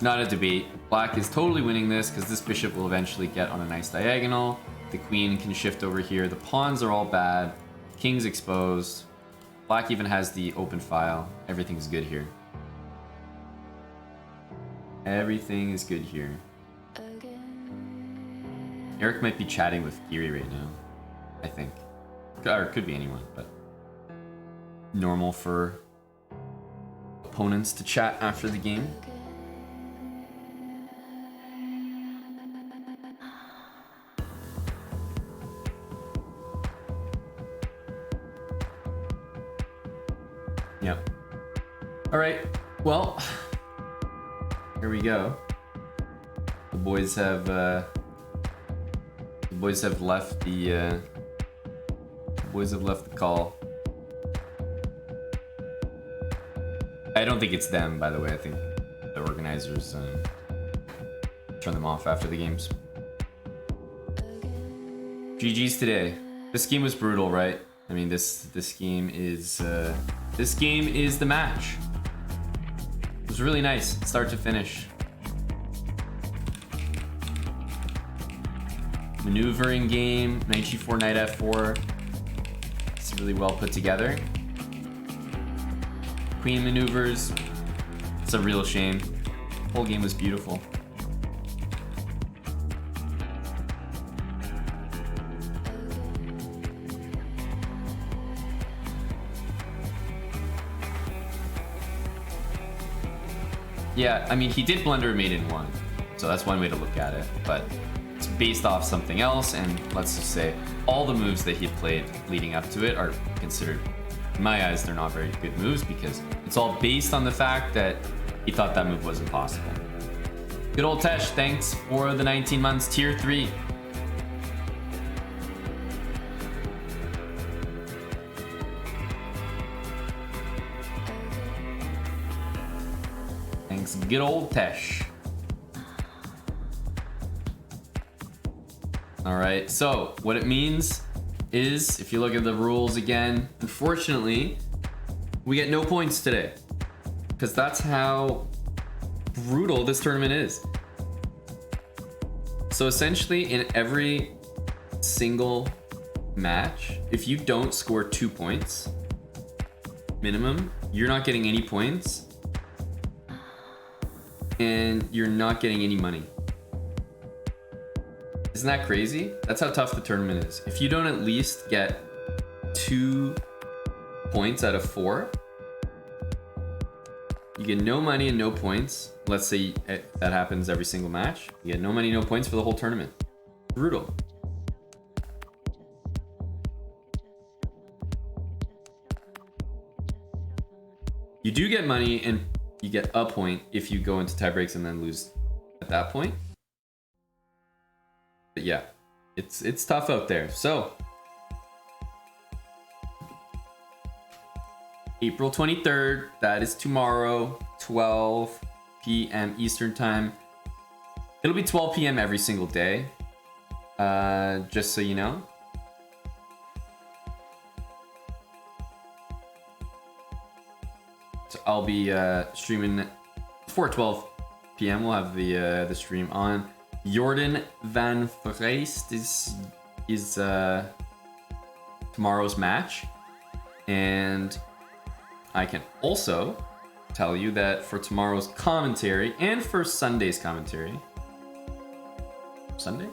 not a debate. Black is totally winning this because this bishop will eventually get on a nice diagonal. The queen can shift over here. The pawns are all bad. King's exposed. Black even has the open file. Everything's good here. Everything is good here. Eric might be chatting with Geary right now, I think. Or it could be anyone, but normal for opponents to chat after the game. Yep. All right. Well, here we go. The boys have left the call. I don't think it's them, by the way. I think the organizers turn them off after the games. GG's today. This game was brutal, right? I mean, this game is the match. It was really nice, start to finish. Maneuvering game, knight g4, knight f4. It's really well put together. Queen maneuvers. It's a real shame. The whole game was beautiful. Yeah, I mean, he did blunder mate in one, so that's one way to look at it, but it's based off something else, and let's just say all the moves that he played leading up to it are considered, in my eyes, they're not very good moves because it's all based on the fact that he thought that move wasn't possible. Good old Tesh, thanks for the 19 months, tier 3. It's good old Tesh. All right, so what it means is, if you look at the rules again, unfortunately, we get no points today because that's how brutal this tournament is. So essentially, in every single match, if you don't score 2 points minimum, you're not getting any points and you're not getting any money. Isn't that crazy? That's how tough the tournament is. If you don't at least get 2 points out of 4, you get no money and no points. Let's say that happens every single match. You get no money, no points for the whole tournament. Brutal. You do get money and you get a point if you go into tie breaks and then lose at that point. But yeah, it's tough out there. So April 23rd, that is tomorrow, 12 p.m. Eastern time. It'll be 12 p.m. every single day, just so you know. So I'll be streaming before 12 p.m. We'll have the stream on. Jordan van Vreest is tomorrow's match, and I can also tell you that for tomorrow's commentary and for Sunday's commentary, Sunday?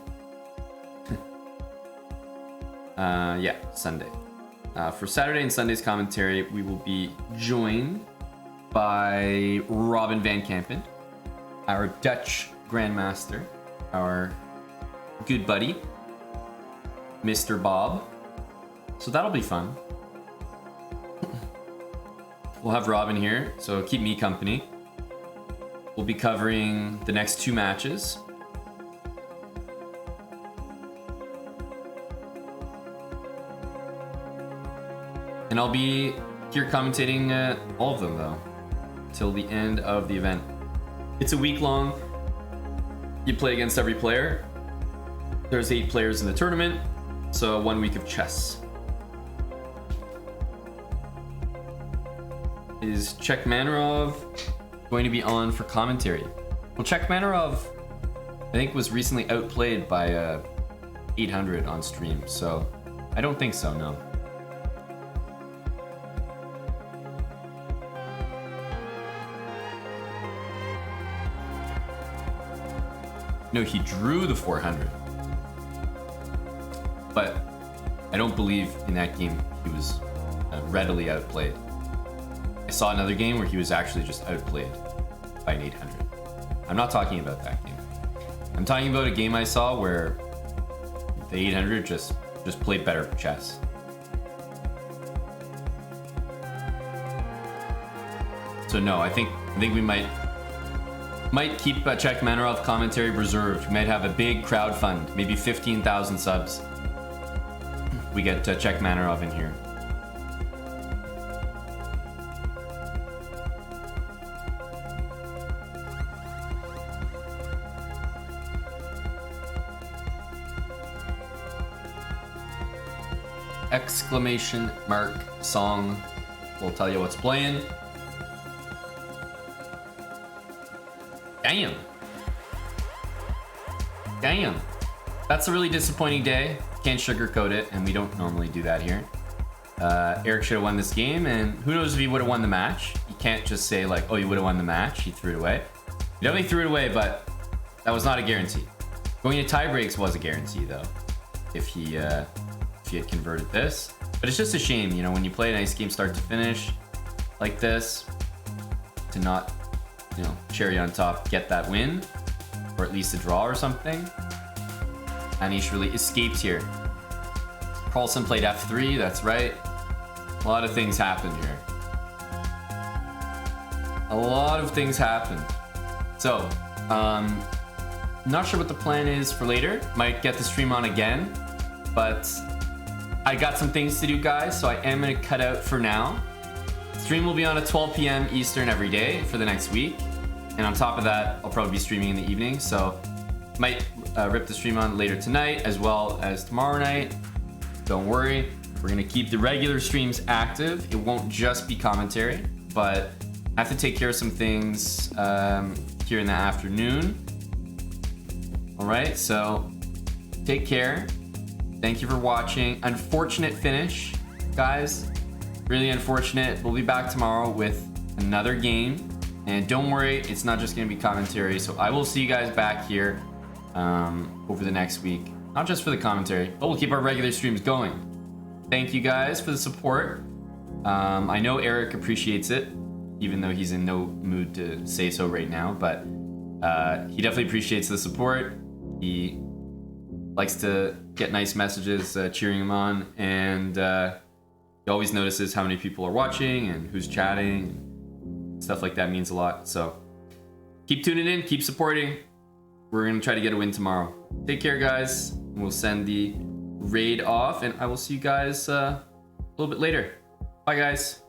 Yeah, Sunday. For Saturday and Sunday's commentary, we will be joined by Robin van Kampen, our Dutch Grandmaster, our good buddy, Mr. Bob. So that'll be fun. We'll have Robin here, so keep me company. We'll be covering the next 2 matches. And I'll be here commentating all of them, though, till the end of the event. It's a week long. You play against every player. There's 8 players in the tournament, so 1 week of chess. Is Chekmanarov going to be on for commentary? Well, Chekmanarov, I think, was recently outplayed by 800 on stream, so I don't think so, no. No, he drew the 400. But I don't believe in that game he was readily outplayed. I saw another game where he was actually just outplayed by an 800. I'm not talking about that game. I'm talking about a game I saw where the 800 just played better chess. So no, I think we might keep Chekmanarov commentary reserved. We might have a big crowd fund, maybe 15,000 subs. We get Chekmanarov in here. Exclamation mark song will tell you what's playing. Damn. That's a really disappointing day. Can't sugarcoat it, and we don't normally do that here. Eric should have won this game, and who knows if he would have won the match. You can't just say like, oh, you would have won the match. He threw it away. He definitely threw it away, but that was not a guarantee. Going to tie breaks was a guarantee, though, if he had converted this. But it's just a shame, you know, when you play a nice game start to finish like this, to not, you know, cherry on top, get that win, or at least a draw or something. Anish really escaped here. Carlson played f3, that's right. A lot of things happened here. A lot of things happened. So, not sure what the plan is for later. Might get the stream on again, but I got some things to do, guys, so I am gonna cut out for now. Stream will be on at 12 p.m. Eastern every day for the next week. And on top of that, I'll probably be streaming in the evening, so might rip the stream on later tonight as well as tomorrow night. Don't worry, we're gonna keep the regular streams active. It won't just be commentary, but I have to take care of some things here in the afternoon. All right, so take care. Thank you for watching. Unfortunate finish, guys. Really unfortunate. We'll be back tomorrow with another game. And don't worry, it's not just gonna be commentary. So I will see you guys back here over the next week. Not just for the commentary, but we'll keep our regular streams going. Thank you guys for the support. I know Eric appreciates it, even though he's in no mood to say so right now, but he definitely appreciates the support. He likes to get nice messages cheering him on, and he always notices how many people are watching and who's chatting. Stuff like that means a lot. So keep tuning in, keep supporting. We're gonna try to get a win tomorrow. Take care, guys. We'll send the raid off, and I will see you guys a little bit later. Bye, guys.